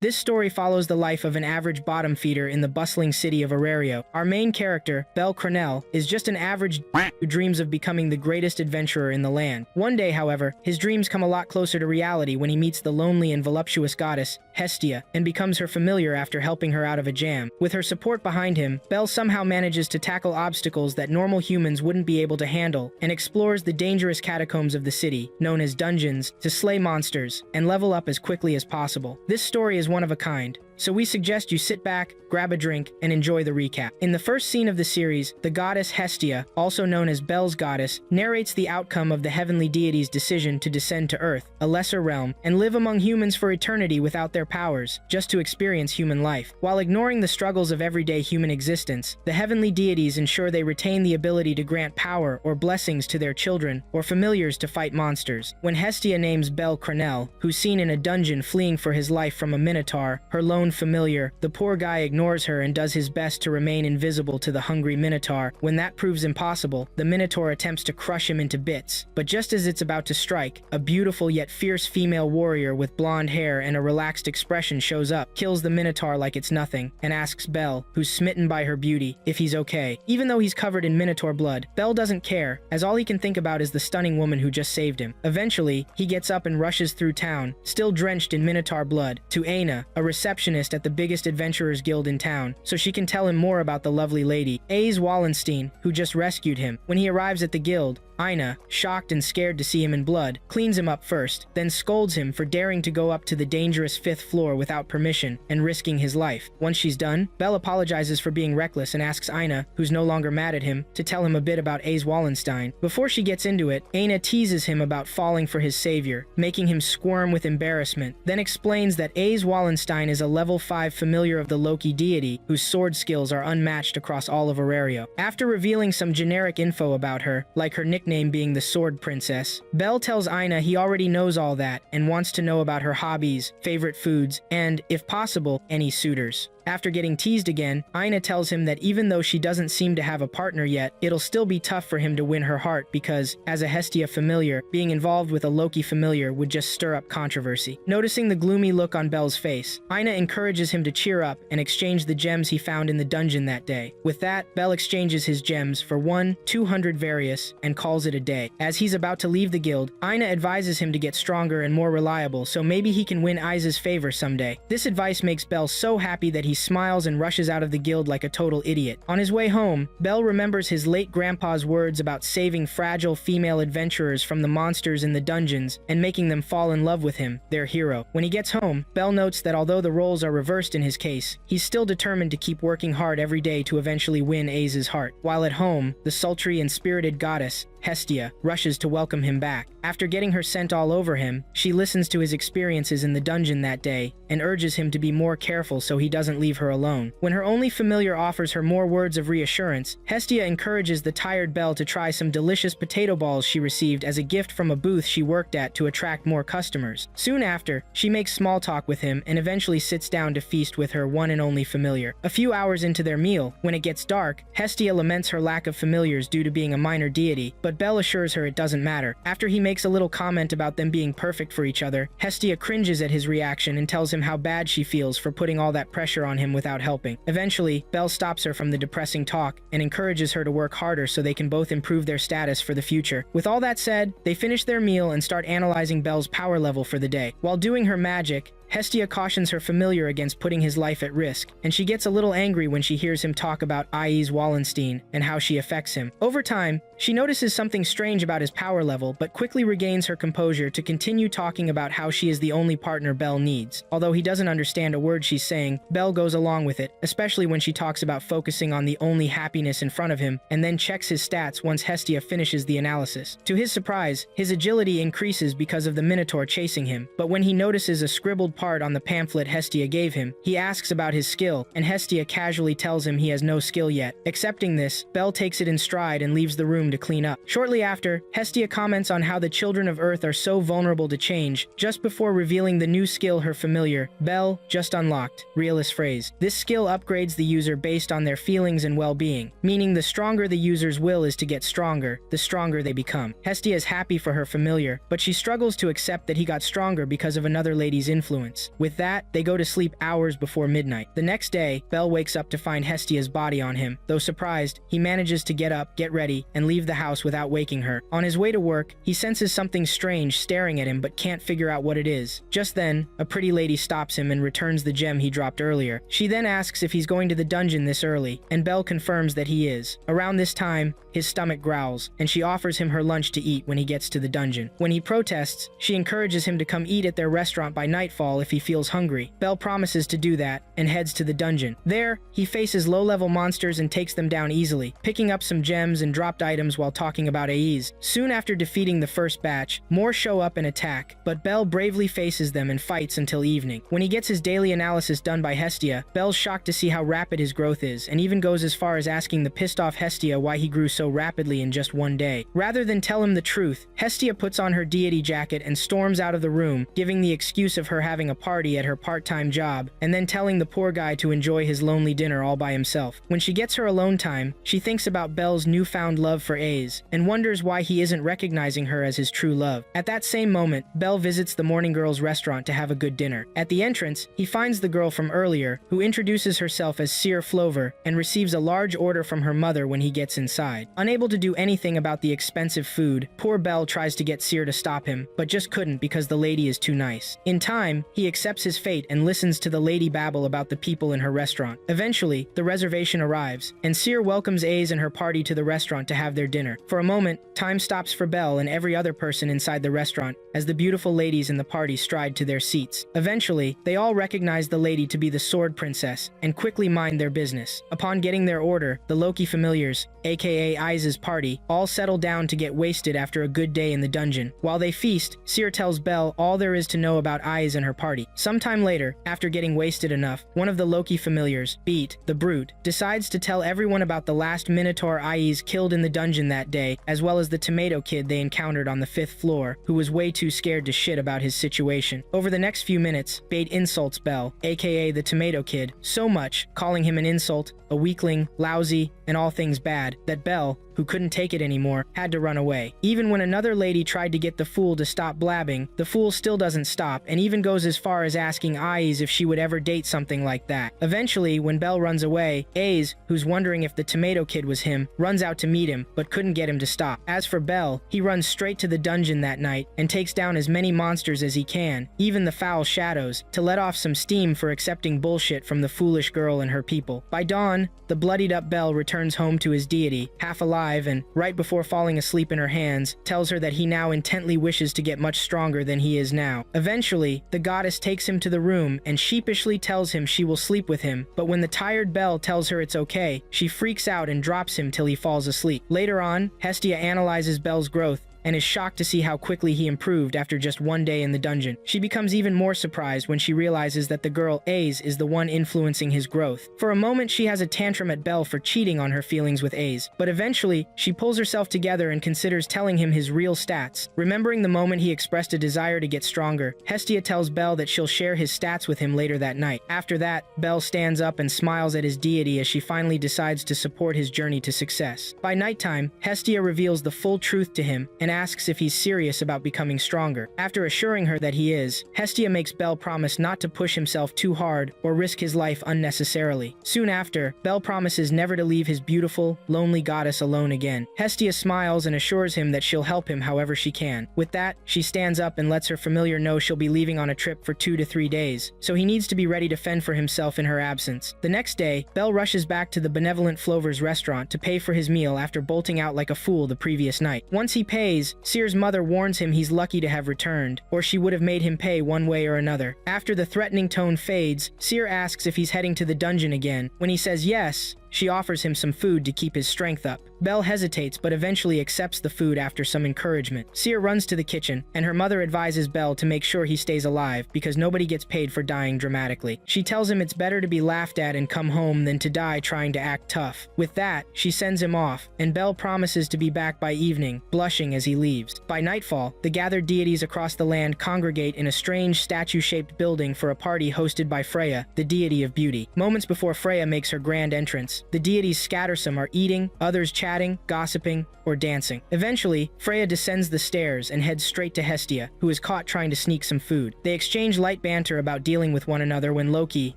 This story follows the life of an average bottom feeder in the bustling city of Arario. Our main character, Belle Cronell, is just an average who dreams of becoming the greatest adventurer in the land. One day, however, his dreams come a lot closer to reality when he meets the lonely and voluptuous goddess, Hestia, and becomes her familiar after helping her out of a jam. With her support behind him, Belle somehow manages to tackle obstacles that normal humans wouldn't be able to handle, and explores the dangerous catacombs of the city, known as dungeons, to slay monsters, and level up as quickly as possible. This story is one of a kind, so we suggest you sit back, grab a drink, and enjoy the recap. In the first scene of the series, the goddess Hestia, also known as Belle's goddess, narrates the outcome of the heavenly deity's decision to descend to Earth, a lesser realm, and live among humans for eternity without their powers, just to experience human life. While ignoring the struggles of everyday human existence, the heavenly deities ensure they retain the ability to grant power or blessings to their children or familiars to fight monsters. When Hestia names Belle Cronell, who's seen in a dungeon fleeing for his life from a minotaur, her lone familiar, the poor guy ignores her and does his best to remain invisible to the hungry minotaur. When that proves impossible, the minotaur attempts to crush him into bits. But just as it's about to strike, a beautiful yet fierce female warrior with blonde hair and a relaxed expression shows up, kills the minotaur like it's nothing, and asks Belle, who's smitten by her beauty, if he's okay. Even though he's covered in minotaur blood, Belle doesn't care, as all he can think about is the stunning woman who just saved him. Eventually, he gets up and rushes through town, still drenched in minotaur blood, to Yona, a receptionist at the biggest adventurers guild in town, so she can tell him more about the lovely lady, Ace Wallenstein, who just rescued him. When he arrives at the guild, Yona, shocked and scared to see him in blood, cleans him up first, then scolds him for daring to go up to the dangerous 5th floor without permission and risking his life. Once she's done, Belle apologizes for being reckless and asks Yona, who's no longer mad at him, to tell him a bit about Ace Wallenstein. Before she gets into it, Yona teases him about falling for his savior, making him squirm with embarrassment, then explains that Ace Wallenstein is a level 5 familiar of the Loki deity, whose sword skills are unmatched across all of Arario. After revealing some generic info about her, like her nickname being the Sword Princess, Belle tells Yona he already knows all that and wants to know about her hobbies, favorite foods, and, if possible, any suitors. After getting teased again, Yona tells him that even though she doesn't seem to have a partner yet, it'll still be tough for him to win her heart because, as a Hestia familiar, being involved with a Loki familiar would just stir up controversy. Noticing the gloomy look on Belle's face, Yona encourages him to cheer up and exchange the gems he found in the dungeon that day. With that, Belle exchanges his gems for 200 various and calls it a day. As he's about to leave the guild, Yona advises him to get stronger and more reliable so maybe he can win Ise's favor someday. This advice makes Belle so happy that he smiles and rushes out of the guild like a total idiot. On his way home, Belle remembers his late grandpa's words about saving fragile female adventurers from the monsters in the dungeons and making them fall in love with him, their hero. When he gets home, Belle notes that although the roles are reversed in his case, he's still determined to keep working hard every day to eventually win Ace's heart. While at home, the sultry and spirited goddess, Hestia, rushes to welcome him back. After getting her scent all over him, she listens to his experiences in the dungeon that day and urges him to be more careful so he doesn't leave her alone. When her only familiar offers her more words of reassurance, Hestia encourages the tired Belle to try some delicious potato balls she received as a gift from a booth she worked at to attract more customers. Soon after, she makes small talk with him and eventually sits down to feast with her one and only familiar. A few hours into their meal, when it gets dark, Hestia laments her lack of familiars due to being a minor deity, but Belle assures her it doesn't matter. After he makes a little comment about them being perfect for each other, Hestia cringes at his reaction and tells him how bad she feels for putting all that pressure on him without helping. Eventually, Belle stops her from the depressing talk and encourages her to work harder so they can both improve their status for the future. With all that said, they finish their meal and start analyzing Belle's power level for the day. While doing her magic, Hestia cautions her familiar against putting his life at risk, and she gets a little angry when she hears him talk about Ace Wallenstein and how she affects him. Over time, she notices something strange about his power level, but quickly regains her composure to continue talking about how she is the only partner Belle needs. Although he doesn't understand a word she's saying, Belle goes along with it, especially when she talks about focusing on the only happiness in front of him, and then checks his stats once Hestia finishes the analysis. To his surprise, his agility increases because of the Minotaur chasing him, but when he notices a scribbled part on the pamphlet Hestia gave him, he asks about his skill, and Hestia casually tells him he has no skill yet. Accepting this, Belle takes it in stride and leaves the room to clean up. Shortly after, Hestia comments on how the children of Earth are so vulnerable to change, just before revealing the new skill her familiar, Belle, just unlocked, realist phrase. This skill upgrades the user based on their feelings and well-being, meaning the stronger the user's will is to get stronger, the stronger they become. Hestia is happy for her familiar, but she struggles to accept that he got stronger because of another lady's influence. influence. With that, they go to sleep hours before midnight. The next day, Belle wakes up to find Hestia's body on him. Though surprised, he manages to get up, get ready, and leave the house without waking her. On his way to work, he senses something strange staring at him but can't figure out what it is. Just then, a pretty lady stops him and returns the gem he dropped earlier. She then asks if he's going to the dungeon this early, and Belle confirms that he is. Around this time, his stomach growls, and she offers him her lunch to eat when he gets to the dungeon. When he protests, she encourages him to come eat at their restaurant by nightfall if he feels hungry. Belle promises to do that, and heads to the dungeon. There, he faces low-level monsters and takes them down easily, picking up some gems and dropped items while talking about AEs. Soon after defeating the first batch, more show up and attack, but Belle bravely faces them and fights until evening. When he gets his daily analysis done by Hestia, Belle's shocked to see how rapid his growth is, and even goes as far as asking the pissed-off Hestia why he grew so rapidly in just one day. Rather than tell him the truth, Hestia puts on her deity jacket and storms out of the room, giving the excuse of her having a party at her part-time job, and then telling the poor guy to enjoy his lonely dinner all by himself. When she gets her alone time, she thinks about Belle's newfound love for A's, and wonders why he isn't recognizing her as his true love. At that same moment, Belle visits the morning girl's restaurant to have a good dinner. At the entrance, he finds the girl from earlier, who introduces herself as Seer Clover, and receives a large order from her mother when he gets inside. Unable to do anything about the expensive food, poor Belle tries to get Seer to stop him, but just couldn't because the lady is too nice. In time, he accepts his fate and listens to the lady babble about the people in her restaurant. Eventually, the reservation arrives, and Seer welcomes A's and her party to the restaurant to have their dinner. For a moment, time stops for Belle and every other person inside the restaurant as the beautiful ladies in the party stride to their seats. Eventually, they all recognize the lady to be the Sword Princess and quickly mind their business. Upon getting their order, the Loki familiars, aka Aiza's party, all settle down to get wasted after a good day in the dungeon. While they feast, Seer tells Belle all there is to know about Aiz and her party. Sometime later, after getting wasted enough, one of the Loki familiars, Beat, the Brute, decides to tell everyone about the last Minotaur Aiz killed in the dungeon that day, as well as the tomato kid they encountered on the 5th floor, who was way too scared to shit about his situation. Over the next few minutes, Bait insults Belle, aka the tomato kid, so much, calling him an insult, a weakling, lousy, and all things bad, that Belle, who couldn't take it anymore, had to run away. Even when another lady tried to get the fool to stop blabbing, the fool still doesn't stop and even goes as far as asking Aiz if she would ever date something like that. Eventually, when Belle runs away, Aiz, who's wondering if the tomato kid was him, runs out to meet him, but couldn't get him to stop. As for Belle, he runs straight to the dungeon that night and takes down as many monsters as he can, even the foul shadows, to let off some steam for accepting bullshit from the foolish girl and her people. By dawn, the bloodied up Belle returns home to his deity, half alive, and, right before falling asleep in her hands, tells her that he now intently wishes to get much stronger than he is now. Eventually, the goddess takes him to the room and sheepishly tells him she will sleep with him, but when the tired Belle tells her it's okay, she freaks out and drops him till he falls asleep. Later on, Hestia analyzes Belle's growth and is shocked to see how quickly he improved after just one day in the dungeon. She becomes even more surprised when she realizes that the girl Aiz is the one influencing his growth. For a moment, she has a tantrum at Belle for cheating on her feelings with Aiz, but eventually, she pulls herself together and considers telling him his real stats. Remembering the moment he expressed a desire to get stronger, Hestia tells Belle that she'll share his stats with him later that night. After that, Belle stands up and smiles at his deity as she finally decides to support his journey to success. By nighttime, Hestia reveals the full truth to him and asks if he's serious about becoming stronger. After assuring her that he is, Hestia makes Belle promise not to push himself too hard or risk his life unnecessarily. Soon after, Belle promises never to leave his beautiful, lonely goddess alone again. Hestia smiles and assures him that she'll help him however she can. With that, she stands up and lets her familiar know she'll be leaving on a trip for 2 to 3 days, so he needs to be ready to fend for himself in her absence. The next day, Belle rushes back to the benevolent Flover's restaurant to pay for his meal after bolting out like a fool the previous night. Once he pays, Seer's mother warns him he's lucky to have returned, or she would have made him pay one way or another. After the threatening tone fades, Seer asks if he's heading to the dungeon again. When he says yes, she offers him some food to keep his strength up. Belle hesitates but eventually accepts the food after some encouragement. Seer runs to the kitchen, and her mother advises Belle to make sure he stays alive because nobody gets paid for dying dramatically. She tells him it's better to be laughed at and come home than to die trying to act tough. With that, she sends him off, and Belle promises to be back by evening, blushing as he leaves. By nightfall, the gathered deities across the land congregate in a strange statue-shaped building for a party hosted by Freya, the deity of beauty. Moments before Freya makes her grand entrance, house. The deities scatter, some are eating, others chatting, gossiping, or dancing. Eventually, Freya descends the stairs and heads straight to Hestia, who is caught trying to sneak some food. They exchange light banter about dealing with one another when Loki,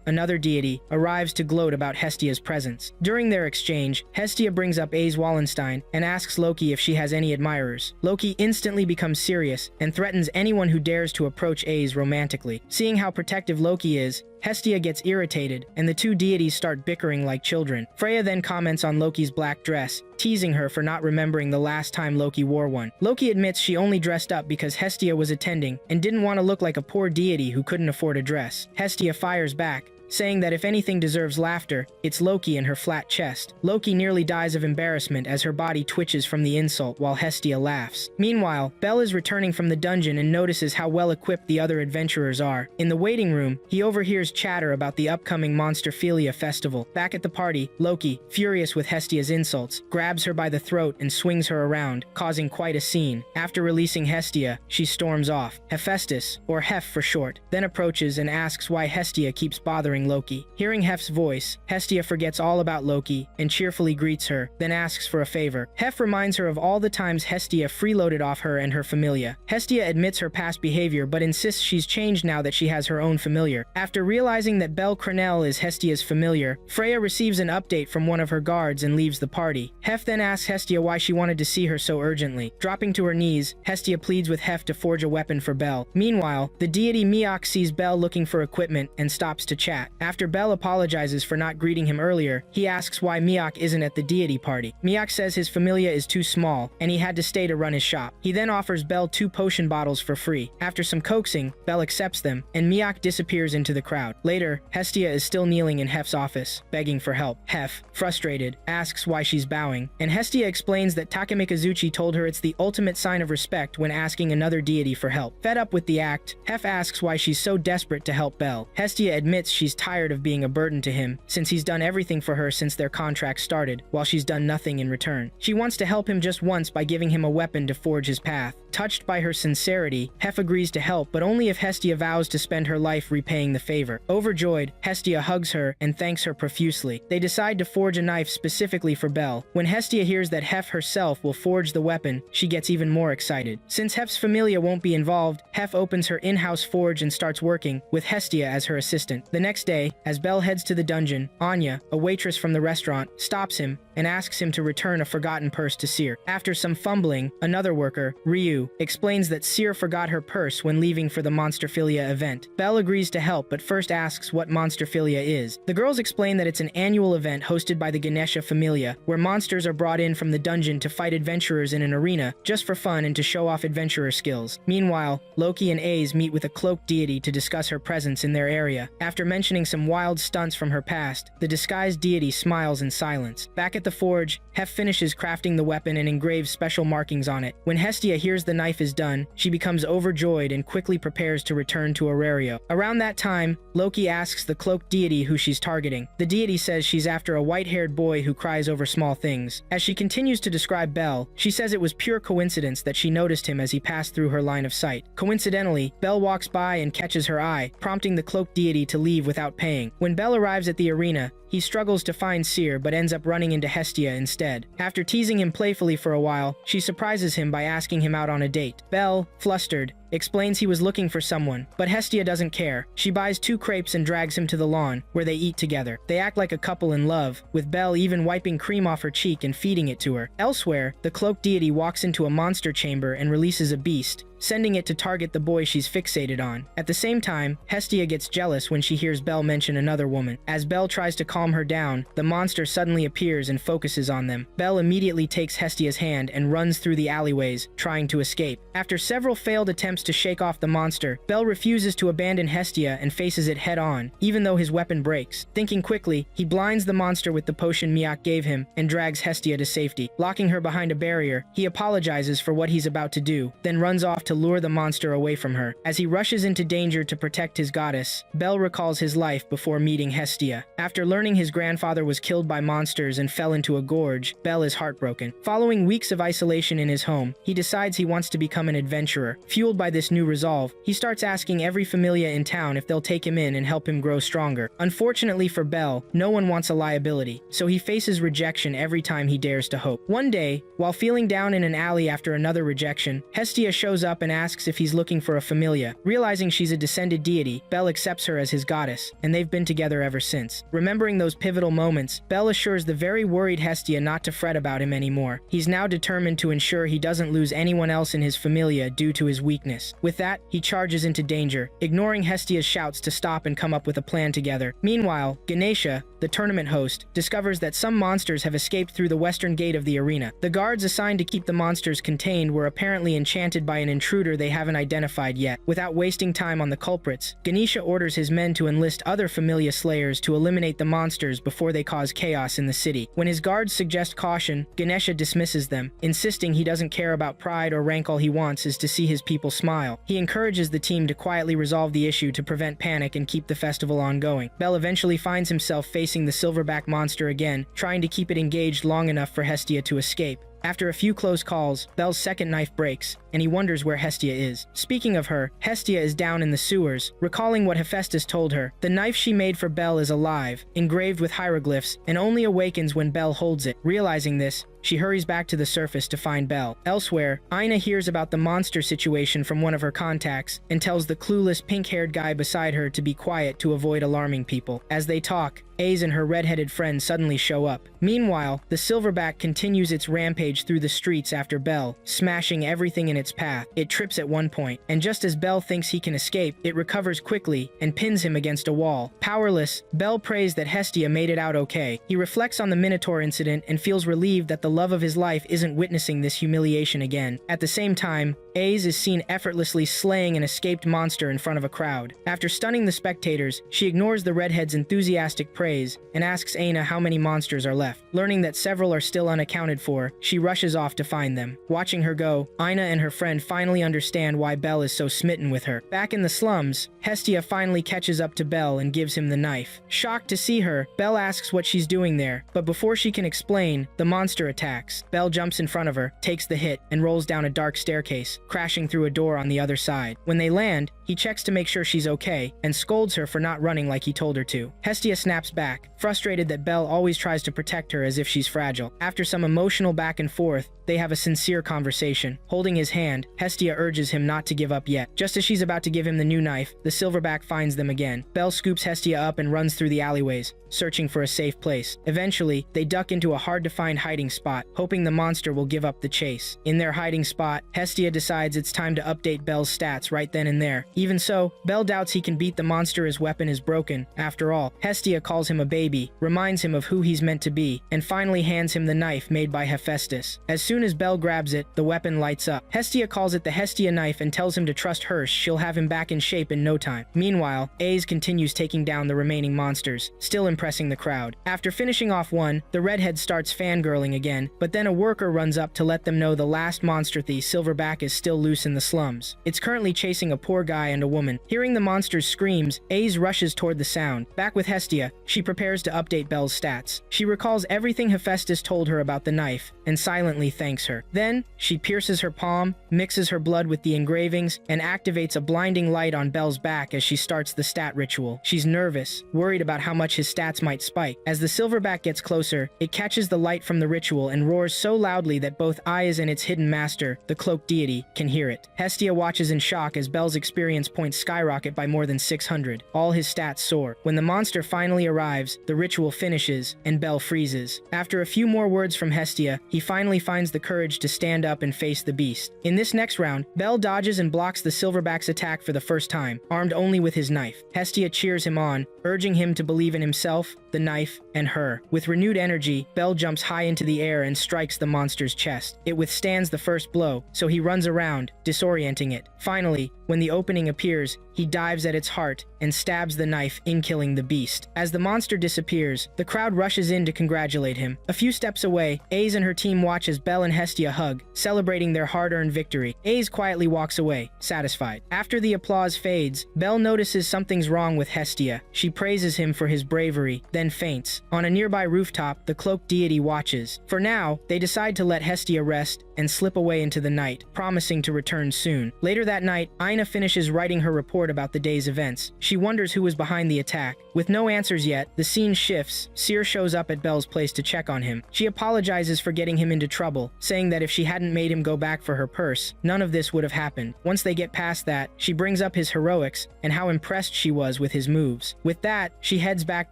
another deity, arrives to gloat about Hestia's presence. During their exchange, Hestia brings up Ace Wallenstein and asks Loki if she has any admirers. Loki instantly becomes serious and threatens anyone who dares to approach Ace romantically. Seeing how protective Loki is, Hestia gets irritated, and the two deities start bickering like children. Freya then comments on Loki's black dress, teasing her for not remembering the last time Loki wore one. Loki admits she only dressed up because Hestia was attending and didn't want to look like a poor deity who couldn't afford a dress. Hestia fires back, saying that if anything deserves laughter, it's Loki and her flat chest. Loki nearly dies of embarrassment as her body twitches from the insult while Hestia laughs. Meanwhile, Bel is returning from the dungeon and notices how well equipped the other adventurers are. In the waiting room, he overhears chatter about the upcoming Monsterphilia festival. Back at the party, Loki, furious with Hestia's insults, grabs her by the throat and swings her around, causing quite a scene. After releasing Hestia, she storms off. Hephaestus, or Hef for short, then approaches and asks why Hestia keeps bothering Loki. Hearing Hef's voice, Hestia forgets all about Loki and cheerfully greets her, then asks for a favor. Hef reminds her of all the times Hestia freeloaded off her and her familia. Hestia admits her past behavior but insists she's changed now that she has her own familiar. After realizing that Bel Crenel is Hestia's familiar, Freya receives an update from one of her guards and leaves the party. Hef then asks Hestia why she wanted to see her so urgently. Dropping to her knees, Hestia pleads with Hef to forge a weapon for Bel. Meanwhile, the deity Miak sees Bel looking for equipment and stops to chat. After Bel apologizes for not greeting him earlier, he asks why Miak isn't at the deity party. Miak says his familia is too small, and he had to stay to run his shop. He then offers Bel 2 potion bottles for free. After some coaxing, Bel accepts them, and Miak disappears into the crowd. Later, Hestia is still kneeling in Hef's office, begging for help. Hef, frustrated, asks why she's bowing, and Hestia explains that Takemikazuchi told her it's the ultimate sign of respect when asking another deity for help. Fed up with the act, Hef asks why she's so desperate to help Bel. Hestia admits she's tired of being a burden to him, since he's done everything for her since their contract started, while she's done nothing in return. She wants to help him just once by giving him a weapon to forge his path. Touched by her sincerity, Hef agrees to help, but only if Hestia vows to spend her life repaying the favor. Overjoyed, Hestia hugs her and thanks her profusely. They decide to forge a knife specifically for Bel. When Hestia hears that Hef herself will forge the weapon, she gets even more excited. Since Hef's familia won't be involved, Hef opens her in-house forge and starts working, with Hestia as her assistant. The next day, as Bel heads to the dungeon, Anya, a waitress from the restaurant, stops him and asks him to return a forgotten purse to Seer. After some fumbling, another worker, Ryu, explains that Seer forgot her purse when leaving for the Monsterphilia event. Bel agrees to help but first asks what Monsterphilia is. The girls explain that it's an annual event hosted by the Ganesha Familia, where monsters are brought in from the dungeon to fight adventurers in an arena, just for fun and to show off adventurer skills. Meanwhile, Loki and Ace meet with a cloaked deity to discuss her presence in their area. After mentioning some wild stunts from her past, the disguised deity smiles in silence. Back at the forge, Hef finishes crafting the weapon and engraves special markings on it. When Hestia hears the knife is done, she becomes overjoyed and quickly prepares to return to Aurario. Around that time, Loki asks the cloaked deity who she's targeting. The deity says she's after a white-haired boy who cries over small things. As she continues to describe Bel, she says it was pure coincidence that she noticed him as he passed through her line of sight. Coincidentally, Bel walks by and catches her eye, prompting the cloaked deity to leave without paying. When Bel arrives at the arena, he struggles to find Seer but ends up running into Hestia instead. After teasing him playfully for a while, she surprises him by asking him out on a date. Bel, flustered, explains he was looking for someone, but Hestia doesn't care. She buys 2 crepes and drags him to the lawn, where they eat together. They act like a couple in love, with Bel even wiping cream off her cheek and feeding it to her. Elsewhere, the cloaked deity walks into a monster chamber and releases a beast, sending it to target the boy she's fixated on. At the same time, Hestia gets jealous when she hears Bel mention another woman. As Bel tries to calm her down, the monster suddenly appears and focuses on them. Bel immediately takes Hestia's hand and runs through the alleyways, trying to escape. After several failed attempts to shake off the monster, Bel refuses to abandon Hestia and faces it head-on, even though his weapon breaks. Thinking quickly, he blinds the monster with the potion Miak gave him and drags Hestia to safety. Locking her behind a barrier, he apologizes for what he's about to do, then runs off to to lure the monster away from her. As he rushes into danger to protect his goddess, Bell recalls his life before meeting Hestia. After learning his grandfather was killed by monsters and fell into a gorge, Bell is heartbroken. Following weeks of isolation in his home, he decides he wants to become an adventurer. Fueled by this new resolve, he starts asking every familia in town if they'll take him in and help him grow stronger. Unfortunately for Bell, no one wants a liability, so he faces rejection every time he dares to hope. One day, while feeling down in an alley after another rejection, Hestia shows up and asks if he's looking for a familia. Realizing she's a descended deity, Bell accepts her as his goddess, and they've been together ever since. Remembering those pivotal moments, Bell assures the very worried Hestia not to fret about him anymore. He's now determined to ensure he doesn't lose anyone else in his familia due to his weakness. With that, he charges into danger, ignoring Hestia's shouts to stop and come up with a plan together. Meanwhile, Ganesha, the tournament host, discovers that some monsters have escaped through the western gate of the arena. The guards assigned to keep the monsters contained were apparently enchanted by an intruder they haven't identified yet. Without wasting time on the culprits, Ganesha orders his men to enlist other familia slayers to eliminate the monsters before they cause chaos in the city. When his guards suggest caution, Ganesha dismisses them, insisting he doesn't care about pride or rank. All he wants is to see his people smile. He encourages the team to quietly resolve the issue to prevent panic and keep the festival ongoing. Bell eventually finds himself facing the silverback monster again, trying to keep it engaged long enough for Hestia to escape. After a few close calls, Bell's second knife breaks, and he wonders where Hestia is. Speaking of her, Hestia is down in the sewers. Recalling what Hephaestus told her, the knife she made for Bell is alive, engraved with hieroglyphs, and only awakens when Bell holds it. Realizing this, she hurries back to the surface to find Bell. Elsewhere, Aina hears about the monster situation from one of her contacts and tells the clueless pink-haired guy beside her to be quiet to avoid alarming people. As they talk, Aze and her red-headed friend suddenly show up. Meanwhile, the silverback continues its rampage through the streets after Bell, smashing everything in its path. It trips at one point, and just as Bell thinks he can escape, it recovers quickly and pins him against a wall. Powerless, Bell prays that Hestia made it out okay. He reflects on the Minotaur incident and feels relieved that the love of his life isn't witnessing this humiliation again. At the same time, Aze is seen effortlessly slaying an escaped monster in front of a crowd. After stunning the spectators, she ignores the redhead's enthusiastic praise and asks Aina how many monsters are left. Learning that several are still unaccounted for, she rushes off to find them. Watching her go, Aina and her friend finally understand why Bell is so smitten with her. Back in the slums, Hestia finally catches up to Bell and gives him the knife. Shocked to see her, Bell asks what she's doing there, but before she can explain, the monster attacks. Bell jumps in front of her, takes the hit, and rolls down a dark staircase, crashing through a door on the other side. When they land, he checks to make sure she's okay, and scolds her for not running like he told her to. Hestia snaps back, frustrated that Bell always tries to protect her as if she's fragile. After some emotional back and forth, they have a sincere conversation. Holding his hand, Hestia urges him not to give up yet. Just as she's about to give him the new knife, the silverback finds them again. Bell scoops Hestia up and runs through the alleyways, searching for a safe place. Eventually, they duck into a hard-to-find hiding spot, hoping the monster will give up the chase. In their hiding spot, Hestia decides it's time to update Bell's stats right then and there. Even so, Bell doubts he can beat the monster. His weapon is broken. After all, Hestia calls him a baby, reminds him of who he's meant to be, and finally hands him the knife made by Hephaestus. As soon as Bell grabs it, the weapon lights up. Hestia calls it the Hestia knife and tells him to trust her. She'll have him back in shape in no time. Meanwhile, Aze continues taking down the remaining monsters, still impressing the crowd. After finishing off one, the redhead starts fangirling again, but then a worker runs up to let them know the last monster, the silverback, is still loose in the slums. It's currently chasing a poor guy and a woman. Hearing the monster's screams, Aze rushes toward the sound. Back with Hestia, she prepares to update Bell's stats. She recalls everything Hephaestus told her about the knife, and silently thanks her. Then, she pierces her palm, mixes her blood with the engravings, and activates a blinding light on Bell's back as she starts the stat ritual. She's nervous, worried about how much his stats might spike. As the silverback gets closer, it catches the light from the ritual and roars so loudly that both Ayaz and its hidden master, the cloaked deity, can hear it. Hestia watches in shock as Bell's experience points skyrocket by more than 600. All his stats soar. When the monster finally arrives, the ritual finishes, and Bell freezes. After a few more words from Hestia, he finally finds the courage to stand up and face the beast. In this next round, Bell dodges and blocks the silverback's attack for the first time, armed only with his knife. Hestia cheers him on, urging him to believe in himself, the knife, and her. With renewed energy, Bell jumps high into the air and strikes the monster's chest. It withstands the first blow, so he runs around around, disorienting it. Finally, when the opening appears, he dives at its heart and stabs the knife in, killing the beast. As the monster disappears, the crowd rushes in to congratulate him. A few steps away, Aze and her team watch as Belle and Hestia hug, celebrating their hard-earned victory. Aze quietly walks away, satisfied. After the applause fades, Belle notices something's wrong with Hestia. She praises him for his bravery, then faints. On a nearby rooftop, the cloaked deity watches. For now, they decide to let Hestia rest and slip away into the night, promising to return soon. Later that night, Aina finishes writing her report about the day's events. She wonders who was behind the attack. With no answers yet, the scene shifts. Seer shows up at Belle's place to check on him. She apologizes for getting him into trouble, saying that if she hadn't made him go back for her purse, none of this would have happened. Once they get past that, she brings up his heroics and how impressed she was with his moves. With that, she heads back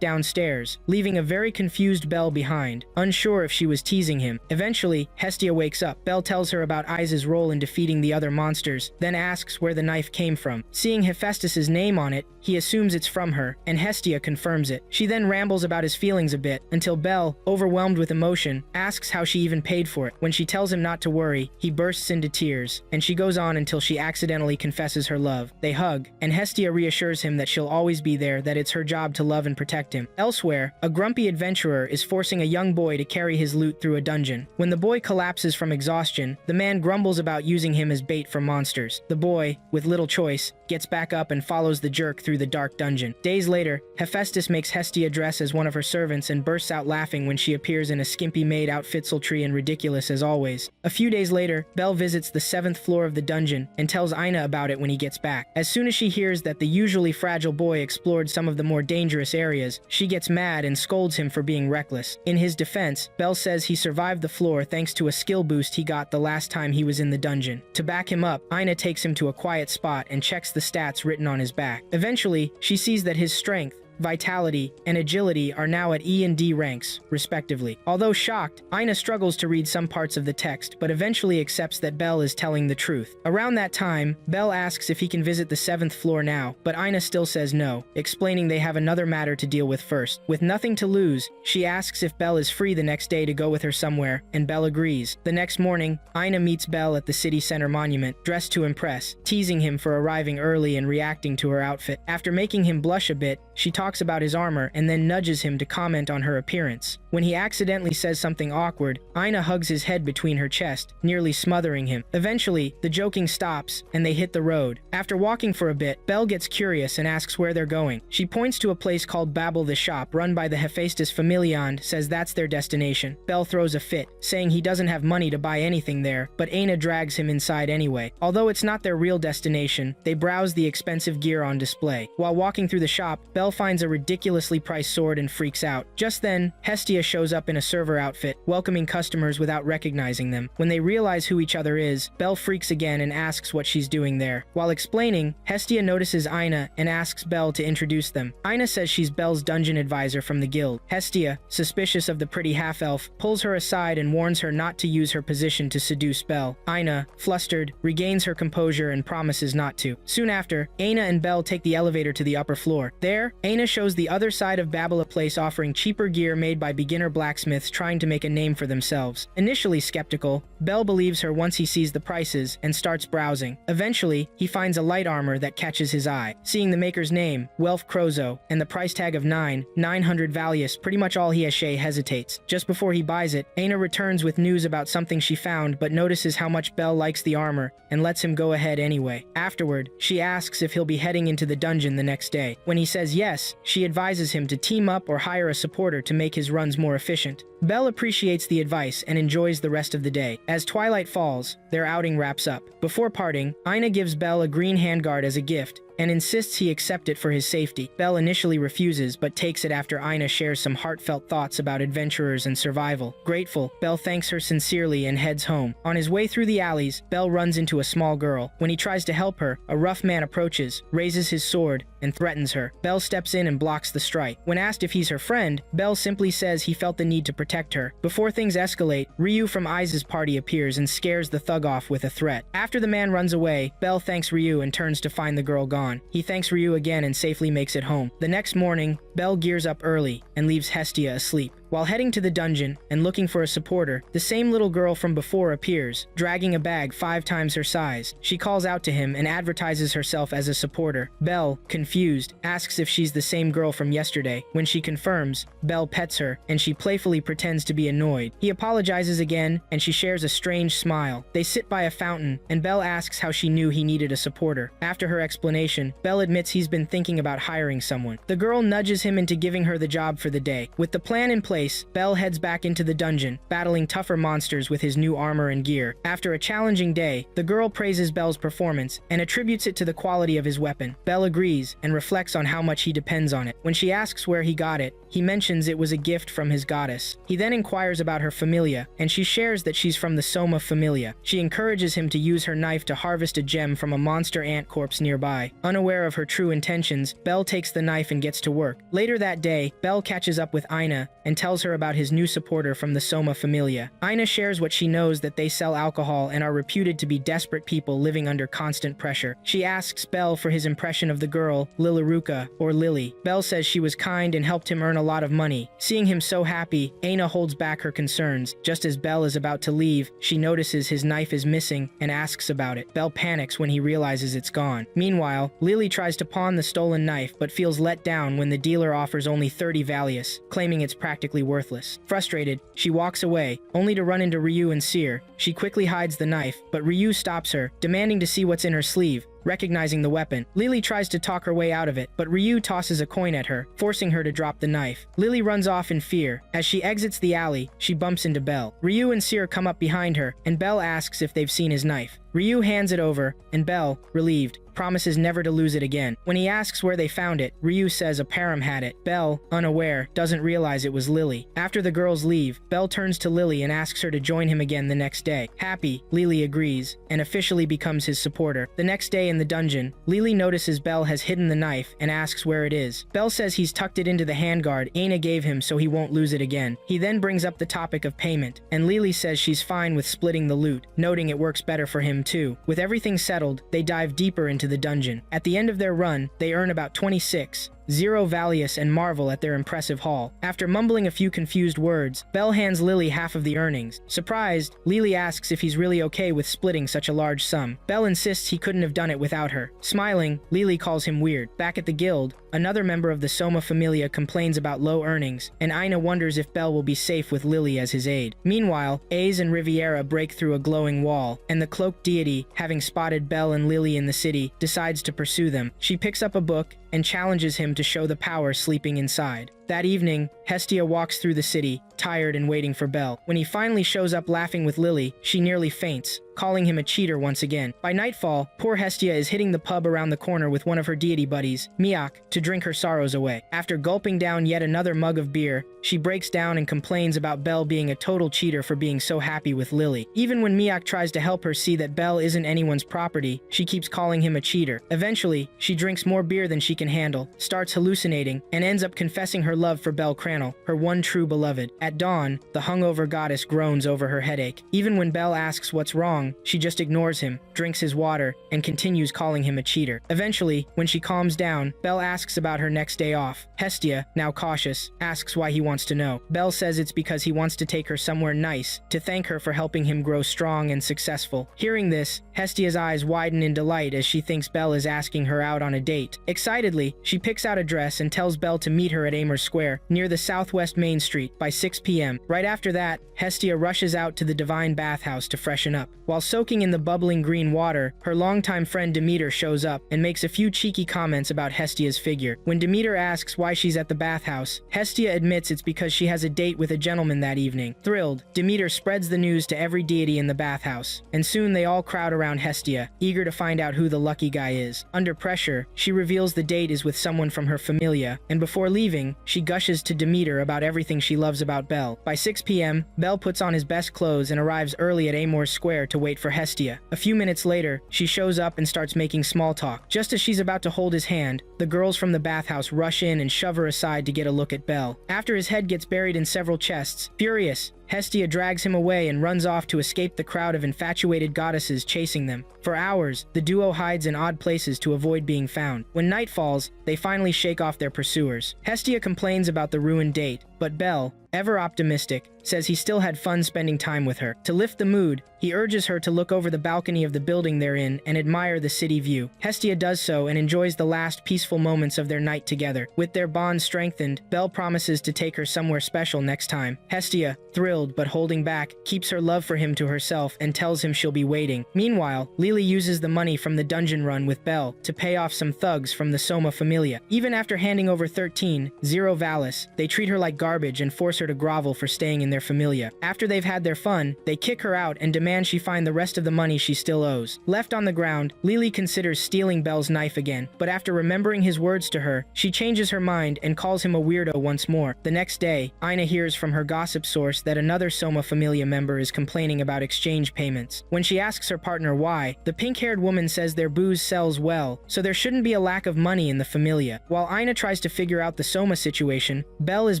downstairs, leaving a very confused Belle behind, unsure if she was teasing him. Eventually, Hestia wakes up. Belle tells her about Ise's role in defeating the other monsters, then asks where the knife came from. Seeing Hephaestus's name on it, he assumes it's from her, and Hestia confirms it. She then rambles about his feelings a bit, until Belle, overwhelmed with emotion, asks how she even paid for it. When she tells him not to worry, he bursts into tears, and she goes on until she accidentally confesses her love. They hug, and Hestia reassures him that she'll always be there, that it's her job to love and protect him. Elsewhere, a grumpy adventurer is forcing a young boy to carry his loot through a dungeon. When the boy collapses from exhaustion, the man grumbles about using him as bait for monsters. The boy, with little choice, gets back up and follows the jerk through the dark dungeon. Days later, Hephaestus makes Hestia dress as one of her servants and bursts out laughing when she appears in a skimpy maid outfit, sultry and ridiculous as always. A few days later, Belle visits the 7th floor of the dungeon and tells Aina about it when he gets back. As soon as she hears that the usually fragile boy explored some of the more dangerous areas, she gets mad and scolds him for being reckless. In his defense, Belle says he survived the floor thanks to a skill boost he got the last time he was in the dungeon. To back him up, Aina takes him to a quiet spot and checks the stats written on his back. Eventually, she sees that his strength, vitality, and agility are now at E and D ranks, respectively. Although shocked, Aina struggles to read some parts of the text, but eventually accepts that Belle is telling the truth. Around that time, Belle asks if he can visit the 7th floor now, but Aina still says no, explaining they have another matter to deal with first. With nothing to lose, she asks if Belle is free the next day to go with her somewhere, and Belle agrees. The next morning, Aina meets Belle at the city center monument, dressed to impress, teasing him for arriving early and reacting to her outfit. After making him blush a bit, she talks about his armor and then nudges him to comment on her appearance. When he accidentally says something awkward, Aina hugs his head between her chest, nearly smothering him. Eventually, the joking stops and they hit the road. After walking for a bit, Belle gets curious and asks where they're going. She points to a place called Babel the Shop, run by the Hephaestus family, and says that's their destination. Belle throws a fit, saying he doesn't have money to buy anything there, but Aina drags him inside anyway. Although it's not their real destination, they browse the expensive gear on display. While walking through the shop, Belle finds a ridiculously priced sword and freaks out. Just then, Hestia shows up in a server outfit, welcoming customers without recognizing them. When they realize who each other is, Belle freaks again and asks what she's doing there. While explaining, Hestia notices Aina and asks Belle to introduce them. Aina says she's Belle's dungeon advisor from the guild. Hestia, suspicious of the pretty half-elf, pulls her aside and warns her not to use her position to seduce Belle. Aina, flustered, regains her composure and promises not to. Soon after, Aina and Belle take the elevator to the upper floor. There, Aina shows the other side of Babel, a place offering cheaper gear made by beginner blacksmiths trying to make a name for themselves. Initially skeptical, Belle believes her once he sees the prices and starts browsing. Eventually, he finds a light armor that catches his eye. Seeing the maker's name, Welf Crozo, and the price tag of 900 Valius, pretty much all he has, hesitates. Just before he buys it, Aina returns with news about something she found but notices how much Belle likes the armor and lets him go ahead anyway. Afterward, she asks if he'll be heading into the dungeon the next day. When he says yes, she advises him to team up or hire a supporter to make his runs more efficient. Belle appreciates the advice and enjoys the rest of the day. As twilight falls, their outing wraps up. Before parting, Aina gives Belle a green handguard as a gift and insists he accept it for his safety. Belle initially refuses, but takes it after Aina shares some heartfelt thoughts about adventurers and survival. Grateful, Belle thanks her sincerely and heads home. On his way through the alleys, Belle runs into a small girl. When he tries to help her, a rough man approaches, raises his sword, and threatens her. Belle steps in and blocks the strike. When asked if he's her friend, Belle simply says he felt the need to protect her. Before things escalate, Ryo from Ise's party appears and scares the thug off with a threat. After the man runs away, Belle thanks Ryo and turns to find the girl gone. He thanks Ryo again and safely makes it home. The next morning, Belle gears up early and leaves Hestia asleep. While heading to the dungeon and looking for a supporter, the same little girl from before appears, dragging a bag 5 times her size. She calls out to him and advertises herself as a supporter. Belle, confused, asks if she's the same girl from yesterday. When she confirms, Belle pets her, and she playfully pretends to be annoyed. He apologizes again, and she shares a strange smile. They sit by a fountain, and Belle asks how she knew he needed a supporter. After her explanation, Belle admits he's been thinking about hiring someone. The girl nudges him into giving her the job for the day. With the plan in place, Belle heads back into the dungeon, battling tougher monsters with his new armor and gear. After a challenging day, the girl praises Belle's performance and attributes it to the quality of his weapon. Belle agrees and reflects on how much he depends on it. When she asks where he got it, he mentions it was a gift from his goddess. He then inquires about her familia, and she shares that she's from the Soma familia. She encourages him to use her knife to harvest a gem from a monster ant corpse nearby. Unaware of her true intentions, Belle takes the knife and gets to work. Later that day, Belle catches up with Ina and tells her about his new supporter from the Soma familia. Ina shares what she knows, that they sell alcohol and are reputed to be desperate people living under constant pressure. She asks Belle for his impression of the girl, Lilaruka, or Lily. Belle says she was kind and helped him earn a lot of money. Seeing him so happy, Aina holds back her concerns. Just as Belle is about to leave, she notices his knife is missing and asks about it. Belle panics when he realizes it's gone. Meanwhile, Lily tries to pawn the stolen knife but feels let down when the dealer offers only 30 Valius, claiming it's practically worthless. Frustrated, she walks away, only to run into Ryo and Seer. She quickly hides the knife, but Ryo stops her, demanding to see what's in her sleeve. Recognizing the weapon, Lily tries to talk her way out of it, but Ryo tosses a coin at her, forcing her to drop the knife. Lily runs off in fear. As she exits the alley, she bumps into Belle. Ryo and Seer come up behind her, and Belle asks if they've seen his knife. Ryo hands it over, and Belle, relieved, promises never to lose it again. When he asks where they found it, Ryo says a param had it. Belle, unaware, doesn't realize it was Lily. After the girls leave, Belle turns to Lily and asks her to join him again the next day. Happy, Lily agrees, and officially becomes his supporter. The next day in the dungeon, Lily notices Belle has hidden the knife and asks where it is. Belle says he's tucked it into the handguard Aina gave him so he won't lose it again. He then brings up the topic of payment, and Lily says she's fine with splitting the loot, noting it works better for him too. With everything settled, they dive deeper into the dungeon. At the end of their run, they earn about 26, 0 Valius, and marvel at their impressive haul. After mumbling a few confused words, Belle hands Lily half of the earnings. Surprised, Lily asks if he's really okay with splitting such a large sum. Belle insists he couldn't have done it without her. Smiling, Lily calls him weird. Back at the guild, another member of the Soma familia complains about low earnings, and Ina wonders if Belle will be safe with Lily as his aide. Meanwhile, Aze and Riviera break through a glowing wall, and the cloaked deity, having spotted Belle and Lily in the city, decides to pursue them. She picks up a book and challenges him to show the power sleeping inside. That evening, Hestia walks through the city, tired and waiting for Belle. When he finally shows up laughing with Lily, she nearly faints, calling him a cheater once again. By nightfall, poor Hestia is hitting the pub around the corner with one of her deity buddies, Miak, to drink her sorrows away. After gulping down yet another mug of beer, she breaks down and complains about Belle being a total cheater for being so happy with Lily. Even when Miak tries to help her see that Belle isn't anyone's property, she keeps calling him a cheater. Eventually, she drinks more beer than she can handle, starts hallucinating, and ends up confessing her love for Belle Crannel, her one true beloved. At dawn, the hungover goddess groans over her headache. Even when Belle asks what's wrong, she just ignores him, drinks his water, and continues calling him a cheater. Eventually, when she calms down, Belle asks about her next day off. Hestia, now cautious, asks why he wants to know. Belle says it's because he wants to take her somewhere nice, to thank her for helping him grow strong and successful. Hearing this, Hestia's eyes widen in delight as she thinks Belle is asking her out on a date. Excitedly, she picks out a dress and tells Belle to meet her at Amers Square, near the southwest Main Street, by 6 p.m. Right after that, Hestia rushes out to the Divine Bathhouse to freshen up. While soaking in the bubbling green water, her longtime friend Demeter shows up and makes a few cheeky comments about Hestia's figure. When Demeter asks why she's at the bathhouse, Hestia admits it's because she has a date with a gentleman that evening. Thrilled, Demeter spreads the news to every deity in the bathhouse, and soon they all crowd around Hestia, eager to find out who the lucky guy is. Under pressure, she reveals the date is with someone from her familia, and before leaving, she gushes to Demeter about everything she loves about Belle. By 6 p.m., Belle puts on his best clothes and arrives early at Amors Square to wait for Hestia. A few minutes later, she shows up and starts making small talk. Just as she's about to hold his hand, the girls from the bathhouse rush in and shove her aside to get a look at Belle. After his head gets buried in several chests, furious, Hestia drags him away and runs off to escape the crowd of infatuated goddesses chasing them. For hours, the duo hides in odd places to avoid being found. When night falls, they finally shake off their pursuers. Hestia complains about the ruined date, but Belle, ever optimistic, says he still had fun spending time with her. To lift the mood, he urges her to look over the balcony of the building they're in and admire the city view. Hestia does so and enjoys the last peaceful moments of their night together. With their bond strengthened, Belle promises to take her somewhere special next time. Hestia, thrilled but holding back, keeps her love for him to herself and tells him she'll be waiting. Meanwhile, Lily uses the money from the dungeon run with Belle to pay off some thugs from the Soma Familia. Even after handing over 13, Zero Valis, they treat her like garbage and force her to grovel for staying in their familia. After they've had their fun, they kick her out and demand she find the rest of the money she still owes. Left on the ground, Lily considers stealing Belle's knife again, but after remembering his words to her, she changes her mind and calls him a weirdo once more. The next day, Ina hears from her gossip source that another Soma Familia member is complaining about exchange payments. When she asks her partner why, the pink-haired woman says their booze sells well, so there shouldn't be a lack of money in the familia. While Ina tries to figure out the Soma situation, Belle is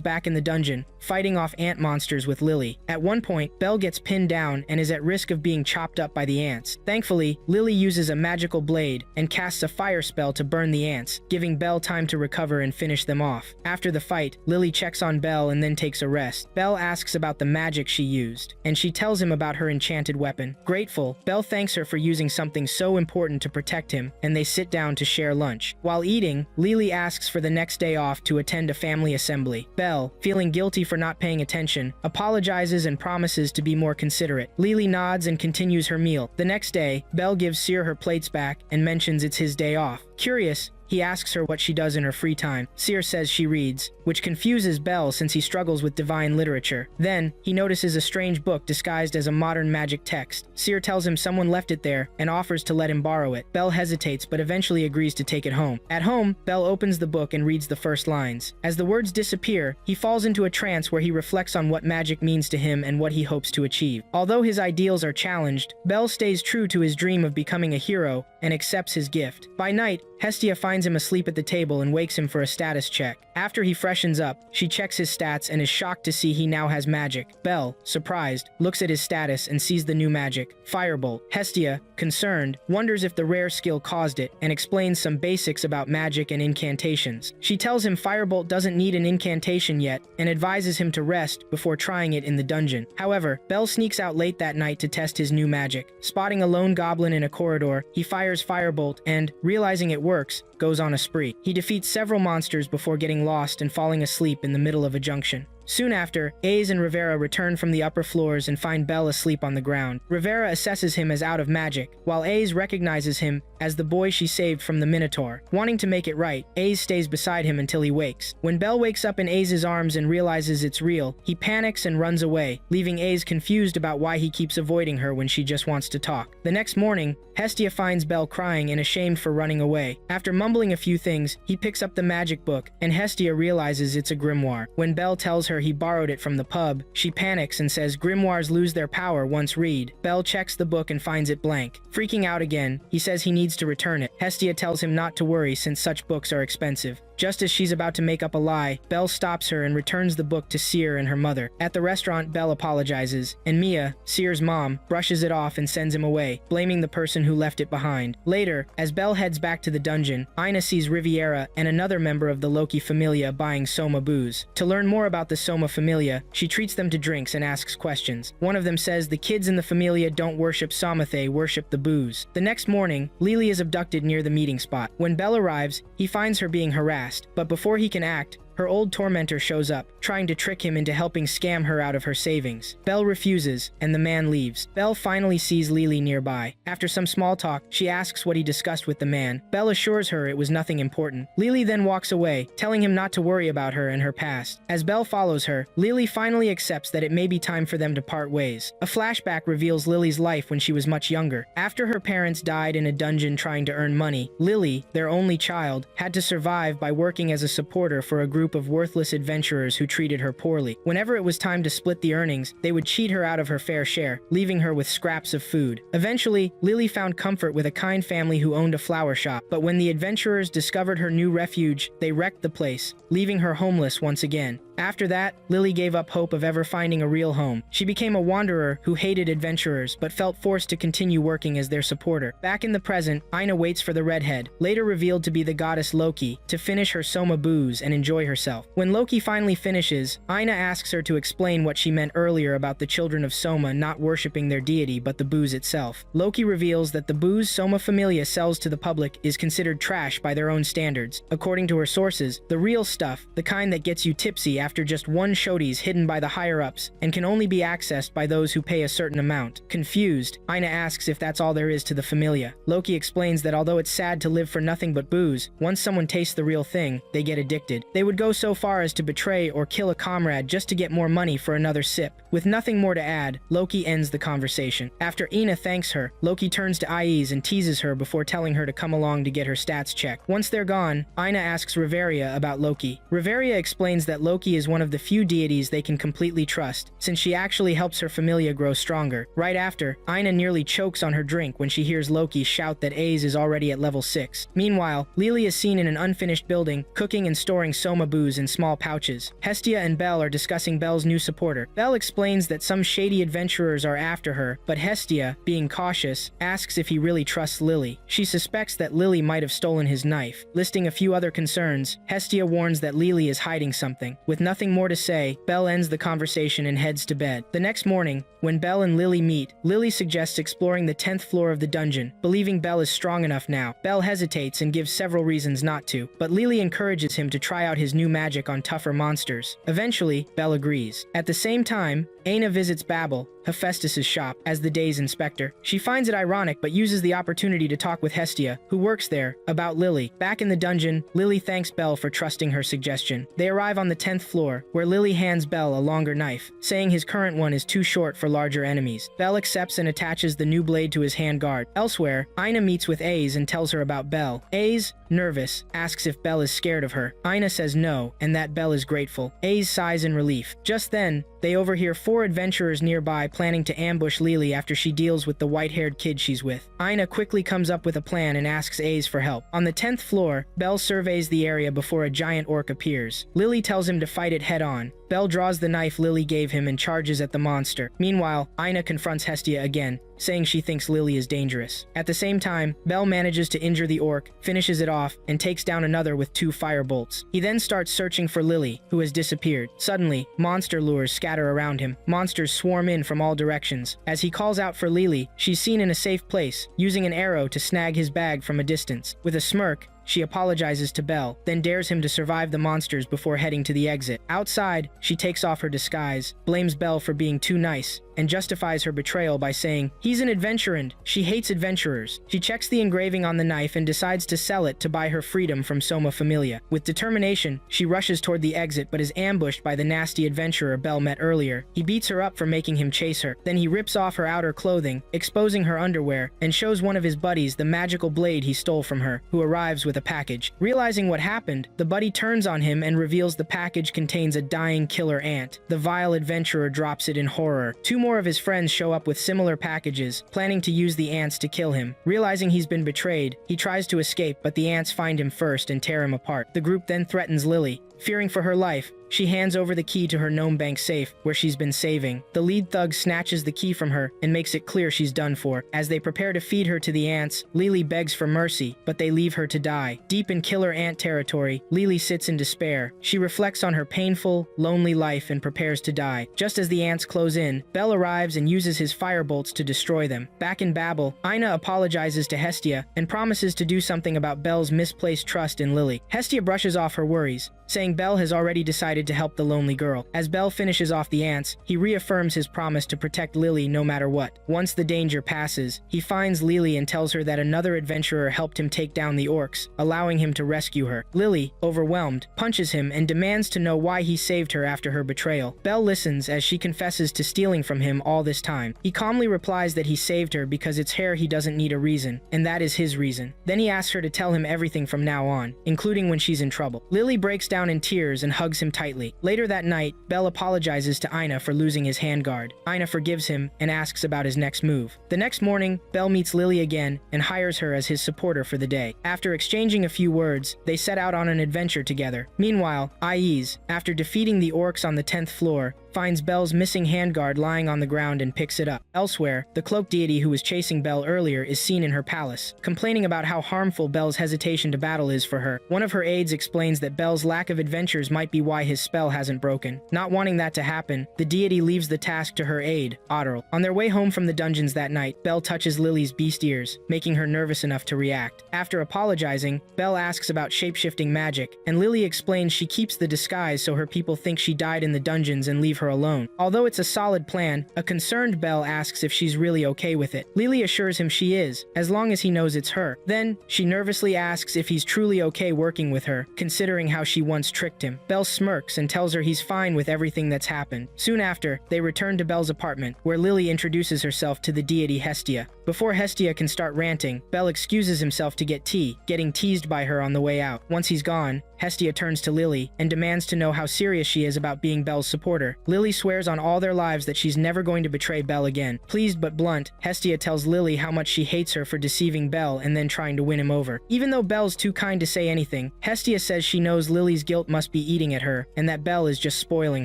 back in the dungeon, fighting off ant monsters with Lily. At one point, Belle gets pinned down and is at risk of being chopped up by the ants. Thankfully, Lily uses a magical blade and casts a fire spell to burn the ants, giving Belle time to recover and finish them off. After the fight, Lily checks on Belle and then takes a rest. Belle asks about the magic she used, and she tells him about her enchanted weapon. Grateful, Belle thanks her for using something so important to protect him, and they sit down to share lunch. While eating, Lily asks for the next day off to attend a family assembly. Belle, feeling guilty for not paying attention, apologizes and promises to be more considerate. Lily nods and continues her meal. The next day, Belle gives Seer her plates back and mentions it's his day off. Curious, he asks her what she does in her free time. Seer says she reads, which confuses Belle since he struggles with divine literature. Then, he notices a strange book disguised as a modern magic text. Seer tells him someone left it there and offers to let him borrow it. Belle hesitates but eventually agrees to take it home. At home, Belle opens the book and reads the first lines. As the words disappear, he falls into a trance where he reflects on what magic means to him and what he hopes to achieve. Although his ideals are challenged, Belle stays true to his dream of becoming a hero and accepts his gift. By night, Hestia finds him asleep at the table and wakes him for a status check. After he freshens up, she checks his stats and is shocked to see he now has magic. Belle, surprised, looks at his status and sees the new magic, Firebolt. Hestia, concerned, wonders if the rare skill caused it and explains some basics about magic and incantations. She tells him Firebolt doesn't need an incantation yet and advises him to rest before trying it in the dungeon. However, Belle sneaks out late that night to test his new magic. Spotting a lone goblin in a corridor, he fires Firebolt and, realizing it works, goes on a spree. He defeats several monsters before getting lost and falling asleep in the middle of a junction. Soon after, Aze and Rivera return from the upper floors and find Belle asleep on the ground. Rivera assesses him as out of magic, while Aze recognizes him as the boy she saved from the Minotaur. Wanting to make it right, Aze stays beside him until he wakes. When Belle wakes up in Aze's arms and realizes it's real, he panics and runs away, leaving Aze confused about why he keeps avoiding her when she just wants to talk. The next morning, Hestia finds Belle crying and ashamed for running away. After mumbling a few things, he picks up the magic book, and Hestia realizes it's a grimoire. When Belle tells her he borrowed it from the pub, she panics and says grimoires lose their power once read. Belle checks the book and finds it blank. Freaking out again, he says he needs to return it. Hestia tells him not to worry since such books are expensive. Just as she's about to make up a lie, Belle stops her and returns the book to Seer and her mother. At the restaurant, Belle apologizes, and Mia, Seer's mom, brushes it off and sends him away, blaming the person who left it behind. Later, as Belle heads back to the dungeon, Ina sees Riviera and another member of the Loki Familia buying Soma booze. To learn more about the Soma Familia, she treats them to drinks and asks questions. One of them says the kids in the Familia don't worship Soma, they worship the booze. The next morning, Lily is abducted near the meeting spot. When Belle arrives, he finds her being harassed. But before he can act, her old tormentor shows up, trying to trick him into helping scam her out of her savings. Belle refuses, and the man leaves. Belle finally sees Lily nearby. After some small talk, she asks what he discussed with the man. Belle assures her it was nothing important. Lily then walks away, telling him not to worry about her and her past. As Belle follows her, Lily finally accepts that it may be time for them to part ways. A flashback reveals Lily's life when she was much younger. After her parents died in a dungeon trying to earn money, Lily, their only child, had to survive by working as a supporter for a group of worthless adventurers who treated her poorly. Whenever it was time to split the earnings, they would cheat her out of her fair share, leaving her with scraps of food. Eventually, Lily found comfort with a kind family who owned a flower shop, but when the adventurers discovered her new refuge, they wrecked the place, leaving her homeless once again. After that, Lily gave up hope of ever finding a real home. She became a wanderer who hated adventurers but felt forced to continue working as their supporter. Back in the present, Ina waits for the redhead, later revealed to be the goddess Loki, to finish her soma booze and enjoy herself. When Loki finally finishes, Ina asks her to explain what she meant earlier about the children of Soma not worshipping their deity but the booze itself. Loki reveals that the booze Soma Familia sells to the public is considered trash by their own standards. According to her sources, the real stuff, the kind that gets you tipsy after just one shoti, is hidden by the higher-ups and can only be accessed by those who pay a certain amount. Confused, Ina asks if that's all there is to the Familia. Loki explains that although it's sad to live for nothing but booze, once someone tastes the real thing, they get addicted. They would go so far as to betray or kill a comrade just to get more money for another sip. With nothing more to add, Loki ends the conversation. After Ina thanks her, Loki turns to Ais and teases her before telling her to come along to get her stats checked. Once they're gone, Ina asks Riveria about Loki. Riveria explains that Loki is one of the few deities they can completely trust, since she actually helps her familia grow stronger. Right after, Ina nearly chokes on her drink when she hears Loki shout that Ais is already at level 6. Meanwhile, Lily is seen in an unfinished building, cooking and storing Soma booze in small pouches. Hestia and Belle are discussing Belle's new supporter. Belle explains that some shady adventurers are after her, but Hestia, being cautious, asks if he really trusts Lily. She suspects that Lily might have stolen his knife. Listing a few other concerns, Hestia warns that Lily is hiding something. With nothing more to say, Belle ends the conversation and heads to bed. The next morning, when Belle and Lily meet, Lily suggests exploring the 10th floor of the dungeon, believing Belle is strong enough now. Belle hesitates and gives several reasons not to, but Lily encourages him to try out his new magic on tougher monsters. Eventually, Belle agrees. At the same time, Aina visits Babel, Hephaestus's shop, as the day's inspector. She finds it ironic but uses the opportunity to talk with Hestia, who works there, about Lily. Back in the dungeon, Lily thanks Belle for trusting her suggestion. They arrive on the 10th floor, where Lily hands Belle a longer knife, saying his current one is too short for larger enemies. Belle accepts and attaches the new blade to his handguard. Elsewhere, Ina meets with Ais and tells her about Belle. Ais, nervous, asks if Belle is scared of her. Ina says no, and that Belle is grateful. Ais sighs in relief. Just then, they overhear 4 adventurers nearby planning to ambush Lily after she deals with the white-haired kid she's with. Ina quickly comes up with a plan and asks Ais for help. On the 10th floor, Belle surveys the area before a giant orc appears. Lily tells him to fight it head-on. Belle draws the knife Lily gave him and charges at the monster. Meanwhile, Ina confronts Hestia again, saying she thinks Lily is dangerous. At the same time, Belle manages to injure the orc, finishes it off, and takes down another with 2 fire bolts. He then starts searching for Lily, who has disappeared. Suddenly, monster lures scatter around him. Monsters swarm in from all directions. As he calls out for Lily, she's seen in a safe place, using an arrow to snag his bag from a distance. With a smirk, she apologizes to Belle, then dares him to survive the monsters before heading to the exit. Outside, she takes off her disguise, blames Belle for being too nice, and justifies her betrayal by saying, "He's an adventurer and she hates adventurers." She checks the engraving on the knife and decides to sell it to buy her freedom from Soma Familia. With determination, she rushes toward the exit but is ambushed by the nasty adventurer Belle met earlier. He beats her up for making him chase her. Then he rips off her outer clothing, exposing her underwear, and shows one of his buddies the magical blade he stole from her, who arrives with a package. Realizing what happened, the buddy turns on him and reveals the package contains a dying killer ant. The vile adventurer drops it in horror. 2 more of his friends show up with similar packages, planning to use the ants to kill him. Realizing he's been betrayed, he tries to escape, but the ants find him first and tear him apart. The group then threatens Lily. Fearing for her life, she hands over the key to her gnome bank safe, where she's been saving. The lead thug snatches the key from her and makes it clear she's done for. As they prepare to feed her to the ants, Lily begs for mercy, but they leave her to die. Deep in killer ant territory, Lily sits in despair. She reflects on her painful, lonely life and prepares to die. Just as the ants close in, Belle arrives and uses his firebolts to destroy them. Back in Babel, Ina apologizes to Hestia and promises to do something about Belle's misplaced trust in Lily. Hestia brushes off her worries, saying Belle has already decided to help the lonely girl. As Belle finishes off the ants, he reaffirms his promise to protect Lily no matter what. Once the danger passes, he finds Lily and tells her that another adventurer helped him take down the orcs, allowing him to rescue her. Lily, overwhelmed, punches him and demands to know why he saved her after her betrayal. Belle listens as she confesses to stealing from him all this time. He calmly replies that he saved her because it's her he doesn't need a reason, and that is his reason. Then he asks her to tell him everything from now on, including when she's in trouble. Lily breaks down in tears and hugs him tightly. tightly. Later that night, Bell apologizes to Ina for losing his handguard. Ina forgives him and asks about his next move. The next morning, Bell meets Lily again and hires her as his supporter for the day. After exchanging a few words, they set out on an adventure together. Meanwhile, Ais, after defeating the orcs on the 10th floor, finds Bell's missing handguard lying on the ground and picks it up. Elsewhere, the cloaked deity who was chasing Bell earlier is seen in her palace, complaining about how harmful Bell's hesitation to battle is for her. One of her aides explains that Bell's lack of adventures might be why his spell hasn't broken. Not wanting that to happen, the deity leaves the task to her aide, Otterl. On their way home from the dungeons that night, Bell touches Lily's beast ears, making her nervous enough to react. After apologizing, Bell asks about shapeshifting magic, and Lily explains she keeps the disguise so her people think she died in the dungeons and leave her alone. Although it's a solid plan, a concerned Bell asks if she's really okay with it. Lily assures him she is, as long as he knows it's her. Then, she nervously asks if he's truly okay working with her, considering how she once tricked him. Bell smirks and tells her he's fine with everything that's happened. Soon after, they return to Bell's apartment, where Lily introduces herself to the deity Hestia. Before Hestia can start ranting, Bell excuses himself to get tea, getting teased by her on the way out. Once he's gone, Hestia turns to Lily and demands to know how serious she is about being Bell's supporter. Lily swears on all their lives that she's never going to betray Bell again. Pleased but blunt, Hestia tells Lily how much she hates her for deceiving Bell and then trying to win him over. Even though Bell's too kind to say anything, Hestia says she knows Lily's guilt must be eating at her and that Bell is just spoiling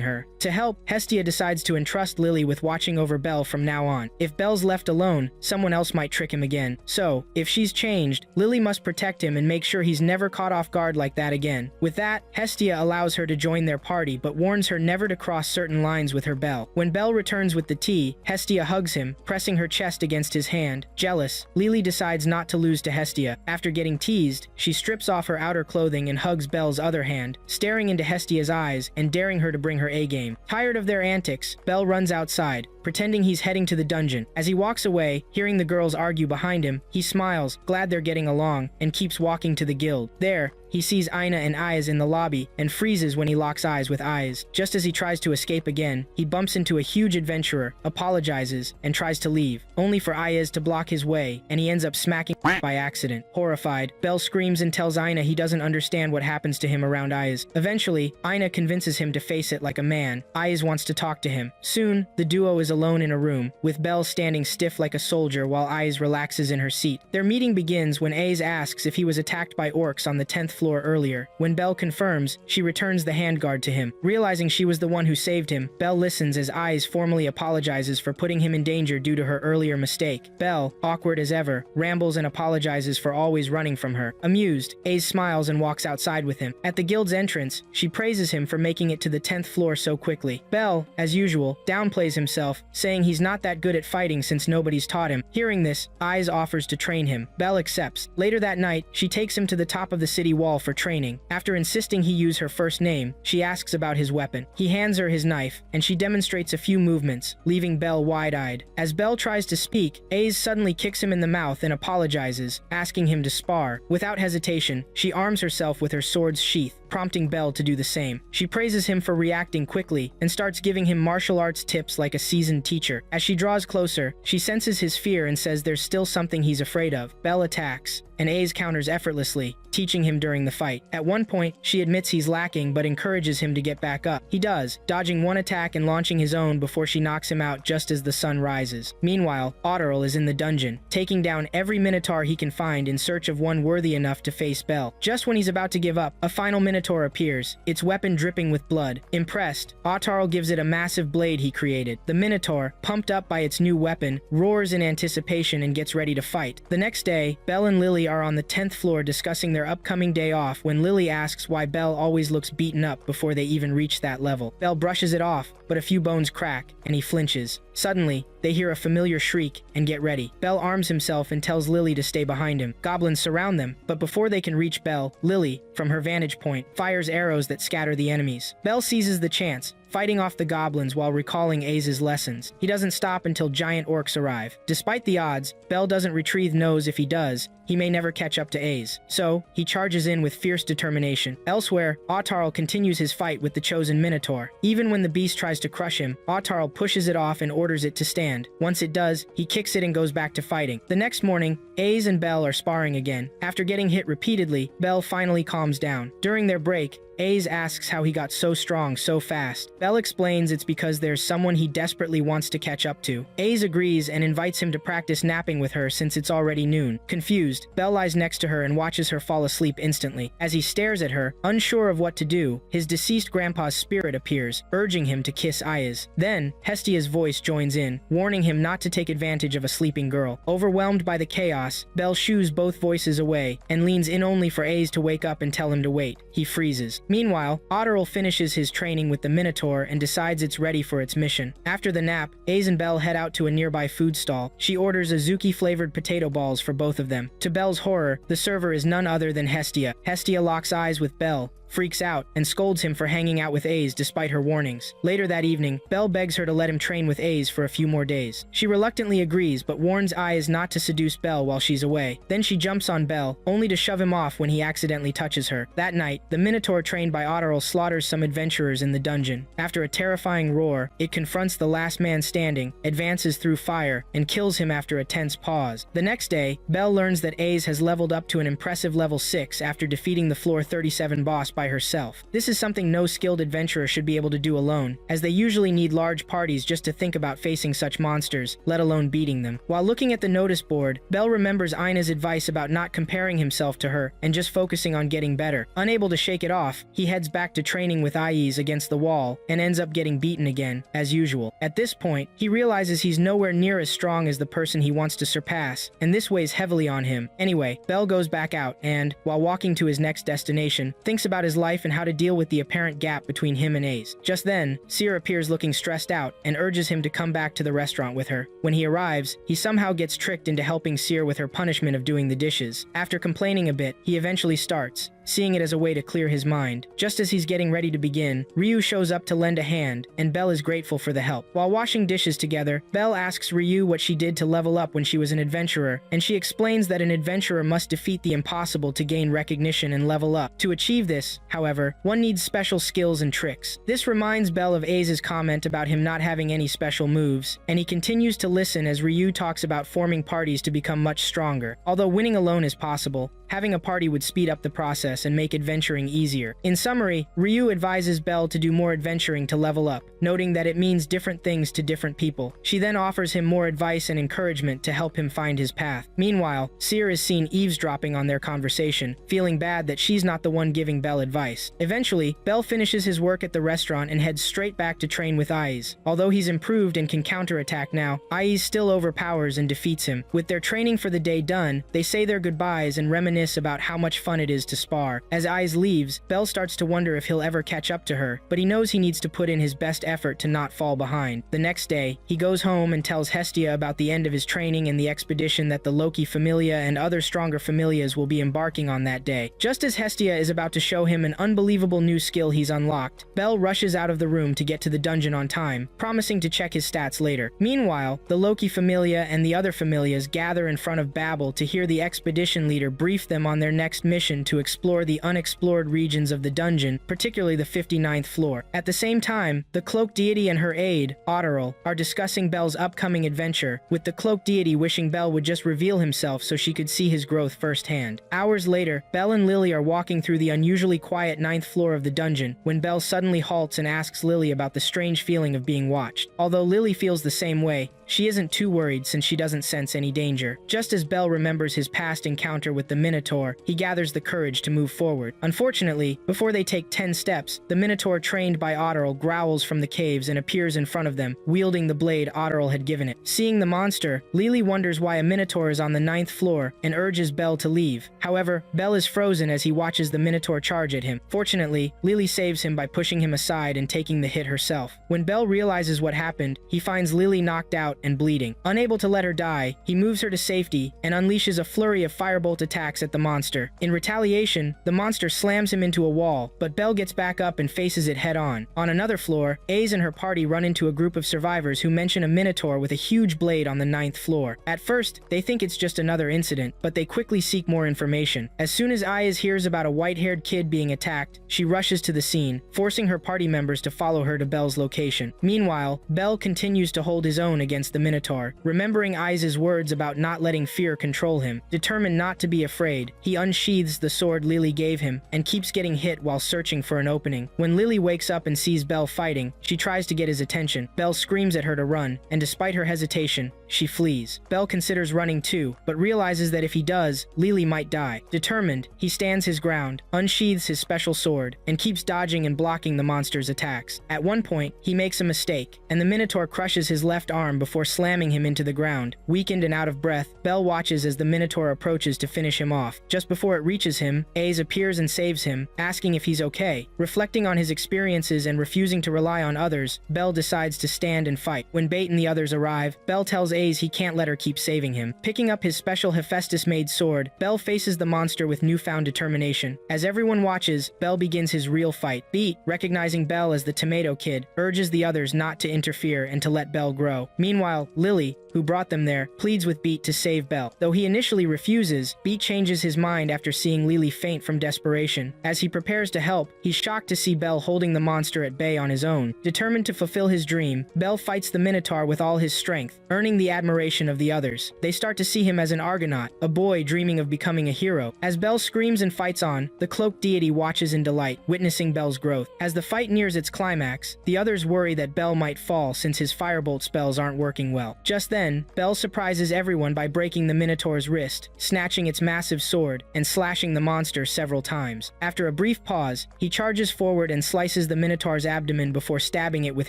her. To help, Hestia decides to entrust Lily with watching over Bell from now on. If Bell's left alone, someone else might trick him again. So, if she's changed, Lily must protect him and make sure he's never caught off guard like that again. With that, Hestia allows her to join their party but warns her never to cross certain lines with her Bell. When Bell returns with the tea, Hestia hugs him, pressing her chest against his hand. Jealous, Lily decides not to lose to Hestia. After getting teased, she strips off her outer clothing and hugs Bell's other hand, staring into Hestia's eyes and daring her to bring her A-game. Tired of their antics, Bell runs outside, pretending he's heading to the dungeon. As he walks away, hearing the girls argue behind him, he smiles, glad they're getting along, and keeps walking to the guild. There, he sees Ina and Ayaz in the lobby and freezes when he locks eyes with Ayaz. Just as he tries to escape again, he bumps into a huge adventurer, apologizes, and tries to leave, only for Ayaz to block his way, and he ends up smacking by accident. Horrified, Bell screams and tells Ina he doesn't understand what happens to him around Ayaz. Eventually, Ina convinces him to face it like a man. Ayaz wants to talk to him. Soon, the duo is alone in a room, with Bell standing stiff like a soldier while Ayaz relaxes in her seat. Their meeting begins when Ayaz asks if he was attacked by orcs on the 10th floor earlier. When Bell confirms, she returns the handguard to him. Realizing she was the one who saved him, Bell listens as Ayaz formally apologizes for putting him in danger due to her earlier mistake. Bell, awkward as ever, rambles and apologizes for always running from her. Amused, Ayaz smiles and walks outside with him. At the guild's entrance, she praises him for making it to the 10th floor so quickly. Bell, as usual, downplays himself, saying he's not that good at fighting since nobody's taught him. Hearing this, Ayaz offers to train him. Bell accepts. Later that night, she takes him to the top of the city wall for training. After insisting he use her first name, she asks about his weapon. He hands her his knife, and she demonstrates a few movements, leaving Bell wide-eyed. As Bell tries to speak, Ayaz suddenly kicks him in the mouth and apologizes, asking him to spar. Without hesitation, she arms herself with her sword's sheath, prompting Bell to do the same. She praises him for reacting quickly and starts giving him martial arts tips like a seasoned teacher. As she draws closer, she senses his fear and says there's still something he's afraid of. Bell attacks, and Ayaz counters effortlessly, teaching him during the fight. At one point, she admits he's lacking but encourages him to get back up. He does, dodging one attack and launching his own before she knocks him out just as the sun rises. Meanwhile, Otterl is in the dungeon, taking down every minotaur he can find in search of one worthy enough to face Bell. Just when he's about to give up, a final minotaur appears, its weapon dripping with blood. Impressed, Otterl gives it a massive blade he created. The minotaur, pumped up by its new weapon, roars in anticipation and gets ready to fight. The next day, Bell and Lily are on the 10th floor discussing their upcoming day off when Lily asks why Bell always looks beaten up before they even reach that level. Bell brushes it off, but a few bones crack, and he flinches. Suddenly, they hear a familiar shriek and get ready. Bell arms himself and tells Lily to stay behind him. Goblins surround them, but before they can reach Bell, Lily, from her vantage point, fires arrows that scatter the enemies. Bell seizes the chance, fighting off the goblins while recalling Ayaz's lessons. He doesn't stop until giant orcs arrive. Despite the odds, Bell doesn't retrieve knows if he does, he may never catch up to Ayaz. So, he charges in with fierce determination. Elsewhere, Otterl continues his fight with the chosen Minotaur. Even when the beast tries to crush him, Otterl pushes it off and orders it to stand. Once it does, he kicks it and goes back to fighting. The next morning, Ayaz and Bell are sparring again. After getting hit repeatedly, Bell finally calms down. During their break, Aze asks how he got so strong so fast. Bell explains it's because there's someone he desperately wants to catch up to. Aze agrees and invites him to practice napping with her since it's already noon. Confused, Bell lies next to her and watches her fall asleep instantly. As he stares at her, unsure of what to do, his deceased grandpa's spirit appears, urging him to kiss Aya's. Then, Hestia's voice joins in, warning him not to take advantage of a sleeping girl. Overwhelmed by the chaos, Bell shoos both voices away and leans in only for Aze to wake up and tell him to wait. He freezes. Meanwhile, Otterl finishes his training with the Minotaur and decides it's ready for its mission. After the nap, Aze and Bell head out to a nearby food stall. She orders Azuki-flavored potato balls for both of them. To Bell's horror, the server is none other than Hestia. Hestia locks eyes with Bell, freaks out, and scolds him for hanging out with Aze despite her warnings. Later that evening, Bell begs her to let him train with Aze for a few more days. She reluctantly agrees, but warns Aya's not to seduce Bell while she's away. Then she jumps on Bell, only to shove him off when he accidentally touches her. That night, the Minotaur trained by Otterl slaughters some adventurers in the dungeon. After a terrifying roar, it confronts the last man standing, advances through fire, and kills him after a tense pause. The next day, Bell learns that Aze has leveled up to an impressive level 6 after defeating the floor 37 boss by herself. This is something no skilled adventurer should be able to do alone, as they usually need large parties just to think about facing such monsters, let alone beating them. While looking at the notice board, Bell remembers Ina's advice about not comparing himself to her and just focusing on getting better. Unable to shake it off, he heads back to training with Aiz against the wall and ends up getting beaten again, as usual. At this point, he realizes he's nowhere near as strong as the person he wants to surpass, and this weighs heavily on him. Anyway, Bell goes back out and, while walking to his next destination, thinks about his life and how to deal with the apparent gap between him and Aze. Just then, Seer appears looking stressed out and urges him to come back to the restaurant with her. When he arrives, he somehow gets tricked into helping Seer with her punishment of doing the dishes. After complaining a bit, he eventually starts, seeing it as a way to clear his mind. Just as he's getting ready to begin, Ryu shows up to lend a hand, and Bell is grateful for the help. While washing dishes together, Bell asks Ryu what she did to level up when she was an adventurer, and she explains that an adventurer must defeat the impossible to gain recognition and level up. To achieve this, however, one needs special skills and tricks. This reminds Bell of Aze's comment about him not having any special moves, and he continues to listen as Ryu talks about forming parties to become much stronger. Although winning alone is possible, having a party would speed up the process and make adventuring easier. In summary, Ryu advises Bell to do more adventuring to level up, noting that it means different things to different people. She then offers him more advice and encouragement to help him find his path. Meanwhile, Seer is seen eavesdropping on their conversation, feeling bad that she's not the one giving Bell advice. Eventually, Bell finishes his work at the restaurant and heads straight back to train with Aiz. Although he's improved and can counterattack now, Aiz still overpowers and defeats him. With their training for the day done, they say their goodbyes and reminisce about how much fun it is to spar. As Aiz leaves, Bell starts to wonder if he'll ever catch up to her, but he knows he needs to put in his best effort to not fall behind. The next day, he goes home and tells Hestia about the end of his training and the expedition that the Loki Familia and other stronger familias will be embarking on that day. Just as Hestia is about to show him an unbelievable new skill he's unlocked, Bell rushes out of the room to get to the dungeon on time, promising to check his stats later. Meanwhile, the Loki Familia and the other familias gather in front of Babel to hear the expedition leader brief them on their next mission to explore the unexplored regions of the dungeon, particularly the 59th floor. At the same time, the Cloak Deity and her aide, Otterl, are discussing Bell's upcoming adventure, with the Cloak Deity wishing Bell would just reveal himself so she could see his growth firsthand. Hours later, Bell and Lily are walking through the unusually quiet 9th floor of the dungeon, when Bell suddenly halts and asks Lily about the strange feeling of being watched. Although Lily feels the same way, she isn't too worried since she doesn't sense any danger. Just as Bell remembers his past encounter with the Minotaur, he gathers the courage to move forward. Unfortunately, before they take 10 steps, the Minotaur trained by Otterl growls from the caves and appears in front of them, wielding the blade Otterl had given it. Seeing the monster, Lily wonders why a Minotaur is on the 9th floor and urges Bell to leave. However, Bell is frozen as he watches the Minotaur charge at him. Fortunately, Lily saves him by pushing him aside and taking the hit herself. When Bell realizes what happened, he finds Lily knocked out and bleeding. Unable to let her die, he moves her to safety and unleashes a flurry of firebolt attacks at the monster. In retaliation, the monster slams him into a wall, but Bell gets back up and faces it head-on. On another floor, Aze and her party run into a group of survivors who mention a Minotaur with a huge blade on the 9th floor. At first, they think it's just another incident, but they quickly seek more information. As soon as Ayaz hears about a white-haired kid being attacked, she rushes to the scene, forcing her party members to follow her to Bell's location. Meanwhile, Bell continues to hold his own against the Minotaur, remembering Ayaz's words about not letting fear control him. Determined not to be afraid, raid. He unsheathes the sword Lily gave him and keeps getting hit while searching for an opening. When Lily wakes up and sees Bell fighting, she tries to get his attention. Bell screams at her to run, and despite her hesitation, she flees. Bell considers running too, but realizes that if he does, Lily might die. Determined, he stands his ground, unsheathes his special sword, and keeps dodging and blocking the monster's attacks. At one point, he makes a mistake, and the Minotaur crushes his left arm before slamming him into the ground. Weakened and out of breath, Bell watches as the Minotaur approaches to finish him off. Just before it reaches him, Ace appears and saves him, asking if he's okay. Reflecting on his experiences and refusing to rely on others, Bell decides to stand and fight. When Bait and the others arrive, Bell tells Ace he can't let her keep saving him. Picking up his special Hephaestus-made sword, Bell faces the monster with newfound determination. As everyone watches, Bell begins his real fight. Beat, recognizing Bell as the Tomato Kid, urges the others not to interfere and to let Bell grow. Meanwhile, Lily, who brought them there, pleads with Beat to save Bell. Though he initially refuses, Beat changes his mind after seeing Lily faint from desperation. As he prepares to help, he's shocked to see Bell holding the monster at bay on his own. Determined to fulfill his dream, Bell fights the Minotaur with all his strength, earning the admiration of the others. They start to see him as an Argonaut, a boy dreaming of becoming a hero. As Bell screams and fights on, the cloaked deity watches in delight, witnessing Bell's growth. As the fight nears its climax, the others worry that Bell might fall since his firebolt spells aren't working well. Just then, Bell surprises everyone by breaking the Minotaur's wrist, snatching its massive sword, and slashing the monster several times. After a brief pause, he charges forward and slices the Minotaur's abdomen before stabbing it with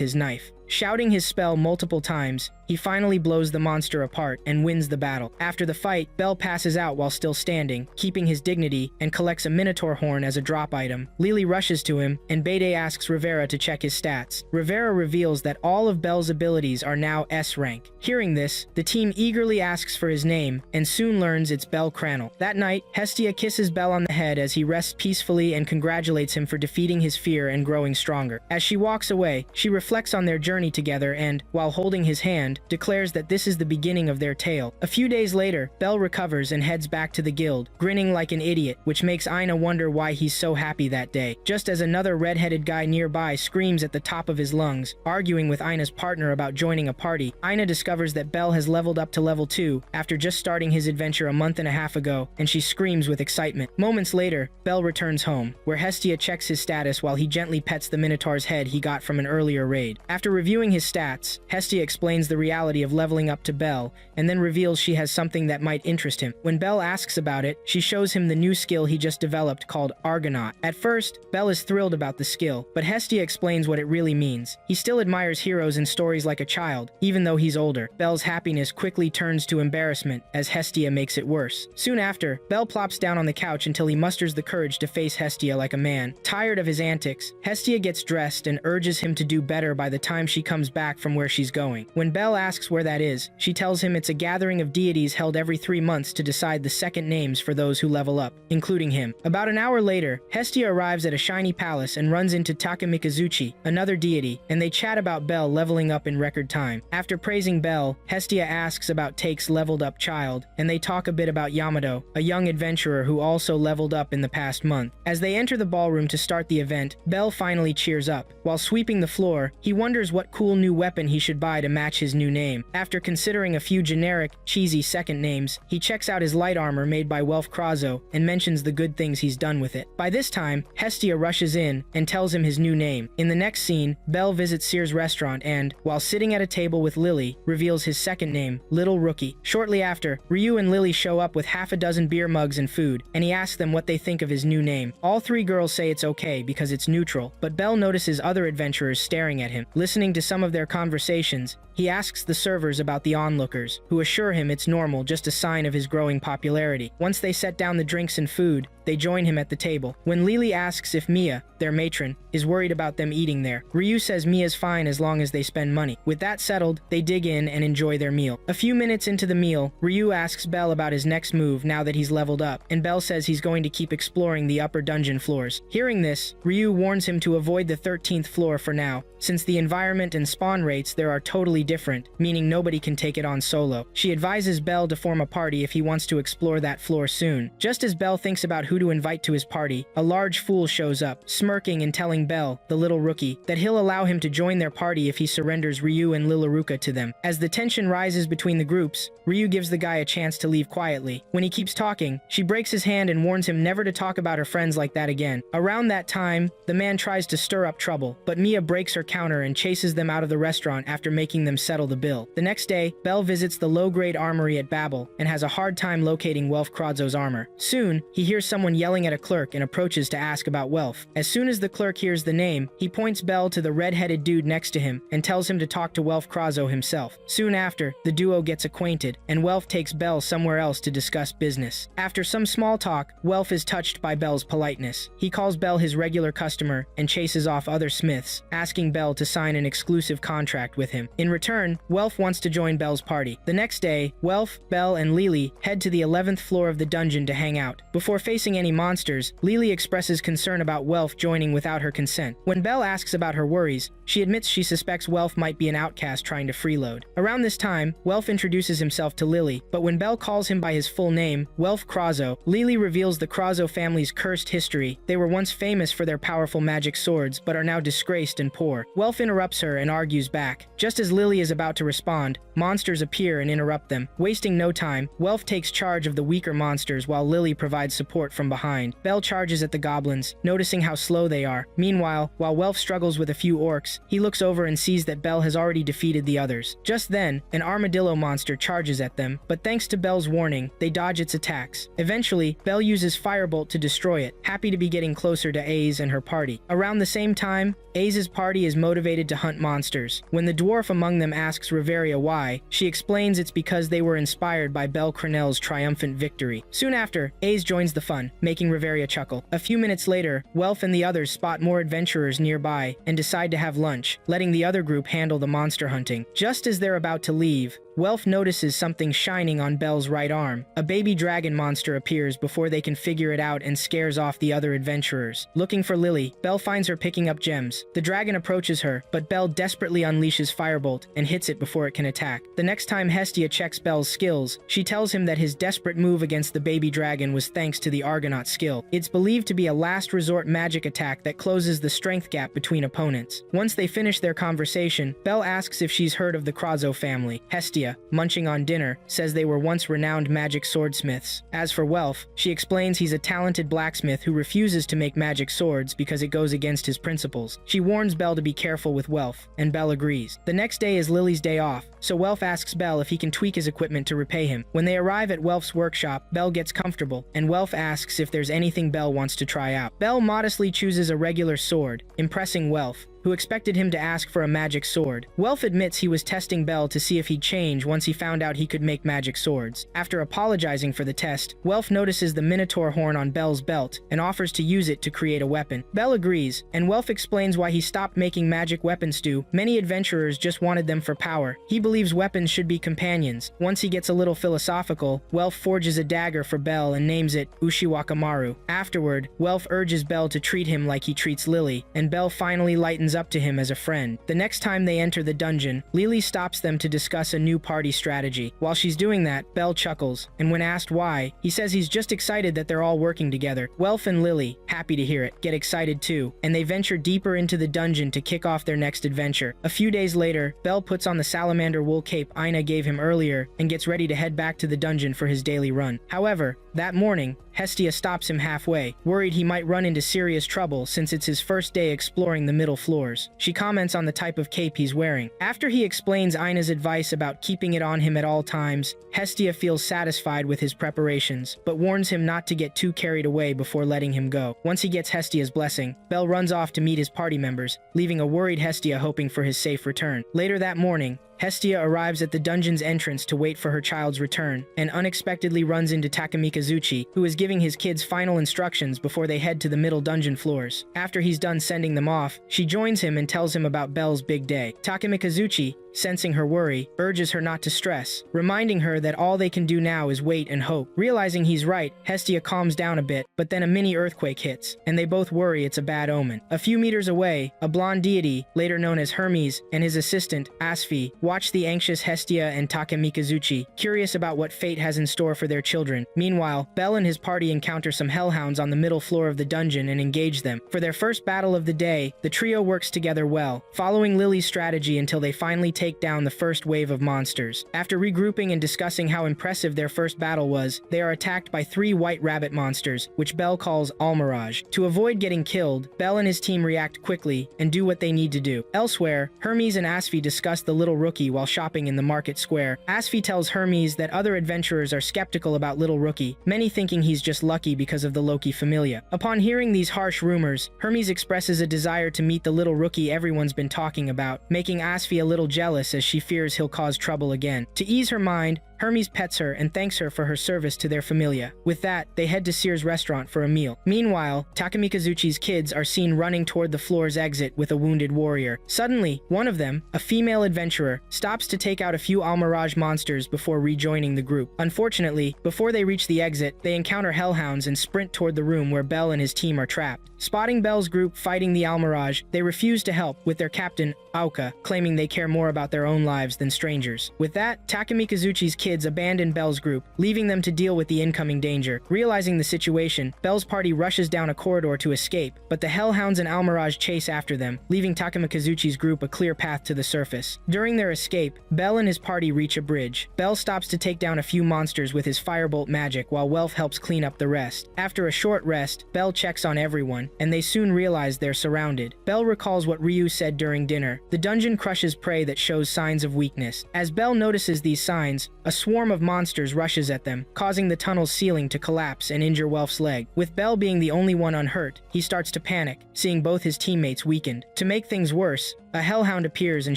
his knife. Shouting his spell multiple times, he finally blows the monster apart and wins the battle. After the fight, Bell passes out while still standing, keeping his dignity, and collects a Minotaur horn as a drop item. Lily rushes to him, and Bede asks Rivera to check his stats. Rivera reveals that all of Bell's abilities are now S rank. Hearing this, the team eagerly asks for his name, and soon learns it's Bell Crannel. That night, Hestia kisses Bell on the head as he rests peacefully and congratulates him for defeating his fear and growing stronger. As she walks away, she reflects on their journey together and, while holding his hand, declares that this is the beginning of their tale. A few days later, Bell recovers and heads back to the guild, grinning like an idiot, which makes Ina wonder why he's so happy that day. Just as another red-headed guy nearby screams at the top of his lungs, arguing with Ina's partner about joining a party, Ina discovers that Bell has leveled up to level 2 after just starting his adventure a month and a half ago, and she screams with excitement. Moments later, Bell returns home, where Hestia checks his status while he gently pets the Minotaur's head he got from an earlier raid. After reviewing his stats, Hestia explains the reality of leveling up to Bell, and then reveals she has something that might interest him. When Bell asks about it, she shows him the new skill he just developed called Argonaut. At first, Bell is thrilled about the skill, but Hestia explains what it really means. He still admires heroes and stories like a child, even though he's older. Bell's happiness quickly turns to embarrassment as Hestia makes it worse. Soon after, Bell plops down on the couch until he musters the courage to face Hestia like a man. Tired of his antics, Hestia gets dressed and urges him to do better by the time she comes back from where she's going. When Bell asks where that is, she tells him it's a gathering of deities held every 3 months to decide the second names for those who level up, including him. About an hour later, Hestia arrives at a shiny palace and runs into Takamikazuchi, another deity, and they chat about Bell leveling up in record time. After praising Bell, Hestia asks about Take's leveled up child, and they talk a bit about Yamato, a young adventurer who also leveled up in the past month. As they enter the ballroom to start the event, Bell finally cheers up. While sweeping the floor, he wonders what cool new weapon he should buy to match his new name. After considering a few generic, cheesy second names, he checks out his light armor made by Welf Krazo and mentions the good things he's done with it. By this time, Hestia rushes in and tells him his new name. In the next scene, Bell visits Sear's restaurant and, while sitting at a table with Lily, reveals his second name, Little Rookie. Shortly after, Ryu and Lily show up with half a dozen beer mugs and food, and he asks them what they think of his new name. All 3 girls say it's okay because it's neutral, but Bell notices other adventurers staring at him. Listening to some of their conversations, he asks the servers about the onlookers, who assure him it's normal, just a sign of his growing popularity. Once they set down the drinks and food, they join him at the table. When Lily asks if Mia, their matron, is worried about them eating there, Ryu says Mia's fine as long as they spend money. With that settled, they dig in and enjoy their meal. A few minutes into the meal, Ryu asks Bell about his next move now that he's leveled up, and Bell says he's going to keep exploring the upper dungeon floors. Hearing this, Ryu warns him to avoid the 13th floor for now, since the environment and spawn rates there are totally different, meaning nobody can take it on solo. She advises Bell to form a party if he wants to explore that floor soon. Just as Bell thinks about who to invite to his party, a large fool shows up, smirking and telling Bell, the little rookie, that he'll allow him to join their party if he surrenders Ryo and Lilaruka to them. As the tension rises between the groups, Ryo gives the guy a chance to leave quietly. When he keeps talking, she breaks his hand and warns him never to talk about her friends like that again. Around that time, the man tries to stir up trouble, but Mia breaks her counter and chases them out of the restaurant after making them settle the bill. The next day, Bell visits the low-grade armory at Babel and has a hard time locating Welf Krodzo's armor. Soon, he hears someone yelling at a clerk and approaches to ask about Welf. As soon as the clerk hears the name, he points Bell to the red-headed dude next to him and tells him to talk to Welf Krodzo himself. Soon after, the duo gets acquainted, and Welf takes Bell somewhere else to discuss business. After some small talk, Welf is touched by Bell's politeness. He calls Bell his regular customer and chases off other smiths, asking Bell to sign an exclusive contract with him. In return, Welf wants to join Bell's party. The next day, Welf, Bell, and Lily head to the 11th floor of the dungeon to hang out. Before facing any monsters, Lily expresses concern about Welf joining without her consent. When Bell asks about her worries, she admits she suspects Welf might be an outcast trying to freeload. Around this time, Welf introduces himself to Lily, but when Bell calls him by his full name, Welf Krodzo, Lily reveals the Krodzo family's cursed history. They were once famous for their powerful magic swords, but are now disgraced and poor. Welf interrupts her and argues back. Just as Lily is about to respond, monsters appear and interrupt them. Wasting no time, Welf takes charge of the weaker monsters while Lily provides support from behind. Bell charges at the goblins, noticing how slow they are. Meanwhile, while Welf struggles with a few orcs, he looks over and sees that Bell has already defeated the others. Just then, an armadillo monster charges at them, but thanks to Bell's warning, they dodge its attacks. Eventually, Bell uses Firebolt to destroy it, happy to be getting closer to Aze and her party. Around the same time, Aze's party is motivated to hunt monsters. When the dwarf among them asks Reveria why, she explains it's because they were inspired by Bell Cornell's triumphant victory. Soon after, Aze joins the fun, making Reveria chuckle. A few minutes later, Welf and the others spot more adventurers nearby and decide to have lunch, letting the other group handle the monster hunting. Just as they're about to leave, Welf notices something shining on Bell's right arm. A baby dragon monster appears before they can figure it out and scares off the other adventurers. Looking for Lily, Bell finds her picking up gems. The dragon approaches her, but Bell desperately unleashes Firebolt and hits it before it can attack. The next time Hestia checks Bell's skills, she tells him that his desperate move against the baby dragon was thanks to the Argonaut skill. It's believed to be a last resort magic attack that closes the strength gap between opponents. Once they finish their conversation, Bell asks if she's heard of the Krodzo family. Hestia, munching on dinner, says they were once renowned magic swordsmiths. As for Welf, she explains he's a talented blacksmith who refuses to make magic swords because it goes against his principles. She warns Bell to be careful with Welf, and Bell agrees. The next day is Lily's day off, so Welf asks Bell if he can tweak his equipment to repay him. When they arrive at Welf's workshop, Bell gets comfortable, and Welf asks if there's anything Bell wants to try out. Bell modestly chooses a regular sword, impressing Welf, who expected him to ask for a magic sword. Welf admits he was testing Bell to see if he'd change once he found out he could make magic swords. After apologizing for the test, Welf notices the Minotaur horn on Bell's belt and offers to use it to create a weapon. Bell agrees, and Welf explains why he stopped making magic weapons too. Many adventurers just wanted them for power. He believes weapons should be companions. Once he gets a little philosophical, Welf forges a dagger for Bell and names it Ushiwakamaru. Afterward, Welf urges Bell to treat him like he treats Lily, and Bell finally lightens up to him as a friend. The next time they enter the dungeon, Lily stops them to discuss a new party strategy. While she's doing that, Bell chuckles, and when asked why, he says he's just excited that they're all working together. Welf and Lily, happy to hear it, get excited too, and they venture deeper into the dungeon to kick off their next adventure. A few days later, Bell puts on the salamander wool cape Ina gave him earlier and gets ready to head back to the dungeon for his daily run. However, that morning, Hestia stops him halfway, worried he might run into serious trouble since it's his first day exploring the middle floors. She comments on the type of cape he's wearing. After he explains Ina's advice about keeping it on him at all times, Hestia feels satisfied with his preparations, but warns him not to get too carried away before letting him go. Once he gets Hestia's blessing, Bell runs off to meet his party members, leaving a worried Hestia hoping for his safe return. Later that morning, Hestia arrives at the dungeon's entrance to wait for her child's return, and unexpectedly runs into Takamikazuchi, who is giving his kids final instructions before they head to the middle dungeon floors. After he's done sending them off, she joins him and tells him about Bell's big day. Takamikazuchi sensing her worry, urges her not to stress, reminding her that all they can do now is wait and hope. Realizing he's right, Hestia calms down a bit, but then a mini earthquake hits, and they both worry it's a bad omen. A few meters away, a blonde deity, later known as Hermes, and his assistant, Asfi, watch the anxious Hestia and Takemikazuchi, curious about what fate has in store for their children. Meanwhile, Bell and his party encounter some hellhounds on the middle floor of the dungeon and engage them. For their first battle of the day, the trio works together well, following Lily's strategy until they finally take down the first wave of monsters. After regrouping and discussing how impressive their first battle was, they are attacked by 3 white rabbit monsters, which Bell calls Almirage. To avoid getting killed, Bell and his team react quickly and do what they need to do. Elsewhere, Hermes and Asfi discuss the little rookie while shopping in the market square. Asfi tells Hermes that other adventurers are skeptical about little rookie, many thinking he's just lucky because of the Loki familia. Upon hearing these harsh rumors, Hermes expresses a desire to meet the little rookie everyone's been talking about, making Asfi a little jealous as she fears he'll cause trouble again. To ease her mind, Hermes pets her and thanks her for her service to their familia. With that, they head to Sear's restaurant for a meal. Meanwhile, Takemikazuchi's kids are seen running toward the floor's exit with a wounded warrior. Suddenly, one of them, a female adventurer, stops to take out a few Almirage monsters before rejoining the group. Unfortunately, before they reach the exit, they encounter hellhounds and sprint toward the room where Bell and his team are trapped. Spotting Bell's group fighting the Almirage, they refuse to help, with their captain, Aoka, claiming they care more about their own lives than strangers. With that, Takemikazuchi's kids abandon Bell's group, leaving them to deal with the incoming danger. Realizing the situation, Bell's party rushes down a corridor to escape, but the hellhounds and Almirage chase after them, leaving Takemikazuchi's group a clear path to the surface. During their escape, Bell and his party reach a bridge. Bell stops to take down a few monsters with his firebolt magic while Welf helps clean up the rest. After a short rest, Bell checks on everyone, and they soon realize they're surrounded. Bell recalls what Ryu said during dinner. The dungeon crushes prey that shows signs of weakness. As Bell notices these signs, a swarm of monsters rushes at them, causing the tunnel's ceiling to collapse and injure Welf's leg. With Bell being the only one unhurt, he starts to panic, seeing both his teammates weakened. To make things worse, a hellhound appears and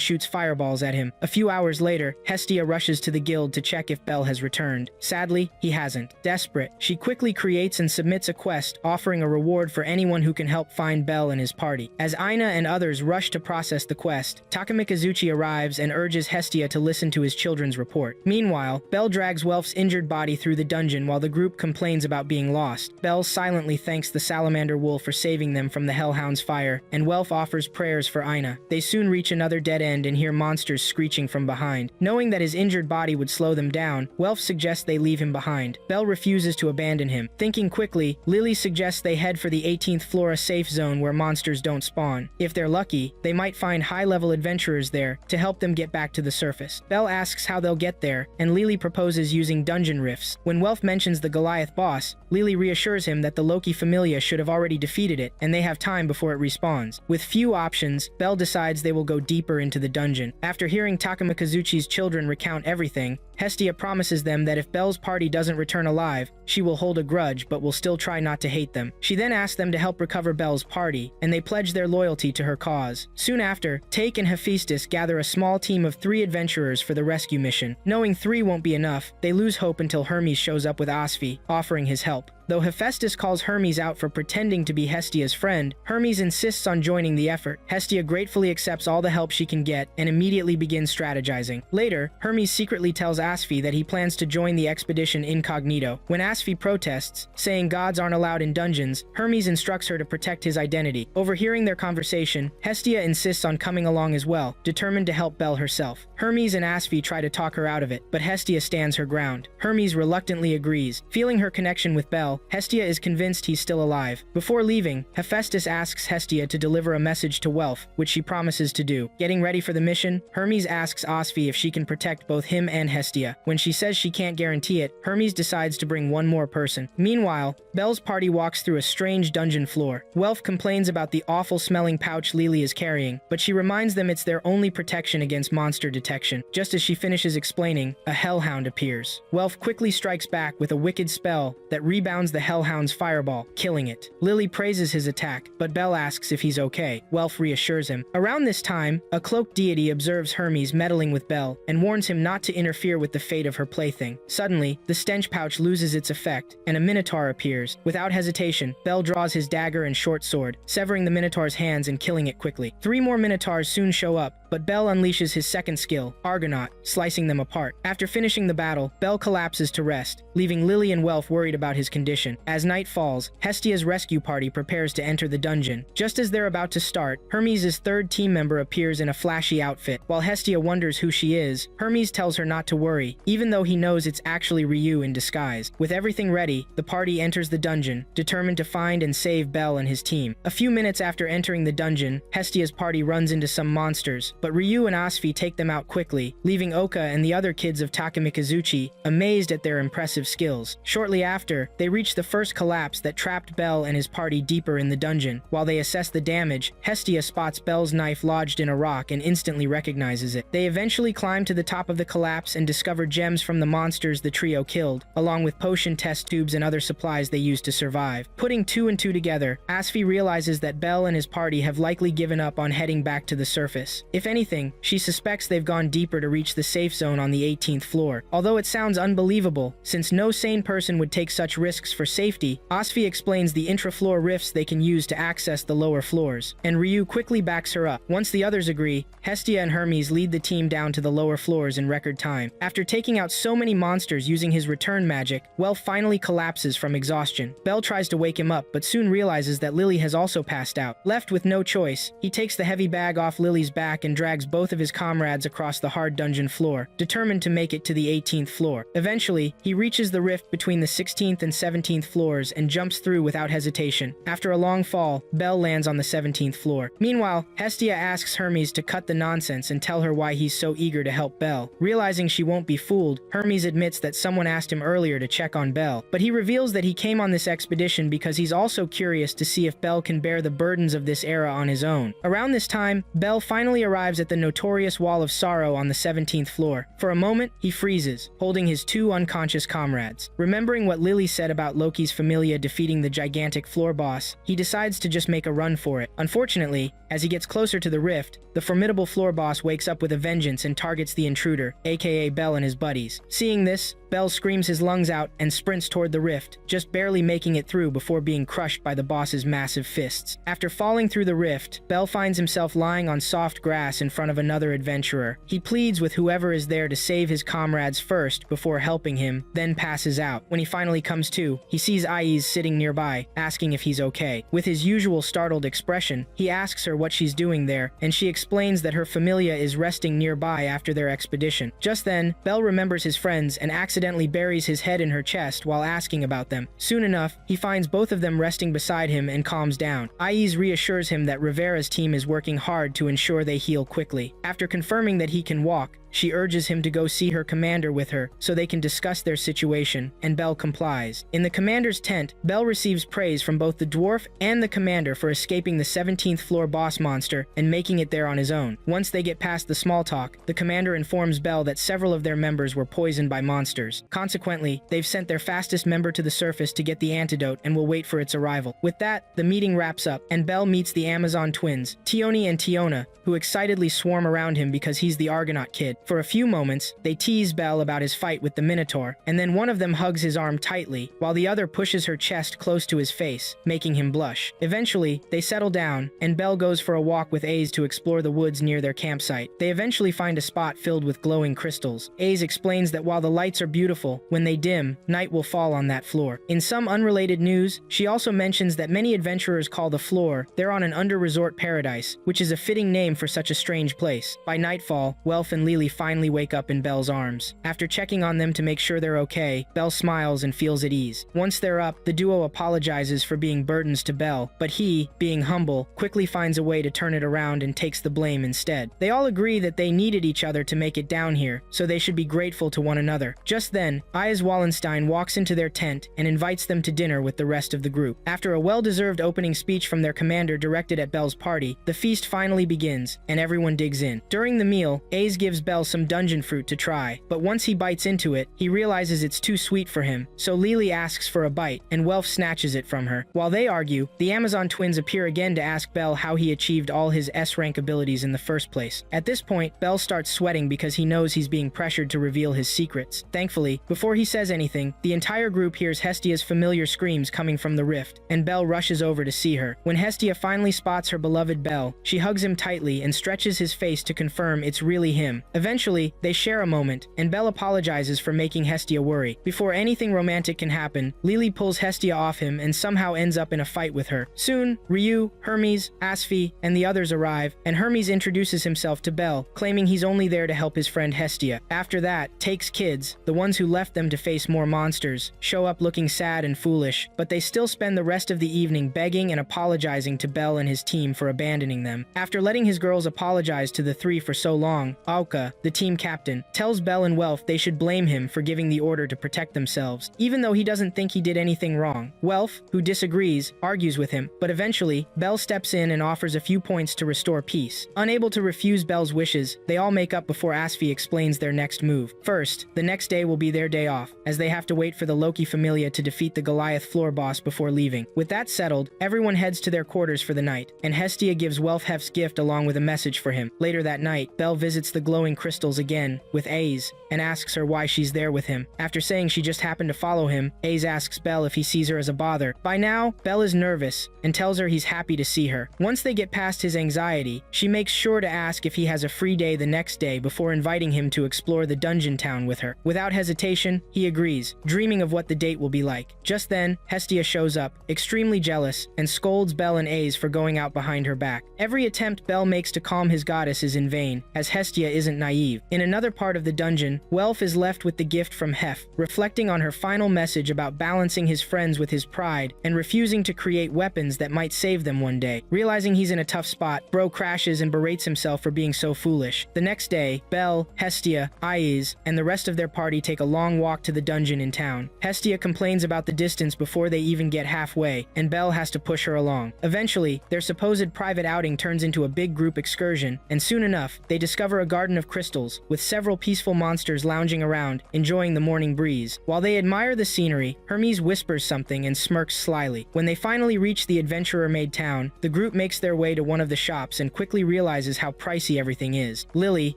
shoots fireballs at him. A few hours later, Hestia rushes to the guild to check if Bell has returned. Sadly, he hasn't. Desperate, she quickly creates and submits a quest offering a reward for anyone who can help find Bell and his party. As Aina and others rush to process the quest, Takemikazuchi arrives and urges Hestia to listen to his children's report. Meanwhile, Bell drags Welf's injured body through the dungeon while the group complains about being lost. Bell silently thanks the salamander wolf for saving them from the hellhound's fire, and Welf offers prayers for Aina. They soon reach another dead end and hear monsters screeching from behind. Knowing that his injured body would slow them down, Welf suggests they leave him behind. Bell refuses to abandon him. Thinking quickly, Lily suggests they head for the 18th floor safe zone where monsters don't spawn. If they're lucky, they might find high-level adventurers there to help them get back to the surface. Bell asks how they'll get there, and Lily proposes using dungeon rifts. When Welf mentions the Goliath boss, Lily reassures him that the Loki Familia should have already defeated it, and they have time before it respawns. With few options, Bell decides they will go deeper into the dungeon. After hearing Takemikazuchi's children recount everything, Hestia promises them that if Bell's party doesn't return alive, she will hold a grudge but will still try not to hate them. She then asks them to help recover Bell's party, and they pledge their loyalty to her cause. Soon after, Take and Hephaestus gather a small team of 3 adventurers for the rescue mission. Knowing 3 won't be enough, they lose hope until Hermes shows up with Asfi, offering his help. Though Hephaestus calls Hermes out for pretending to be Hestia's friend, Hermes insists on joining the effort. Hestia gratefully accepts all the help she can get and immediately begins strategizing. Later, Hermes secretly tells Asfi that he plans to join the expedition incognito. When Asfi protests, saying gods aren't allowed in dungeons, Hermes instructs her to protect his identity. Overhearing their conversation, Hestia insists on coming along as well, determined to help Bell herself. Hermes and Asfi try to talk her out of it, but Hestia stands her ground. Hermes reluctantly agrees. Feeling her connection with Bell, Hestia is convinced he's still alive. Before leaving, Hephaestus asks Hestia to deliver a message to Welf, which she promises to do. Getting ready for the mission, Hermes asks Asfi if she can protect both him and Hestia. When she says she can't guarantee it, Hermes decides to bring one more person. Meanwhile, Bell's party walks through a strange dungeon floor. Welf complains about the awful-smelling pouch Lily is carrying, but she reminds them it's their only protection against monster detection. Just as she finishes explaining, a hellhound appears. Welf quickly strikes back with a wicked spell that rebounds grounds the Hellhound's fireball, killing it. Lily praises his attack, but Bell asks if he's okay. Welf reassures him. Around this time, a cloaked deity observes Hermes meddling with Bell and warns him not to interfere with the fate of her plaything. Suddenly, the stench pouch loses its effect, and a minotaur appears. Without hesitation, Bell draws his dagger and short sword, severing the minotaur's hands and killing it quickly. 3 more minotaurs soon show up, but Bell unleashes his second skill, Argonaut, slicing them apart. After finishing the battle, Bell collapses to rest, leaving Lily and Welf worried about his condition. As night falls, Hestia's rescue party prepares to enter the dungeon. Just as they're about to start, Hermes' third team member appears in a flashy outfit. While Hestia wonders who she is, Hermes tells her not to worry, even though he knows it's actually Ryo in disguise. With everything ready, the party enters the dungeon, determined to find and save Bell and his team. A few minutes after entering the dungeon, Hestia's party runs into some monsters, but Ryo and Asfi take them out quickly, leaving Oka and the other kids of Takamikazuchi amazed at their impressive skills. Shortly after, they reach the first collapse that trapped Bell and his party deeper in the dungeon. While they assess the damage, Hestia spots Bell's knife lodged in a rock and instantly recognizes it. They eventually climb to the top of the collapse and discover gems from the monsters the trio killed, along with potion test tubes and other supplies they used to survive. Putting 2 and 2 together, Asfi realizes that Bell and his party have likely given up on heading back to the surface. If anything, she suspects they've gone deeper to reach the safe zone on the 18th floor. Although it sounds unbelievable, since no sane person would take such risks for safety, Asfi explains the intra-floor rifts they can use to access the lower floors, and Ryo quickly backs her up. Once the others agree, Hestia and Hermes lead the team down to the lower floors in record time. After taking out so many monsters using his return magic, Welf finally collapses from exhaustion. Bell tries to wake him up, but soon realizes that Lily has also passed out. Left with no choice, he takes the heavy bag off Lily's back and drags both of his comrades across the hard dungeon floor, determined to make it to the 18th floor. Eventually, he reaches the rift between the 16th and 17th floors and jumps through without hesitation. After a long fall, Bell lands on the 17th floor. Meanwhile, Hestia asks Hermes to cut the nonsense and tell her why he's so eager to help Bell. Realizing she won't be fooled, Hermes admits that someone asked him earlier to check on Bell, but he reveals that he came on this expedition because he's also curious to see if Bell can bear the burdens of this era on his own. Around this time, Bell finally arrives at the notorious Wall of Sorrow on the 17th floor. For a moment, he freezes, holding his 2 unconscious comrades. Remembering what Lily said about Loki's familia defeating the gigantic floor boss, he decides to just make a run for it. Unfortunately, as he gets closer to the rift, the formidable floor boss wakes up with a vengeance and targets the intruder, aka Bell and his buddies. Seeing this, Bell screams his lungs out and sprints toward the rift, just barely making it through before being crushed by the boss's massive fists. After falling through the rift, Bell finds himself lying on soft grass in front of another adventurer. He pleads with whoever is there to save his comrades first before helping him, then passes out. When he finally comes to, he sees Aiz sitting nearby, asking if he's okay. With his usual startled expression, he asks her what she's doing there, and she explains that her familia is resting nearby after their expedition. Just then, Bell remembers his friends and accidentally buries his head in her chest while asking about them. Soon enough, he finds both of them resting beside him and calms down. Aiz reassures him that Rivera's team is working hard to ensure they heal quickly. After confirming that he can walk, she urges him to go see her commander with her so they can discuss their situation, and Bell complies. In the commander's tent, Bell receives praise from both the dwarf and the commander for escaping the 17th floor boss monster and making it there on his own. Once they get past the small talk, the commander informs Bell that several of their members were poisoned by monsters. Consequently, they've sent their fastest member to the surface to get the antidote and will wait for its arrival. With that, the meeting wraps up, and Bell meets the Amazon twins, Tioni and Tiona, who excitedly swarm around him because he's the Argonaut kid. For a few moments, they tease Bell about his fight with the Minotaur, and then one of them hugs his arm tightly, while the other pushes her chest close to his face, making him blush. Eventually, they settle down, and Bell goes for a walk with Aiz to explore the woods near their campsite. They eventually find a spot filled with glowing crystals. Aiz explains that while the lights are beautiful, when they dim, night will fall on that floor. In some unrelated news, she also mentions that many adventurers call the floor they're on an under-resort paradise, which is a fitting name for such a strange place. By nightfall, Welf and Lily finally wake up in Bell's arms. After checking on them to make sure they're okay, Bell smiles and feels at ease. Once they're up, the duo apologizes for being burdens to Bell, but he, being humble, quickly finds a way to turn it around and takes the blame instead. They all agree that they needed each other to make it down here, so they should be grateful to one another. Just then, Ayaz Wallenstein walks into their tent and invites them to dinner with the rest of the group. After a well-deserved opening speech from their commander directed at Bell's party, the feast finally begins, and everyone digs in. During the meal, Aiz gives Bell Bell some dungeon fruit to try, but once he bites into it, he realizes it's too sweet for him, so Lily asks for a bite, and Welf snatches it from her. While they argue, the Amazon twins appear again to ask Bell how he achieved all his S-rank abilities in the first place. At this point, Bell starts sweating because he knows he's being pressured to reveal his secrets. Thankfully, before he says anything, the entire group hears Hestia's familiar screams coming from the rift, and Bell rushes over to see her. When Hestia finally spots her beloved Bell, she hugs him tightly and stretches his face to confirm it's really him. Eventually, they share a moment, and Bell apologizes for making Hestia worry. Before anything romantic can happen, Lily pulls Hestia off him and somehow ends up in a fight with her. Soon, Ryu, Hermes, Asfi, and the others arrive, and Hermes introduces himself to Bell, claiming he's only there to help his friend Hestia. After that, Take's kids, the ones who left them to face more monsters, show up looking sad and foolish, but they still spend the rest of the evening begging and apologizing to Bell and his team for abandoning them. After letting his girls apologize to the three for so long, Aoka, the team captain, tells Bell and Welf they should blame him for giving the order to protect themselves, even though he doesn't think he did anything wrong. Welf, who disagrees, argues with him, but eventually, Bell steps in and offers a few points to restore peace. Unable to refuse Bell's wishes, they all make up before Asfi explains their next move. First, the next day will be their day off, as they have to wait for the Loki Familia to defeat the Goliath floor boss before leaving. With that settled, everyone heads to their quarters for the night, and Hestia gives Welfheft's gift along with a message for him. Later that night, Bell visits the glowing crystals again, with Aze, and asks her why she's there with him. After saying she just happened to follow him, Aze asks Bell if he sees her as a bother. By now, Bell is nervous, and tells her he's happy to see her. Once they get past his anxiety, she makes sure to ask if he has a free day the next day before inviting him to explore the dungeon town with her. Without hesitation, he agrees, dreaming of what the date will be like. Just then, Hestia shows up, extremely jealous, and scolds Bell and Aze for going out behind her back. Every attempt Bell makes to calm his goddess is in vain, as Hestia isn't naive. In another part of the dungeon, Welf is left with the gift from Hef, reflecting on her final message about balancing his friends with his pride and refusing to create weapons that might save them one day. Realizing he's in a tough spot, Bro crashes and berates himself for being so foolish. The next day, Bell, Hestia, Aiz, and the rest of their party take a long walk to the dungeon in town. Hestia complains about the distance before they even get halfway, and Bell has to push her along. Eventually, their supposed private outing turns into a big group excursion, and soon enough, they discover a garden of crystals, with several peaceful monsters lounging around, enjoying the morning breeze. While they admire the scenery, Hermes whispers something and smirks slyly. When they finally reach the adventurer-made town, the group makes their way to one of the shops and quickly realizes how pricey everything is. Lily,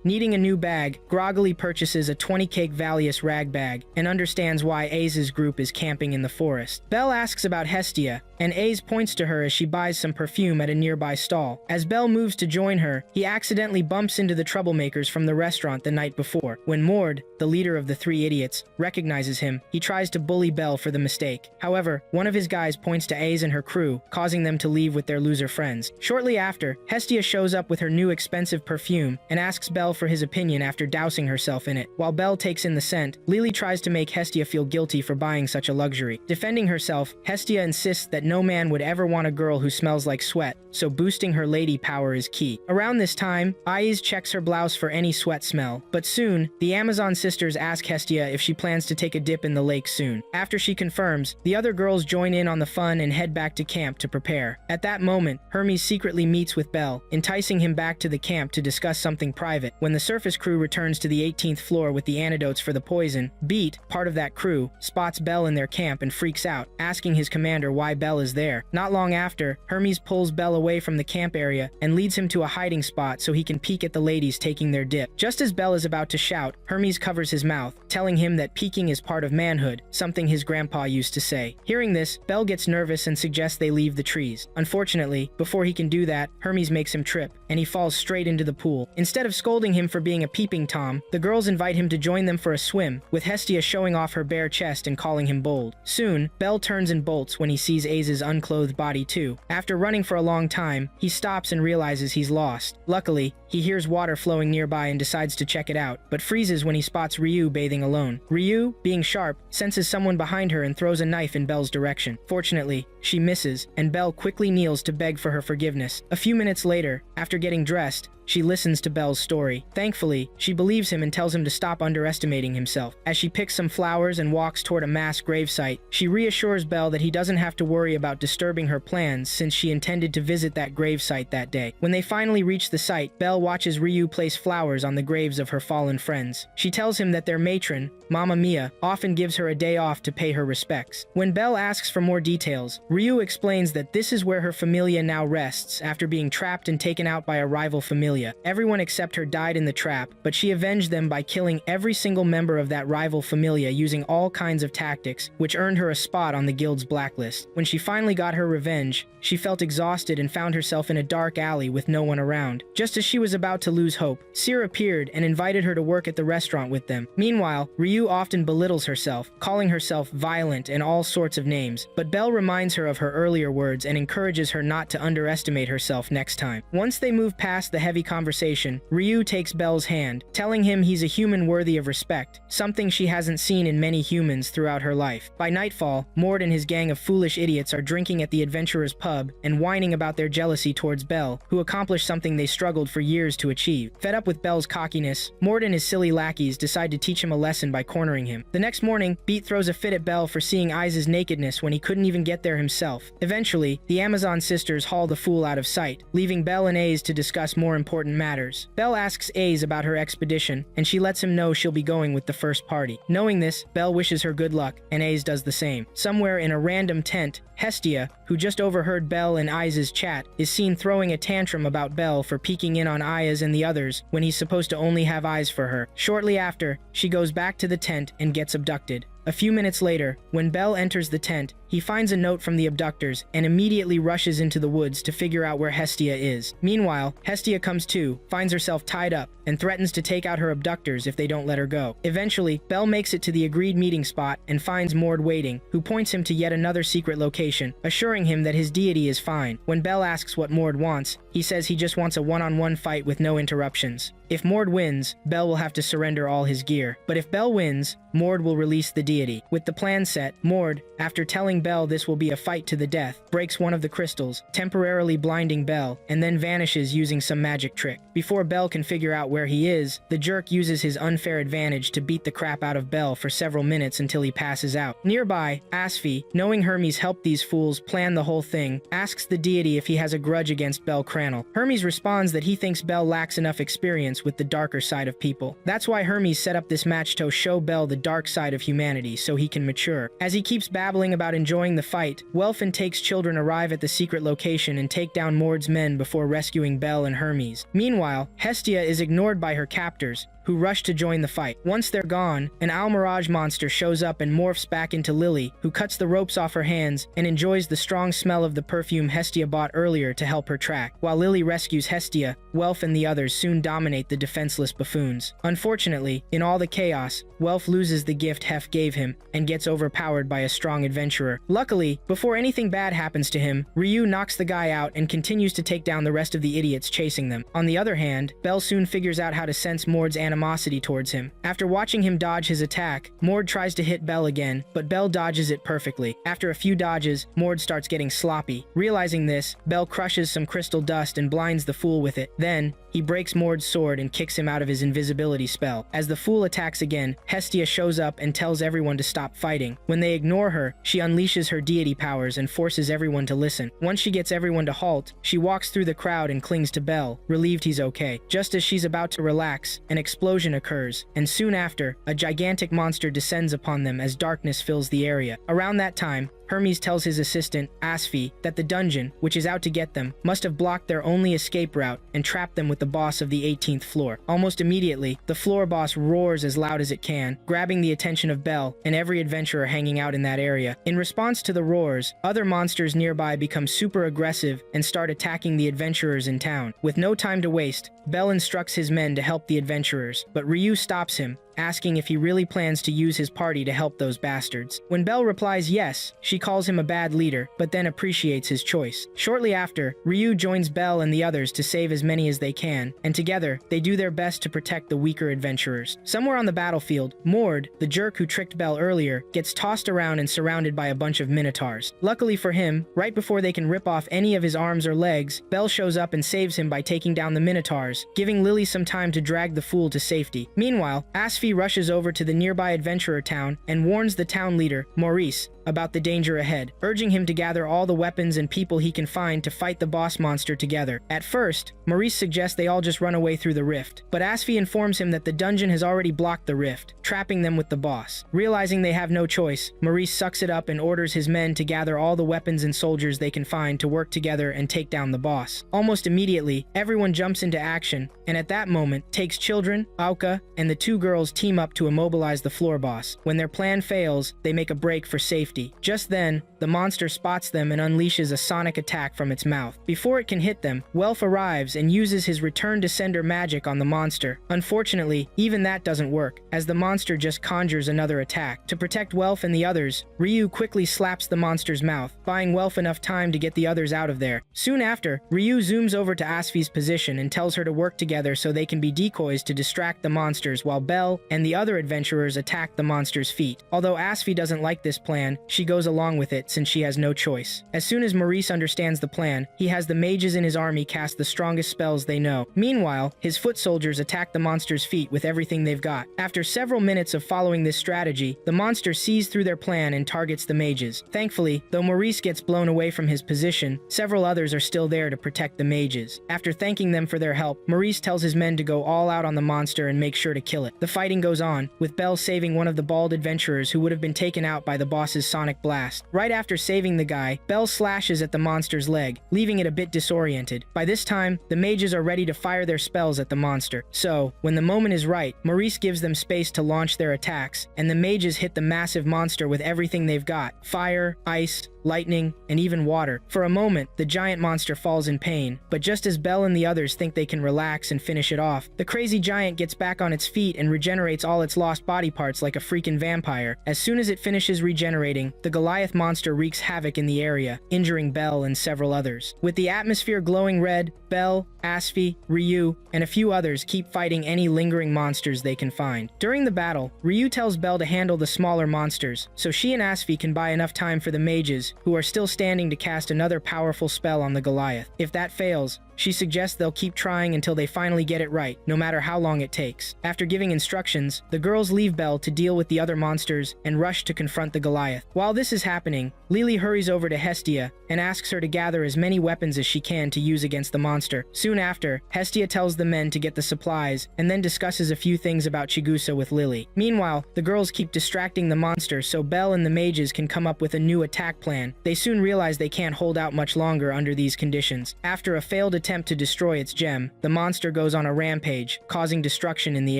needing a new bag, groggily purchases a 20-cake Valius rag bag, and understands why Aze's group is camping in the forest. Bell asks about Hestia, and Aze points to her as she buys some perfume at a nearby stall. As Bell moves to join her, he accidentally bumps into the troublemakers from the restaurant the night before. When Mord, the leader of the three idiots, recognizes him, he tries to bully Bell for the mistake. However, one of his guys points to Aze and her crew, causing them to leave with their loser friends. Shortly after, Hestia shows up with her new expensive perfume and asks Bell for his opinion after dousing herself in it. While Bell takes in the scent, Lily tries to make Hestia feel guilty for buying such a luxury. Defending herself, Hestia insists that no man would ever want a girl who smells like sweat, so boosting her lady power is key. Around this time, Aiz checks her blouse for any sweat smell, but soon, the Amazon sisters ask Hestia if she plans to take a dip in the lake soon. After she confirms, the other girls join in on the fun and head back to camp to prepare. At that moment, Hermes secretly meets with Bell, enticing him back to the camp to discuss something private. When the surface crew returns to the 18th floor with the antidotes for the poison, Beat, part of that crew, spots Bell in their camp and freaks out, asking his commander why Bell is there. Not long after, Hermes pulls Bell away from the camp area and leads him to a hiding spot so he can peek at the ladies taking their dip. Just as Bell is about to shout, Hermes covers his mouth, telling him that peeking is part of manhood, something his grandpa used to say. Hearing this, Bell gets nervous and suggests they leave the trees. Unfortunately, before he can do that, Hermes makes him trip, and he falls straight into the pool. Instead of scolding him for being a peeping Tom, the girls invite him to join them for a swim, with Hestia showing off her bare chest and calling him bold. Soon, Bell turns and bolts when he sees Aze's unclothed body too. After running for a long time, he stops and realizes he's lost. Luckily, he hears water flowing nearby and decides to check it out, but freezes when he spots Ryu bathing alone. Ryu, being sharp, senses someone behind her and throws a knife in Bell's direction. Fortunately, she misses, and Bell quickly kneels to beg for her forgiveness. A few minutes later, after getting dressed, she listens to Belle's story. Thankfully, she believes him and tells him to stop underestimating himself. As she picks some flowers and walks toward a mass gravesite, she reassures Belle that he doesn't have to worry about disturbing her plans since she intended to visit that gravesite that day. When they finally reach the site, Belle watches Ryo place flowers on the graves of her fallen friends. She tells him that their matron, Mama Mia, often gives her a day off to pay her respects. When Belle asks for more details, Ryo explains that this is where her familia now rests after being trapped and taken out by a rival familia. Everyone except her died in the trap, but she avenged them by killing every single member of that rival familia using all kinds of tactics, which earned her a spot on the guild's blacklist. When she finally got her revenge, she felt exhausted and found herself in a dark alley with no one around. Just as she was about to lose hope, Seer appeared and invited her to work at the restaurant with them. Meanwhile, Ryo often belittles herself, calling herself violent and all sorts of names, but Belle reminds her of her earlier words and encourages her not to underestimate herself next time. Once they move past the heavy conversation, Ryo takes Belle's hand, telling him he's a human worthy of respect, something she hasn't seen in many humans throughout her life. By nightfall, Mord and his gang of foolish idiots are drinking at the adventurer's pub and whining about their jealousy towards Belle, who accomplished something they struggled for years to achieve. Fed up with Belle's cockiness, Mord and his silly lackeys decide to teach him a lesson by cornering him. The next morning, Beat throws a fit at Belle for seeing Aiza's nakedness when he couldn't even get there himself. Eventually, the Amazon sisters haul the fool out of sight, leaving Belle and Aze to discuss more important matters. Belle asks Aze about her expedition, and she lets him know she'll be going with the first party. Knowing this, Belle wishes her good luck, and Aze does the same. Somewhere in a random tent, Hestia, who just overheard Belle and Aiza's chat, is seen throwing a tantrum about Belle for peeking in on Ayaz and the others when he's supposed to only have eyes for her. Shortly after, she goes back to the tent and gets abducted. A few minutes later, when Belle enters the tent, he finds a note from the abductors and immediately rushes into the woods to figure out where Hestia is. Meanwhile, Hestia comes to, finds herself tied up, and threatens to take out her abductors if they don't let her go. Eventually, Belle makes it to the agreed meeting spot and finds Mord waiting, who points him to yet another secret location, assuring him that his deity is fine. When Belle asks what Mord wants, he says he just wants a one-on-one fight with no interruptions. If Mord wins, Belle will have to surrender all his gear. But if Belle wins, Mord will release the deity. With the plan set, Mord, after telling Belle this will be a fight to the death, breaks one of the crystals, temporarily blinding Belle, and then vanishes using some magic trick. Before Belle can figure out where he is, the jerk uses his unfair advantage to beat the crap out of Belle for several minutes until he passes out. Nearby, Asfi, knowing Hermes helped these fools plan the whole thing, asks the deity if he has a grudge against Belle Cranel. Hermes responds that he thinks Belle lacks enough experience with the darker side of people. That's why Hermes set up this match to show Belle the dark side of humanity so he can mature. As he keeps babbling about enjoying the fight, Welf Take's children arrive at the secret location and take down Mord's men before rescuing Belle and Hermes. Meanwhile, Hestia is ignored by her captors, who rush to join the fight. Once they're gone, an Almirage monster shows up and morphs back into Lily, who cuts the ropes off her hands and enjoys the strong smell of the perfume Hestia bought earlier to help her track. While Lily rescues Hestia, Welf and the others soon dominate the defenseless buffoons. Unfortunately, in all the chaos, Welf loses the gift Hef gave him and gets overpowered by a strong adventurer. Luckily, before anything bad happens to him, Ryo knocks the guy out and continues to take down the rest of the idiots chasing them. On the other hand, Belle soon figures out how to sense Mord's animosity towards him. After watching him dodge his attack, Mord tries to hit Belle again, but Belle dodges it perfectly. After a few dodges, Mord starts getting sloppy. Realizing this, Belle crushes some crystal dust and blinds the fool with it. Then, he breaks Mord's sword and kicks him out of his invisibility spell. As the fool attacks again, Hestia shows up and tells everyone to stop fighting. When they ignore her, she unleashes her deity powers and forces everyone to listen. Once she gets everyone to halt, she walks through the crowd and clings to Belle, relieved he's okay. Just as she's about to relax, an explosion occurs, and soon after, a gigantic monster descends upon them as darkness fills the area. Around that time, Hermes tells his assistant, Asfi, that the dungeon, which is out to get them, must have blocked their only escape route and trapped them with the boss of the 18th floor. Almost immediately, the floor boss roars as loud as it can, grabbing the attention of Belle and every adventurer hanging out in that area. In response to the roars, other monsters nearby become super aggressive and start attacking the adventurers in town. With no time to waste, Belle instructs his men to help the adventurers, but Ryo stops him, asking if he really plans to use his party to help those bastards. When Belle replies yes, she calls him a bad leader, but then appreciates his choice. Shortly after, Ryo joins Belle and the others to save as many as they can, and together, they do their best to protect the weaker adventurers. Somewhere on the battlefield, Mord, the jerk who tricked Belle earlier, gets tossed around and surrounded by a bunch of minotaurs. Luckily for him, right before they can rip off any of his arms or legs, Belle shows up and saves him by taking down the minotaurs, giving Lily some time to drag the fool to safety. Meanwhile, Asfi rushes over to the nearby adventurer town and warns the town leader, Maurice, about the danger ahead, urging him to gather all the weapons and people he can find to fight the boss monster together. At first, Maurice suggests they all just run away through the rift, but Asfi informs him that the dungeon has already blocked the rift, trapping them with the boss. Realizing they have no choice, Maurice sucks it up and orders his men to gather all the weapons and soldiers they can find to work together and take down the boss. Almost immediately, everyone jumps into action, and at that moment, Take's children, Aoka, and the two girls team up to immobilize the floor boss. When their plan fails, they make a break for safety. Just then, the monster spots them and unleashes a sonic attack from its mouth. Before it can hit them, Welf arrives and uses his return to sender magic on the monster. Unfortunately, even that doesn't work, as the monster just conjures another attack. To protect Welf and the others, Ryo quickly slaps the monster's mouth, buying Welf enough time to get the others out of there. Soon after, Ryo zooms over to Asfi's position and tells her to work together so they can be decoys to distract the monsters while Belle and the other adventurers attack the monster's feet. Although Asfi doesn't like this plan, she goes along with it since she has no choice. As soon as Maurice understands the plan, he has the mages in his army cast the strongest spells they know. Meanwhile, his foot soldiers attack the monster's feet with everything they've got. After several minutes of following this strategy, the monster sees through their plan and targets the mages. Thankfully, though Maurice gets blown away from his position, several others are still there to protect the mages. After thanking them for their help, Maurice tells his men to go all out on the monster and make sure to kill it. The fighting goes on, with Belle saving one of the bald adventurers who would have been taken out by the boss's sonic blast. Right after saving the guy, Belle slashes at the monster's leg, leaving it a bit disoriented. By this time, the mages are ready to fire their spells at the monster. So, when the moment is right, Maurice gives them space to launch their attacks, and the mages hit the massive monster with everything they've got: fire, ice, lightning, and even water. For a moment, the giant monster falls in pain, but just as Belle and the others think they can relax and finish it off, the crazy giant gets back on its feet and regenerates all its lost body parts like a freaking vampire. As soon as it finishes regenerating, the Goliath monster wreaks havoc in the area, injuring Belle and several others. With the atmosphere glowing red, Belle, Asfi, Ryo, and a few others keep fighting any lingering monsters they can find. During the battle, Ryo tells Belle to handle the smaller monsters, so she and Asfi can buy enough time for the mages, who are still standing to cast another powerful spell on the Goliath. If that fails, she suggests they'll keep trying until they finally get it right, no matter how long it takes. After giving instructions, the girls leave Belle to deal with the other monsters and rush to confront the Goliath. While this is happening, Lily hurries over to Hestia and asks her to gather as many weapons as she can to use against the monster. Soon after, Hestia tells the men to get the supplies and then discusses a few things about Chigusa with Lily. Meanwhile, the girls keep distracting the monster so Belle and the mages can come up with a new attack plan. They soon realize they can't hold out much longer under these conditions. After a failed attempt to destroy its gem, the monster goes on a rampage, causing destruction in the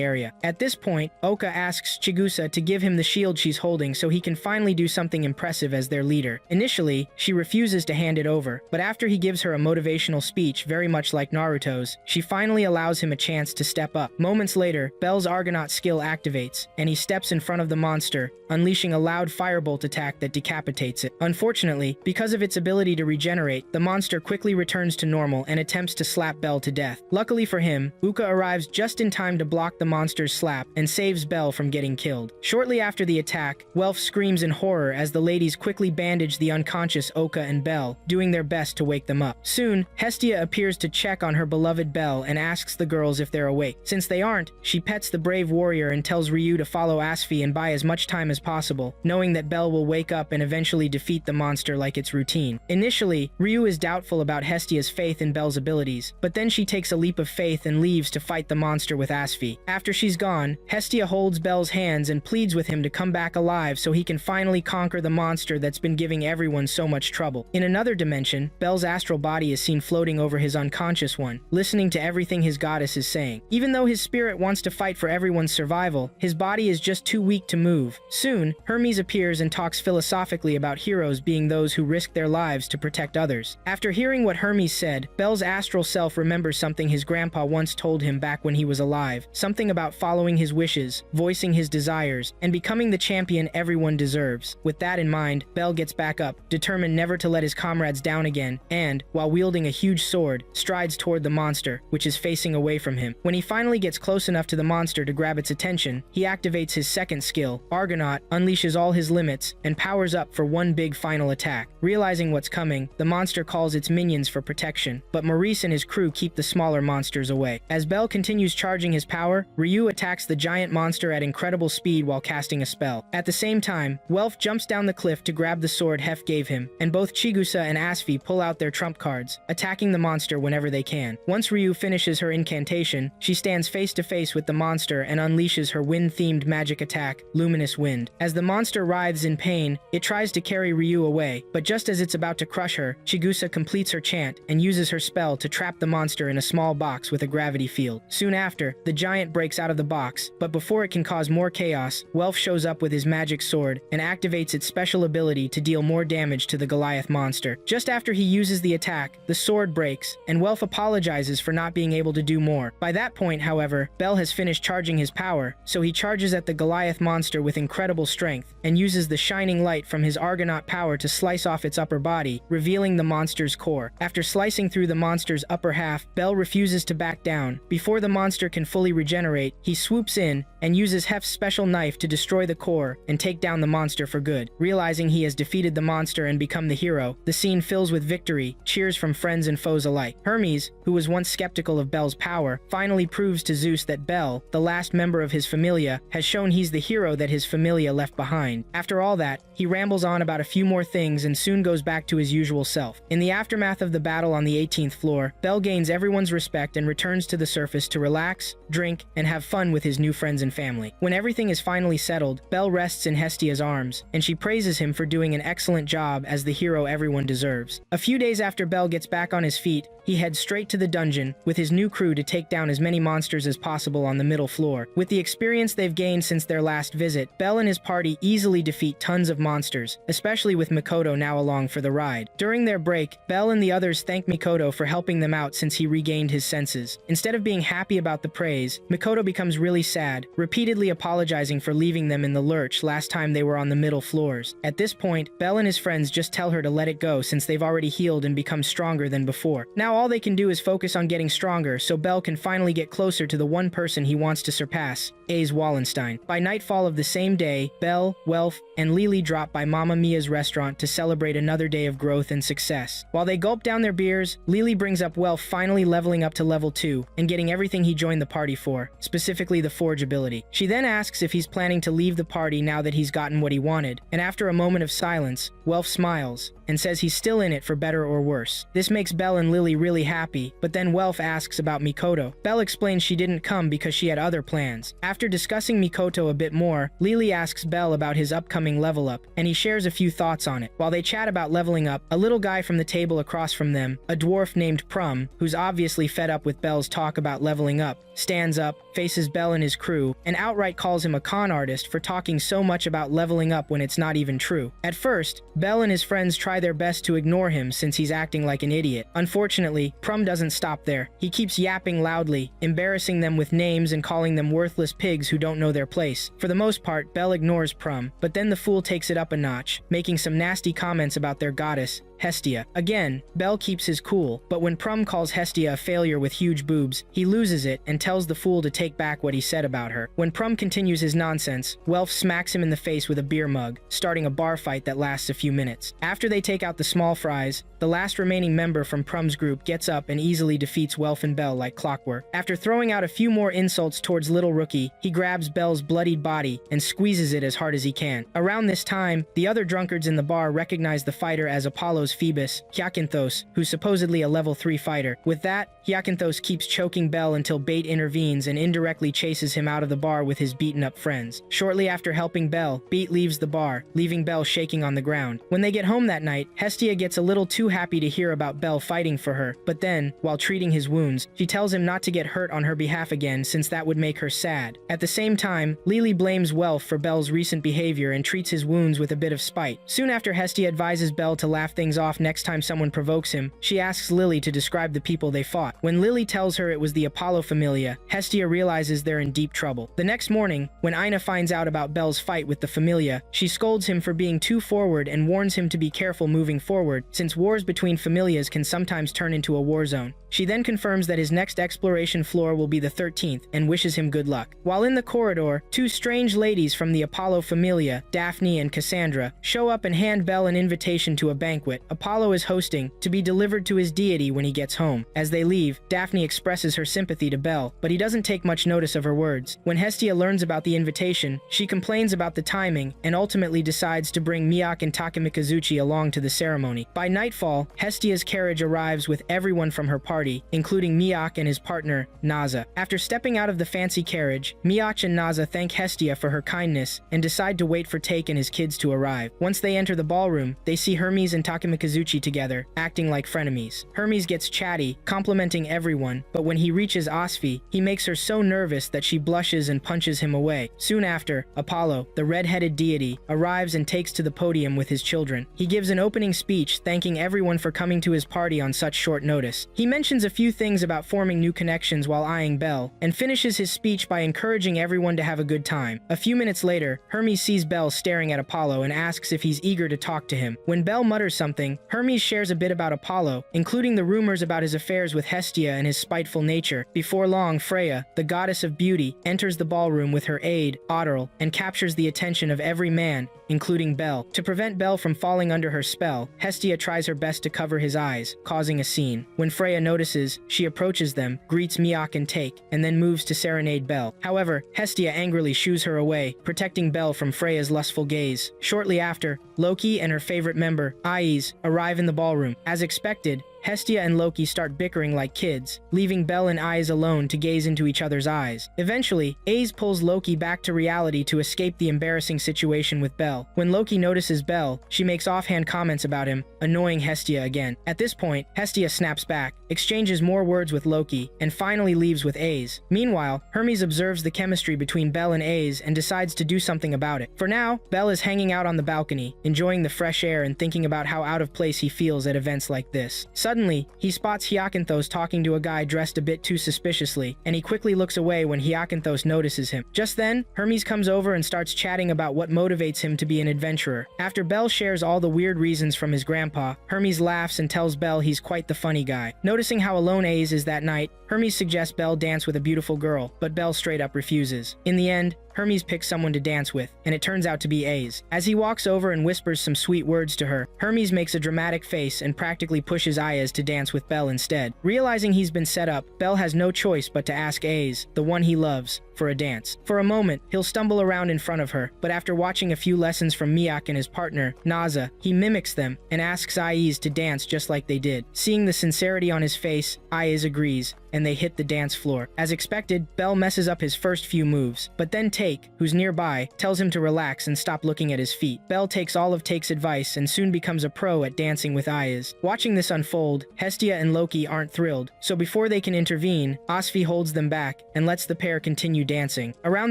area. At this point, Oka asks Chigusa to give him the shield she's holding so he can finally do something impressive as their leader. Initially, she refuses to hand it over, but after he gives her a motivational speech very much like Naruto's, she finally allows him a chance to step up. Moments later, Belle's Argonaut skill activates, and he steps in front of the monster, unleashing a loud firebolt attack that decapitates it. Unfortunately, because of its ability to regenerate, the monster quickly returns to normal and attempts to slap Belle to death. Luckily for him, Uka arrives just in time to block the monster's slap and saves Belle from getting killed. Shortly after the attack, Welf screams in horror as the ladies quickly bandage the unconscious Oka and Belle, doing their best to wake them up. Soon, Hestia appears to check on her beloved Belle and asks the girls if they're awake. Since they aren't, she pets the brave warrior and tells Ryo to follow Asfi and buy as much time as possible, knowing that Belle will wake up and eventually defeat the monster like its routine. Initially, Ryo is doubtful about Hestia's faith in Belle's abilities, but then she takes a leap of faith and leaves to fight the monster with Asfi. After she's gone, Hestia holds Belle's hands and pleads with him to come back alive so he can finally conquer the monster that's been giving everyone so much trouble. In another dimension, Bel's astral body is seen floating over his unconscious one, listening to everything his goddess is saying. Even though his spirit wants to fight for everyone's survival, his body is just too weak to move. Soon, Hermes appears and talks philosophically about heroes being those who risk their lives to protect others. After hearing what Hermes said, Bel's astral self remembers something his grandpa once told him back when he was alive, something about following his wishes, voicing his desires, and becoming the champion everyone deserves. With that in mind, Bel gets back up, determined never to let his comrades down again, and, while wielding a huge sword, strides toward the monster, which is facing away from him. When he finally gets close enough to the monster to grab its attention, he activates his second skill, Argonaut, unleashes all his limits, and powers up for one big final attack. Realizing what's coming, the monster calls its minions for protection, but Maurice and his crew keep the smaller monsters away. As Bel continues charging his power, Ryu attacks the giant monster at incredible speed while casting a spell. At the same time, Welf jumps down the cliff to grab the sword Hef gave him, and both Chigusa and Asfi pull out their trump cards, attacking the monster whenever they can. Once Ryu finishes her incantation, she stands face to face with the monster and unleashes her wind-themed magic attack, Luminous Wind. As the monster writhes in pain, it tries to carry Ryu away, but just as it's about to crush her, Chigusa completes her chant and uses her spell to trap the monster in a small box with a gravity field. Soon after, the giant breaks out of the box, but before it can cause more chaos, Welf shows up with his magic sword and activates its special ability to deal more damage to the Goliath monster. Just after he uses the attack, the sword breaks, and Welf apologizes for not being able to do more. By that point, however, Bel has finished charging his power, so he charges at the Goliath monster with incredible strength and uses the shining light from his Argonaut power to slice off its upper body, revealing the monster's core. After slicing through the monster's upper half, Bel refuses to back down. Before the monster can fully regenerate, he swoops in and uses Hef's special knife to destroy the core and take down the monster for good. Realizing he has defeated the monster and become the hero, the scene fills with victory, cheers from friends and foes alike. Hermes, who was once skeptical of Bel's power, finally proves to Zeus that Bel, the last member of his familia, has shown he's the hero that his familia left behind. After all that, he rambles on about a few more things and soon goes back to his usual self. In the aftermath of the battle on the 18th floor, Bel gains everyone's respect and returns to the surface to relax, drink, and have fun with his new friends and family. When everything is finally settled, Bel rests in Hestia's arms, and she praises him for doing an excellent job as the hero everyone deserves. A few days after Bel gets back on his feet, he heads straight to the dungeon with his new crew to take down as many monsters as possible on the middle floor. With the experience they've gained since their last visit, Bel and his party easily defeat tons of monsters, especially with Mikoto now along for the ride. During their break, Bel and the others thank Mikoto for helping them out since he regained his senses. Instead of being happy about the praise, Mikoto becomes really sad, repeatedly apologizing for leaving them in the lurch last time they were on the middle floors. At this point, Bel and his friends just tell her to let it go since they've already healed and become stronger than before. Now all they can do is focus on getting stronger so Bel can finally get closer to the one person he wants to surpass, Ace Wallenstein. By nightfall of the same day, Bel, Welf, and Lily drop by Mamma Mia's restaurant to celebrate another day of growth and success. While they gulp down their beers, Lily brings up Welf finally leveling up to level 2 and getting everything he joined the party for, specifically the Forge ability. She then asks if he's planning to leave the party now that he's gotten what he wanted, and after a moment of silence, Welf smiles and says he's still in it for better or worse. This makes Bel and Lily really happy, but then Welf asks about Mikoto. Bel explains she didn't come because she had other plans. After discussing Mikoto a bit more, Lily asks Bel about his upcoming level up, and he shares a few thoughts on it. While they chat about leveling up, a little guy from the table across from them, a dwarf named Prum, who's obviously fed up with Bel's talk about leveling up, stands up, faces Bel and his crew, and outright calls him a con artist for talking so much about leveling up when it's not even true. At first, Bel and his friends try their best to ignore him since he's acting like an idiot. Unfortunately, Prum doesn't stop there. He keeps yapping loudly, embarrassing them with names and calling them worthless pigs who don't know their place. For the most part, Bel ignores Prum, but then the fool takes it up a notch, making some nasty comments about their goddess, Hestia. Again, Bel keeps his cool, but when Prum calls Hestia a failure with huge boobs, he loses it and tells the fool to take back what he said about her. When Prum continues his nonsense, Welf smacks him in the face with a beer mug, starting a bar fight that lasts a few minutes. After they take out the small fries, the last remaining member from Prum's group gets up and easily defeats Welf and Bel like clockwork. After throwing out a few more insults towards Little Rookie, he grabs Bel's bloodied body and squeezes it as hard as he can. Around this time, the other drunkards in the bar recognize the fighter as Apollo's follows Phoebus, Yakunthos, who's supposedly a level 3 fighter. With that, Yakunthos keeps choking Bell until Bait intervenes and indirectly chases him out of the bar with his beaten-up friends. Shortly after helping Bell, Beat leaves the bar, leaving Bell shaking on the ground. When they get home that night, Hestia gets a little too happy to hear about Bell fighting for her, but then, while treating his wounds, she tells him not to get hurt on her behalf again since that would make her sad. At the same time, Lily blames Welf for Bell's recent behavior and treats his wounds with a bit of spite. Soon after Hestia advises Bell to laugh things off next time someone provokes him, she asks Lily to describe the people they fought. When Lily tells her it was the Apollo Familia, Hestia realizes they're in deep trouble. The next morning, when Ina finds out about Bell's fight with the Familia, she scolds him for being too forward and warns him to be careful moving forward, since wars between familias can sometimes turn into a war zone. She then confirms that his next exploration floor will be the 13th and wishes him good luck. While in the corridor, two strange ladies from the Apollo Familia, Daphne and Cassandra, show up and hand Bell an invitation to a banquet Apollo is hosting to be delivered to his deity when he gets home. As they leave, Daphne expresses her sympathy to Bell, but he doesn't take much notice of her words. When Hestia learns about the invitation, she complains about the timing and ultimately decides to bring Miak and Takemikazuchi along to the ceremony. By nightfall, Hestia's carriage arrives with everyone from her party, including Miak and his partner, Naza. After stepping out of the fancy carriage, Miak and Naza thank Hestia for her kindness and decide to wait for Take and his kids to arrive. Once they enter the ballroom, they see Hermes and Takemikazuchi together, acting like frenemies. Hermes gets chatty, complimenting everyone, but when he reaches Osfi, he makes her so nervous that she blushes and punches him away. Soon after, Apollo, the red-headed deity, arrives and takes to the podium with his children. He gives an opening speech thanking everyone for coming to his party on such short notice. He mentions a few things about forming new connections while eyeing Bell, and finishes his speech by encouraging everyone to have a good time. A few minutes later, Hermes sees Bell staring at Apollo and asks if he's eager to talk to him. When Bell mutters something, Hermes shares a bit about Apollo, including the rumors about his affairs with Hestia and his spiteful nature. Before long, Freya, the goddess of beauty, enters the ballroom with her aide, Otterl, and captures the attention of every man, including Bell. To prevent Bell from falling under her spell, Hestia tries her best to cover his eyes, causing a scene. When Freya notices, she approaches them, greets Miak and Take, and then moves to serenade Bell. However, Hestia angrily shoos her away, protecting Bell from Freya's lustful gaze. Shortly after, Loki and her favorite member, Ais, arrive in the ballroom. As expected, Hestia and Loki start bickering like kids, leaving Bell and Ais alone to gaze into each other's eyes. Eventually, Ais pulls Loki back to reality to escape the embarrassing situation with Bell. When Loki notices Bell, she makes offhand comments about him, annoying Hestia again. At this point, Hestia snaps back, exchanges more words with Loki, and finally leaves with Ais. Meanwhile, Hermes observes the chemistry between Bell and Ais and decides to do something about it. For now, Bell is hanging out on the balcony, enjoying the fresh air and thinking about how out of place he feels at events like this. Suddenly, he spots Hyacinthos talking to a guy dressed a bit too suspiciously, and he quickly looks away when Hyacinthos notices him. Just then, Hermes comes over and starts chatting about what motivates him to be an adventurer. After Bell shares all the weird reasons from his grandpa, Hermes laughs and tells Bell he's quite the funny guy. Noticing how alone Ais is that night, Hermes suggests Bell dance with a beautiful girl, but Bell straight up refuses. In the end, Hermes picks someone to dance with, and it turns out to be Ais. As he walks over and whispers some sweet words to her, Hermes makes a dramatic face and practically pushes Ais to dance with Bell instead. Realizing he's been set up, Bell has no choice but to ask Ais, the one he loves, for a dance. For a moment, he'll stumble around in front of her, but after watching a few lessons from Miak and his partner, Naza, he mimics them and asks Ais to dance just like they did. Seeing the sincerity on his face, Ais agrees, and they hit the dance floor. As expected, Bell messes up his first few moves, but then Take, who's nearby, tells him to relax and stop looking at his feet. Bell takes all of Take's advice and soon becomes a pro at dancing with Ais. Watching this unfold, Hestia and Loki aren't thrilled, so before they can intervene, Osfi holds them back and lets the pair continue dancing. Around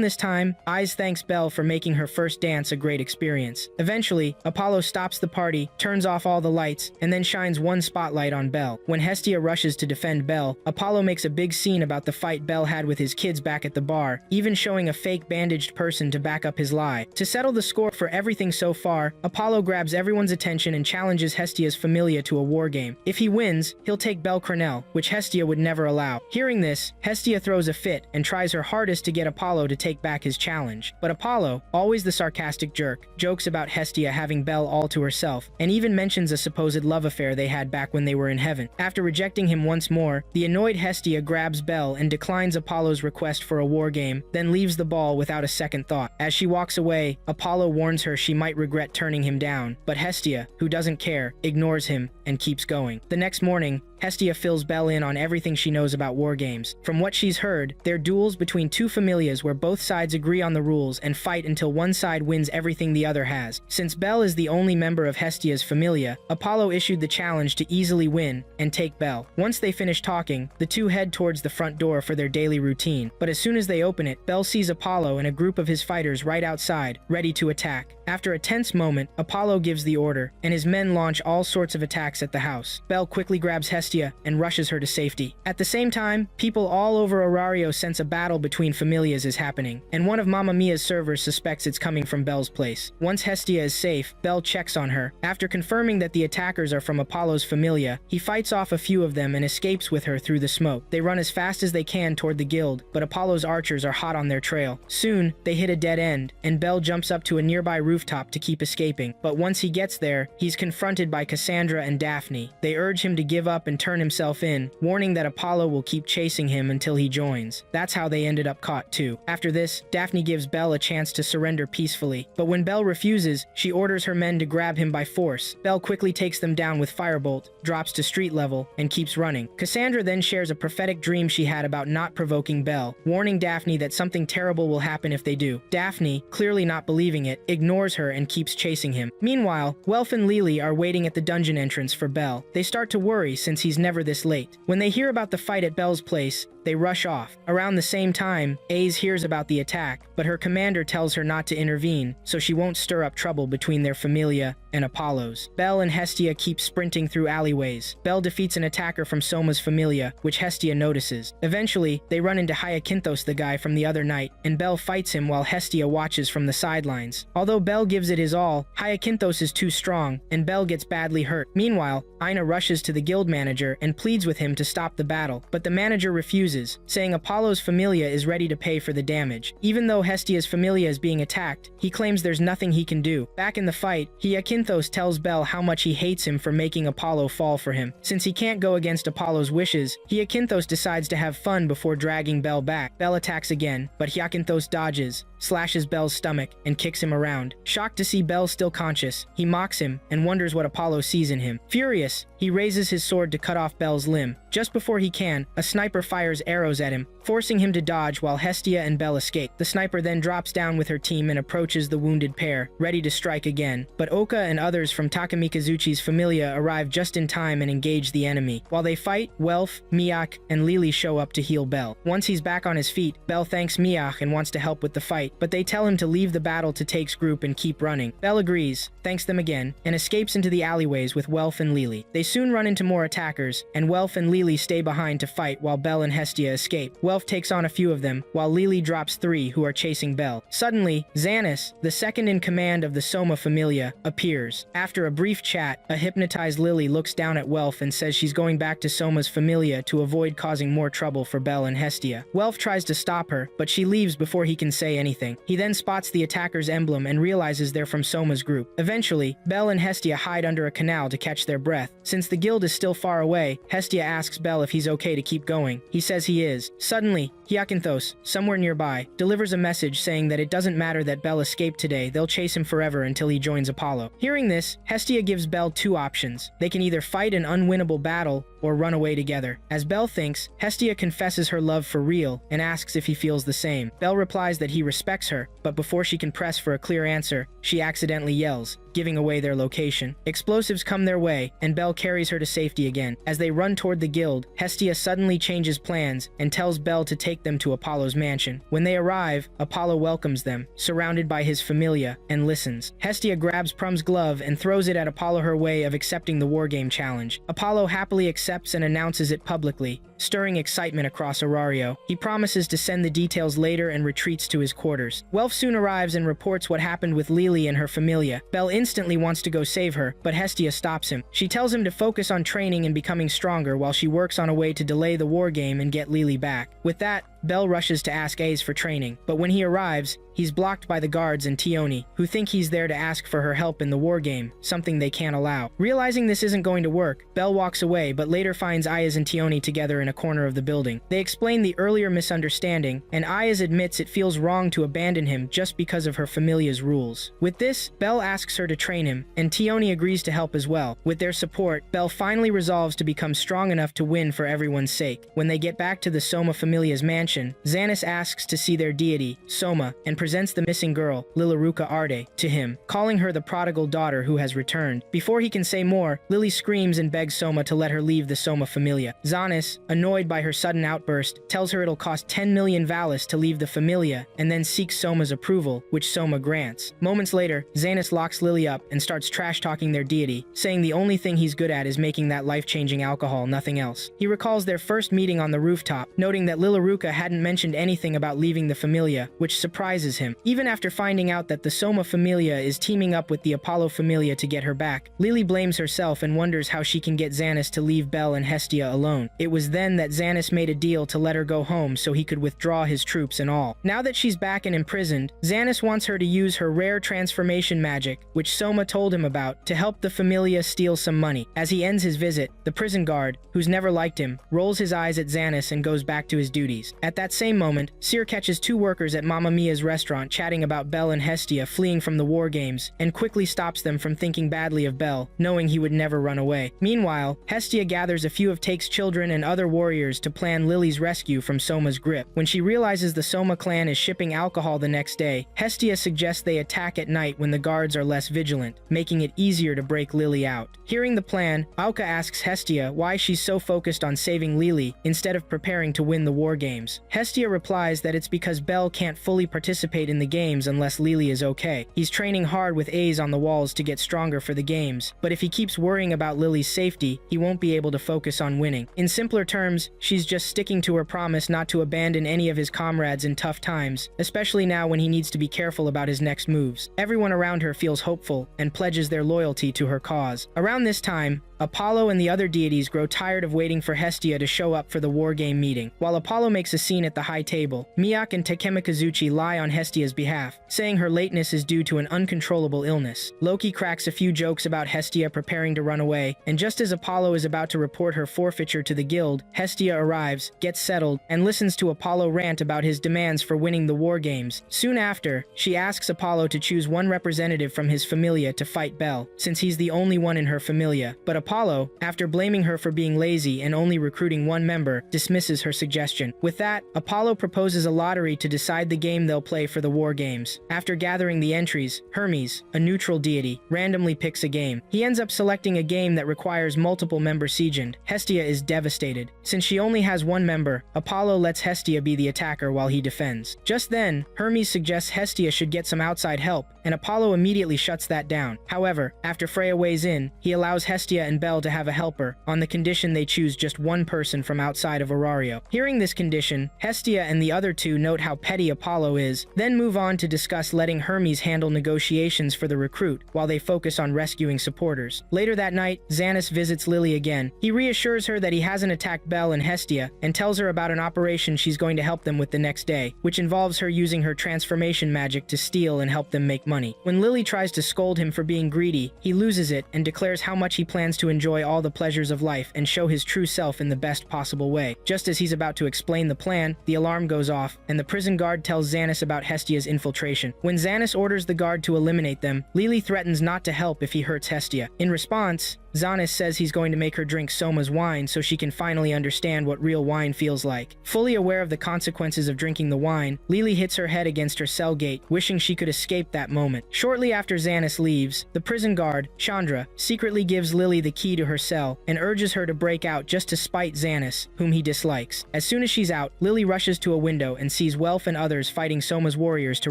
this time, Ais thanks Bell for making her first dance a great experience. Eventually, Apollo stops the party, turns off all the lights, and then shines one spotlight on Bell. When Hestia rushes to defend Bell, Apollo makes a big scene about the fight Bell had with his kids back at the bar, even showing a fake bandaged person to back up his lie. To settle the score for everything so far, Apollo grabs everyone's attention and challenges Hestia's Familia to a war game. If he wins, he'll take Bell Cornell, which Hestia would never allow. Hearing this, Hestia throws a fit and tries her hardest just to get Apollo to take back his challenge. But Apollo, always the sarcastic jerk, jokes about Hestia having Belle all to herself, and even mentions a supposed love affair they had back when they were in heaven. After rejecting him once more, the annoyed Hestia grabs Belle and declines Apollo's request for a war game, then leaves the ball without a second thought. As she walks away, Apollo warns her she might regret turning him down, but Hestia, who doesn't care, ignores him and keeps going. The next morning, Hestia fills Belle in on everything she knows about war games. From what she's heard, they're duels between two familias where both sides agree on the rules and fight until one side wins everything the other has. Since Belle is the only member of Hestia's familia, Apollo issued the challenge to easily win and take Belle. Once they finish talking, the two head towards the front door for their daily routine. But as soon as they open it, Belle sees Apollo and a group of his fighters right outside, ready to attack. After a tense moment, Apollo gives the order, and his men launch all sorts of attacks at the house. Belle quickly grabs Hestia and rushes her to safety. At the same time, people all over Orario sense a battle between familias is happening, and one of Mamma Mia's servers suspects it's coming from Belle's place. Once Hestia is safe, Belle checks on her. After confirming that the attackers are from Apollo's familia, he fights off a few of them and escapes with her through the smoke. They run as fast as they can toward the guild, but Apollo's archers are hot on their trail. Soon, they hit a dead end, and Belle jumps up to a nearby rooftop to keep escaping. But once he gets there, he's confronted by Cassandra and Daphne. They urge him to give up and turn himself in, warning that Apollo will keep chasing him until he joins. That's how they ended up caught too. After this, Daphne gives Belle a chance to surrender peacefully, but when Belle refuses, she orders her men to grab him by force. Belle quickly takes them down with Firebolt, drops to street level, and keeps running. Cassandra then shares a prophetic dream she had about not provoking Belle, warning Daphne that something terrible will happen if they do. Daphne, clearly not believing it, ignores her and keeps chasing him. Meanwhile, Welf and Lily are waiting at the dungeon entrance for Belle. They start to worry since he's never this late. When they hear about the fight at Belle's place, they rush off. Around the same time, Aze hears about the attack, but her commander tells her not to intervene, so she won't stir up trouble between their familia and Apollo's. Belle and Hestia keep sprinting through alleyways. Belle defeats an attacker from Soma's familia, which Hestia notices. Eventually, they run into Hyakinthos, the guy from the other night, and Belle fights him while Hestia watches from the sidelines. Although Belle gives it his all, Hyakinthos is too strong, and Belle gets badly hurt. Meanwhile, Ina rushes to the guild manager and pleads with him to stop the battle, but the manager refuses, saying Apollo's familia is ready to pay for the damage. Even though Hestia's familia is being attacked, he claims there's nothing he can do. Back in the fight, Hyakinthos tells Belle how much he hates him for making Apollo fall for him. Since he can't go against Apollo's wishes, Hyakinthos decides to have fun before dragging Belle back. Belle attacks again, but Hyakinthos dodges, slashes Belle's stomach, and kicks him around. Shocked to see Belle still conscious, he mocks him and wonders what Apollo sees in him. Furious, he raises his sword to cut off Belle's limb. Just before he can, a sniper fires arrows at him, forcing him to dodge while Hestia and Belle escape. The sniper then drops down with her team and approaches the wounded pair, ready to strike again. But Oka and others from Takamikazuchi's familia arrive just in time and engage the enemy. While they fight, Welf, Miak, and Lily show up to heal Belle. Once he's back on his feet, Belle thanks Miak and wants to help with the fight, but they tell him to leave the battle to Take's group and keep running. Belle agrees, thanks them again, and escapes into the alleyways with Welf and Lily. They soon run into more attackers, and Welf and Lily stay behind to fight while Belle and Hestia escape. Welf takes on a few of them, while Lily drops 3 who are chasing Belle. Suddenly, Xanis, the second in command of the Soma familia, appears. After a brief chat, a hypnotized Lily looks down at Welf and says she's going back to Soma's familia to avoid causing more trouble for Belle and Hestia. Welf tries to stop her, but she leaves before he can say anything. He then spots the attacker's emblem and realizes they're from Soma's group. Eventually, Belle and Hestia hide under a canal to catch their breath. Since the guild is still far away, Hestia asks Belle if he's okay to keep going. He says he is. Suddenly, Hyakinthos, somewhere nearby, delivers a message saying that it doesn't matter that Belle escaped today, they'll chase him forever until he joins Apollo. Hearing this, Hestia gives Belle 2 options. They can either fight an unwinnable battle or run away together. As Belle thinks, Hestia confesses her love for Ryo and asks if he feels the same. Belle replies that he respects her, but before she can press for a clear answer, she accidentally yells, giving away their location. Explosives come their way, and Belle carries her to safety again. As they run toward the guild, Hestia suddenly changes plans and tells Belle to take them to Apollo's mansion. When they arrive, Apollo welcomes them, surrounded by his familia, and listens. Hestia grabs Prum's glove and throws it at Apollo, her way of accepting the wargame challenge. Apollo happily accepts and announces it publicly, stirring excitement across Orario. He promises to send the details later and retreats to his quarters. Welf soon arrives and reports what happened with Lily and her familia. Belle instantly wants to go save her, but Hestia stops him. She tells him to focus on training and becoming stronger while she works on a way to delay the war game and get Lily back. With that, Bell rushes to ask Ace for training, but when he arrives, he's blocked by the guards and Tioni, who think he's there to ask for her help in the war game, something they can't allow. Realizing this isn't going to work, Bell walks away but later finds Ayaz and Tioni together in a corner of the building. They explain the earlier misunderstanding, and Ayaz admits it feels wrong to abandon him just because of her familia's rules. With this, Bell asks her to train him, and Tioni agrees to help as well. With their support, Bell finally resolves to become strong enough to win for everyone's sake. When they get back to the Soma Familia's mansion, Xanis asks to see their deity, Soma, and presents the missing girl, Lilaruka Arde, to him, calling her the prodigal daughter who has returned. Before he can say more, Lily screams and begs Soma to let her leave the Soma Familia. Xanis, annoyed by her sudden outburst, tells her it'll cost 10 million Valis to leave the Familia, and then seeks Soma's approval, which Soma grants. Moments later, Xanis locks Lily up and starts trash-talking their deity, saying the only thing he's good at is making that life-changing alcohol, nothing else. He recalls their first meeting on the rooftop, noting that Lilaruka hadn't mentioned anything about leaving the Familia, which surprises him. Even after finding out that the Soma Familia is teaming up with the Apollo Familia to get her back, Lily blames herself and wonders how she can get Xanis to leave Bell and Hestia alone. It was then that Xanis made a deal to let her go home so he could withdraw his troops and all. Now that she's back and imprisoned, Xanis wants her to use her rare transformation magic, which Soma told him about, to help the Familia steal some money. As he ends his visit, the prison guard, who's never liked him, rolls his eyes at Xanis and goes back to his duties. At that same moment, Seer catches two workers at Mamma Mia's restaurant chatting about Bell and Hestia fleeing from the war games, and quickly stops them from thinking badly of Bell, knowing he would never run away. Meanwhile, Hestia gathers a few of Take's children and other warriors to plan Lily's rescue from Soma's grip. When she realizes the Soma clan is shipping alcohol the next day, Hestia suggests they attack at night when the guards are less vigilant, making it easier to break Lily out. Hearing the plan, Auka asks Hestia why she's so focused on saving Lily instead of preparing to win the war games. Hestia replies that it's because Bell can't fully participate in the games unless Lily is okay. He's training hard with A's on the walls to get stronger for the games, but if he keeps worrying about Lily's safety, he won't be able to focus on winning. In simpler terms, she's just sticking to her promise not to abandon any of his comrades in tough times, especially now when he needs to be careful about his next moves. Everyone around her feels hopeful and pledges their loyalty to her cause. Around this time, Apollo and the other deities grow tired of waiting for Hestia to show up for the war game meeting. While Apollo makes a scene at the high table, Miak and Takemikazuchi lie on Hestia's behalf, saying her lateness is due to an uncontrollable illness. Loki cracks a few jokes about Hestia preparing to run away, and just as Apollo is about to report her forfeiture to the guild, Hestia arrives, gets settled, and listens to Apollo rant about his demands for winning the war games. Soon after, she asks Apollo to choose one representative from his familia to fight Bell, since he's the only one in her familia, but Apollo, after blaming her for being lazy and only recruiting one member, dismisses her suggestion. With that, Apollo proposes a lottery to decide the game they'll play for the war games. After gathering the entries, Hermes, a neutral deity, randomly picks a game. He ends up selecting a game that requires multiple member siegend. Hestia is devastated. Since she only has one member, Apollo lets Hestia be the attacker while he defends. Just then, Hermes suggests Hestia should get some outside help, and Apollo immediately shuts that down. However, after Freya weighs in, he allows Hestia and Bell to have a helper, on the condition they choose just one person from outside of Arario. Hearing this condition, Hestia and the other two note how petty Apollo is, then move on to discuss letting Hermes handle negotiations for the recruit, while they focus on rescuing supporters. Later that night, Xanis visits Lily again. He reassures her that he hasn't attacked Bell and Hestia, and tells her about an operation she's going to help them with the next day, which involves her using her transformation magic to steal and help them make money. When Lily tries to scold him for being greedy, he loses it and declares how much he plans to enjoy all the pleasures of life and show his true self in the best possible way. Just as he's about to explain the plan, the alarm goes off, and the prison guard tells Xanis about Hestia's infiltration. When Xanis orders the guard to eliminate them, Lily threatens not to help if he hurts Hestia. In response, Xanis says he's going to make her drink Soma's wine so she can finally understand what real wine feels like. Fully aware of the consequences of drinking the wine, Lily hits her head against her cell gate, wishing she could escape that moment. Shortly after Xanis leaves, the prison guard, Chandra, secretly gives Lily the key to her cell and urges her to break out just to spite Xanis, whom he dislikes. As soon as she's out, Lily rushes to a window and sees Welf and others fighting Soma's warriors to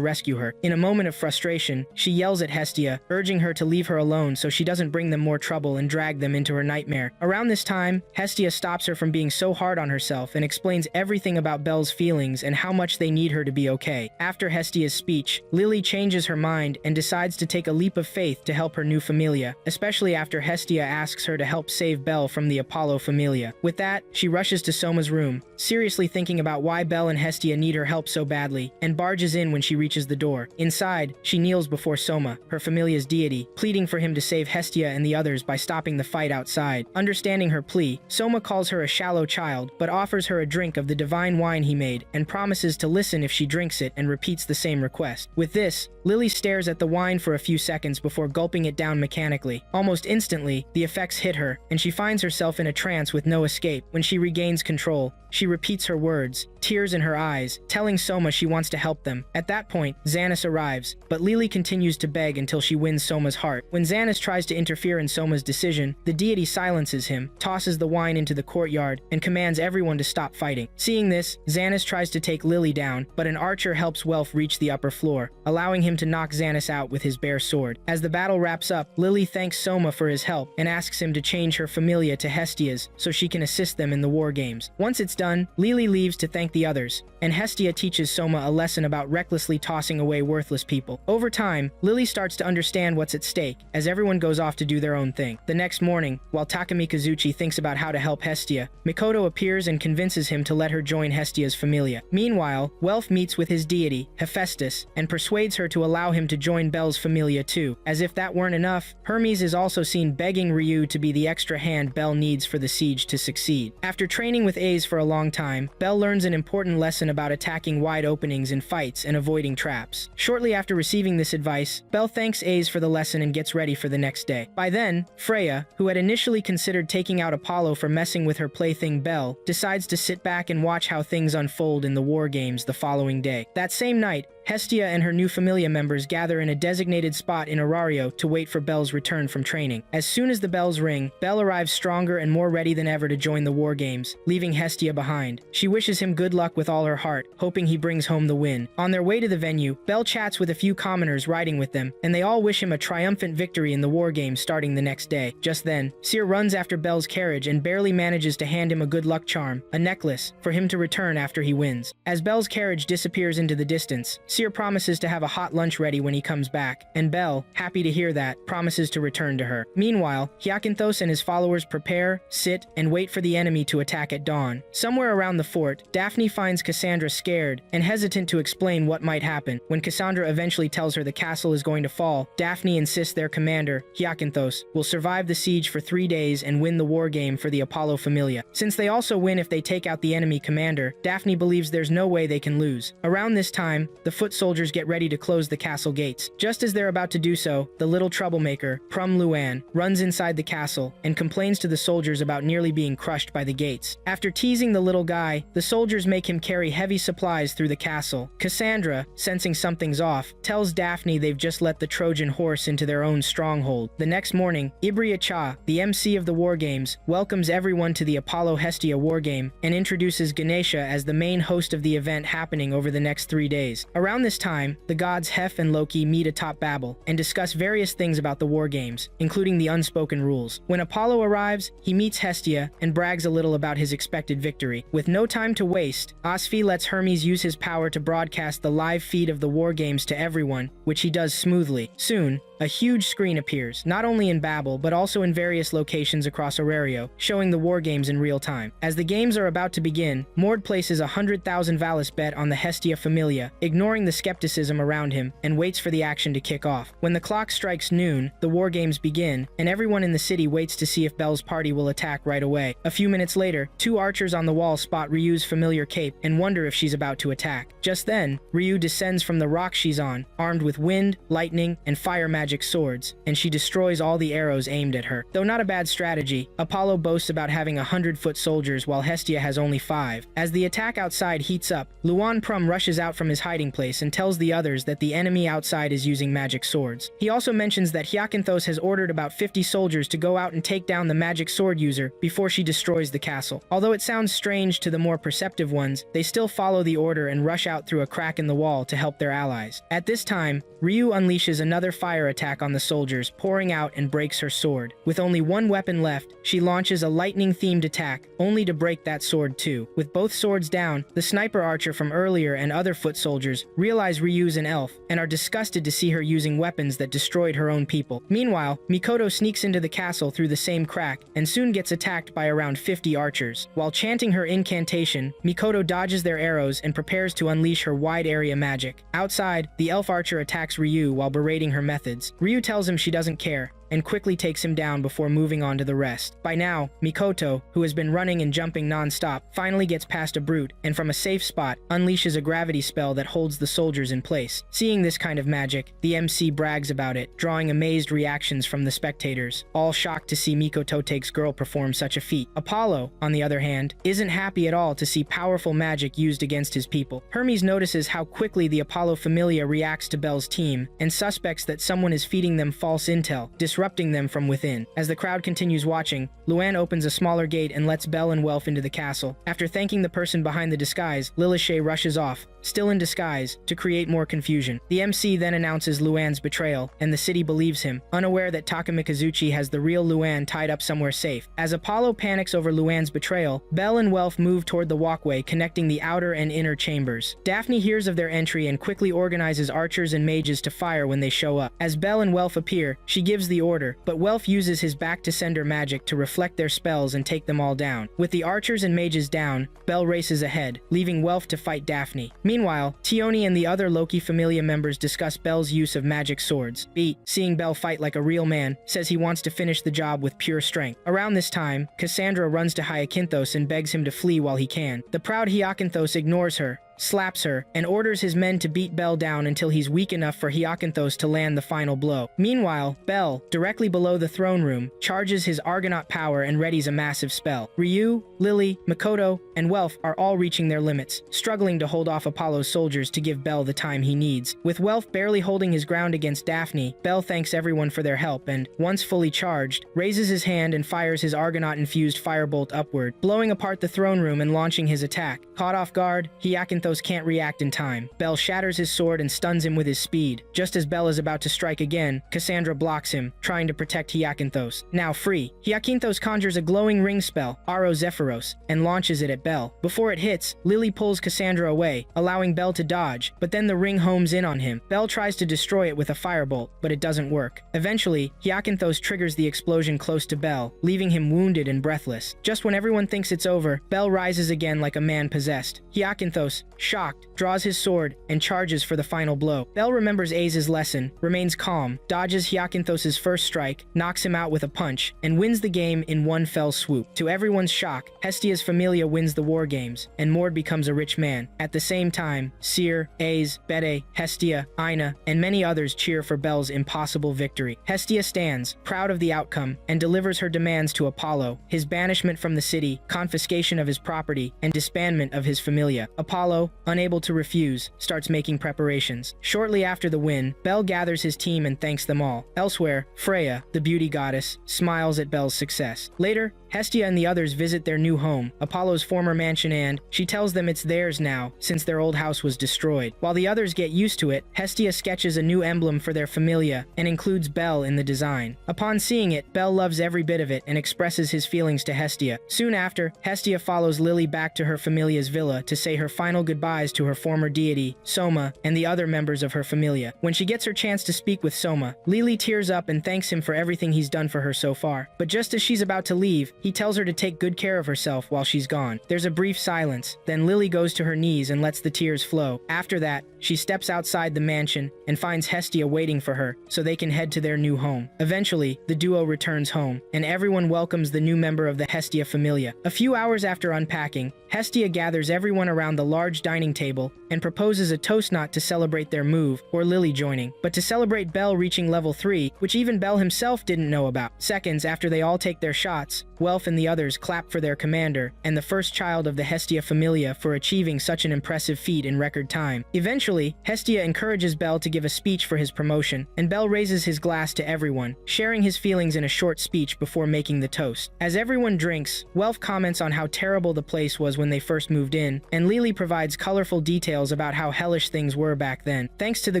rescue her. In a moment of frustration, she yells at Hestia, urging her to leave her alone so she doesn't bring them more trouble and drag them into her nightmare. Around this time, Hestia stops her from being so hard on herself and explains everything about Belle's feelings and how much they need her to be okay. After Hestia's speech, Lily changes her mind and decides to take a leap of faith to help her new familia, especially after Hestia asks her to help save Belle from the Apollo familia. With that, she rushes to Soma's room, seriously thinking about why Belle and Hestia need her help so badly, and barges in when she reaches the door. Inside, she kneels before Soma, her familia's deity, pleading for him to save Hestia and the others by stopping the fight outside. Understanding her plea, Soma calls her a shallow child, but offers her a drink of the divine wine he made, and promises to listen if she drinks it and repeats the same request. With this, Lily stares at the wine for a few seconds before gulping it down mechanically. Almost instantly, the effects hit her, and she finds herself in a trance with no escape. When she regains control, she repeats her words, tears in her eyes, telling Soma she wants to help them. At that point, Xanis arrives, but Lily continues to beg until she wins Soma's heart. When Xanis tries to interfere in Soma's decision, the deity silences him, tosses the wine into the courtyard, and commands everyone to stop fighting. Seeing this, Xanis tries to take Lily down, but an archer helps Welf reach the upper floor, allowing him to knock Xanis out with his bare sword. As the battle wraps up, Lily thanks Soma for his help and asks him to change her familia to Hestia's so she can assist them in the war games. Once it's done, Lily leaves to thank the others, and Hestia teaches Soma a lesson about recklessly tossing away worthless people. Over time, Lily starts to understand what's at stake, as everyone goes off to do their own thing. The next morning, while Takumi Kazuchi thinks about how to help Hestia, Mikoto appears and convinces him to let her join Hestia's familia. Meanwhile, Welf meets with his deity, Hephaestus, and persuades her to allow him to join Belle's familia too. As if that weren't enough, Hermes is also seen begging Ryu to be the extra hand Belle needs for the siege to succeed. After training with Ace for a long time, Belle learns an important lesson about attacking wide openings in fights and avoiding traps. Shortly after receiving this advice, Belle thanks Ace for the lesson and gets ready for the next day. By then, Freya, who had initially considered taking out Apollo for messing with her plaything Belle, decides to sit back and watch how things unfold in the war games the following day. That same night, Hestia and her new familia members gather in a designated spot in Arario to wait for Belle's return from training. As soon as the bells ring, Belle arrives stronger and more ready than ever to join the war games, leaving Hestia behind. She wishes him good luck with all her heart, hoping he brings home the win. On their way to the venue, Belle chats with a few commoners riding with them, and they all wish him a triumphant victory in the war games starting the next day. Just then, Seer runs after Belle's carriage and barely manages to hand him a good luck charm, a necklace, for him to return after he wins. As Belle's carriage disappears into the distance, Seer promises to have a hot lunch ready when he comes back, and Belle, happy to hear that, promises to return to her. Meanwhile, Hyakinthos and his followers prepare, sit, and wait for the enemy to attack at dawn. Somewhere around the fort, Daphne finds Cassandra scared and hesitant to explain what might happen. When Cassandra eventually tells her the castle is going to fall, Daphne insists their commander, Hyakinthos, will survive the siege for 3 days and win the war game for the Apollo Familia. Since they also win if they take out the enemy commander, Daphne believes there's no way they can lose. Around this time, the foot soldiers get ready to close the castle gates. Just as they're about to do so, the little troublemaker, Prum Luan, runs inside the castle and complains to the soldiers about nearly being crushed by the gates. After teasing the little guy, the soldiers make him carry heavy supplies through the castle. Cassandra, sensing something's off, tells Daphne they've just let the Trojan horse into their own stronghold. The next morning, Ibriya Cha, the MC of the war games, welcomes everyone to the Apollo Hestia war game and introduces Ganesha as the main host of the event happening over the next 3 days. Around this time, the gods Hef and Loki meet atop Babel and discuss various things about the war games, including the unspoken rules. When Apollo arrives, he meets Hestia and brags a little about his expected victory. With no time to waste, Osfi lets Hermes use his power to broadcast the live feed of the war games to everyone, which he does smoothly. Soon, a huge screen appears, not only in Babel, but also in various locations across Arario, showing the war games in real time. As the games are about to begin, Mord places a 100,000 Valis bet on the Hestia Familia, ignoring the skepticism around him, and waits for the action to kick off. When the clock strikes noon, the war games begin, and everyone in the city waits to see if Belle's party will attack right away. A few minutes later, 2 archers on the wall spot Ryu's familiar cape and wonder if she's about to attack. Just then, Ryu descends from the rock she's on, armed with wind, lightning, and fire magic swords, and she destroys all the arrows aimed at her. Though not a bad strategy, Apollo boasts about having 100-foot soldiers while Hestia has only 5. As the attack outside heats up, Luan Prum rushes out from his hiding place and tells the others that the enemy outside is using magic swords. He also mentions that Hyakinthos has ordered about 50 soldiers to go out and take down the magic sword user before she destroys the castle. Although it sounds strange to the more perceptive ones, they still follow the order and rush out through a crack in the wall to help their allies. At this time, Ryu unleashes another fire attack attack on the soldiers, pouring out and breaks her sword. With only one weapon left, she launches a lightning-themed attack, only to break that sword too. With both swords down, the sniper archer from earlier and other foot soldiers realize Ryu's an elf and are disgusted to see her using weapons that destroyed her own people. Meanwhile, Mikoto sneaks into the castle through the same crack and soon gets attacked by around 50 archers. While chanting her incantation, Mikoto dodges their arrows and prepares to unleash her wide-area magic. Outside, the elf archer attacks Ryu while berating her methods. Ryu tells him she doesn't care and quickly takes him down before moving on to the rest. By now, Mikoto, who has been running and jumping non-stop, finally gets past a brute and from a safe spot, unleashes a gravity spell that holds the soldiers in place. Seeing this kind of magic, the MC brags about it, drawing amazed reactions from the spectators, all shocked to see Mikoto's girl perform such a feat. Apollo, on the other hand, isn't happy at all to see powerful magic used against his people. Hermes notices how quickly the Apollo Familia reacts to Belle's team and suspects that someone is feeding them false intel, disrupting them from within. As the crowd continues watching, Luan opens a smaller gate and lets Belle and Welf into the castle. After thanking the person behind the disguise, Lillichet rushes off, still in disguise, to create more confusion. The MC then announces Luan's betrayal, and the city believes him, unaware that Takamikazuchi has the real Luan tied up somewhere safe. As Apollo panics over Luan's betrayal, Belle and Welf move toward the walkway connecting the outer and inner chambers. Daphne hears of their entry and quickly organizes archers and mages to fire when they show up. As Belle and Welf appear, she gives the order, but Welf uses his back-to-sender magic to reflect their spells and take them all down. With the archers and mages down, Belle races ahead, leaving Welf to fight Daphne. Meanwhile, Tioni and the other Loki Familia members discuss Belle's use of magic swords. Beat, seeing Belle fight like a real man, says he wants to finish the job with pure strength. Around this time, Cassandra runs to Hyacinthos and begs him to flee while he can. The proud Hyacinthos ignores her, slaps her, and orders his men to beat Belle down until he's weak enough for Hyacinthos to land the final blow. Meanwhile, Belle, directly below the throne room, charges his Argonaut power and readies a massive spell. Ryu, Lily, Mikoto, and Welf are all reaching their limits, struggling to hold off Apollo's soldiers to give Belle the time he needs. With Welf barely holding his ground against Daphne, Belle thanks everyone for their help and, once fully charged, raises his hand and fires his Argonaut-infused firebolt upward, blowing apart the throne room and launching his attack. Caught off guard, Hyacinthos can't react in time. Belle shatters his sword and stuns him with his speed. Just as Belle is about to strike again, Cassandra blocks him, trying to protect Hyacinthos. Now free, Hyacinthos conjures a glowing ring spell, Aro Zephyros, and launches it at Belle. Before it hits, Lily pulls Cassandra away, allowing Belle to dodge, but then the ring homes in on him. Belle tries to destroy it with a firebolt, but it doesn't work. Eventually, Hyacinthos triggers the explosion close to Belle, leaving him wounded and breathless. Just when everyone thinks it's over, Belle rises again like a man possessed. Hyacinthos, shocked, draws his sword and charges for the final blow. Belle remembers Aze's lesson, remains calm, dodges Hyacinthos' first strike, knocks him out with a punch, and wins the game in one fell swoop. To everyone's shock, Hestia's Familia wins the war games, and Mord becomes a rich man. At the same time, Seer, Aze, Bede, Hestia, Ina, and many others cheer for Belle's impossible victory. Hestia stands, proud of the outcome, and delivers her demands to Apollo, his banishment from the city, confiscation of his property, and disbandment of his Familia. Apollo, unable to refuse, starts making preparations. Shortly after the win, Belle gathers his team and thanks them all. Elsewhere, Freya, the beauty goddess, smiles at Belle's success. Later, Hestia and the others visit their new home, Apollo's former mansion, and she tells them it's theirs now, since their old house was destroyed. While the others get used to it, Hestia sketches a new emblem for their Familia and includes Belle in the design. Upon seeing it, Belle loves every bit of it and expresses his feelings to Hestia. Soon after, Hestia follows Lily back to her Familia's villa to say her final goodbyes to her former deity, Soma, and the other members of her Familia. When she gets her chance to speak with Soma, Lily tears up and thanks him for everything he's done for her so far. But just as she's about to leave, he tells her to take good care of herself while she's gone. There's a brief silence, then Lily goes to her knees and lets the tears flow. After that, she steps outside the mansion and finds Hestia waiting for her so they can head to their new home. Eventually, the duo returns home, and everyone welcomes the new member of the Hestia Familia. A few hours after unpacking, Hestia gathers everyone around the large dining table and proposes a toast knot to celebrate their move, or Lily joining, but to celebrate Belle reaching level 3, which even Belle himself didn't know about. Seconds after they all take their shots, Welf and the others clap for their commander, and the first child of the Hestia familia for achieving such an impressive feat in record time. Eventually, Hestia encourages Bell to give a speech for his promotion, and Bell raises his glass to everyone, sharing his feelings in a short speech before making the toast. As everyone drinks, Welf comments on how terrible the place was when they first moved in, and Lily provides colorful details about how hellish things were back then. Thanks to the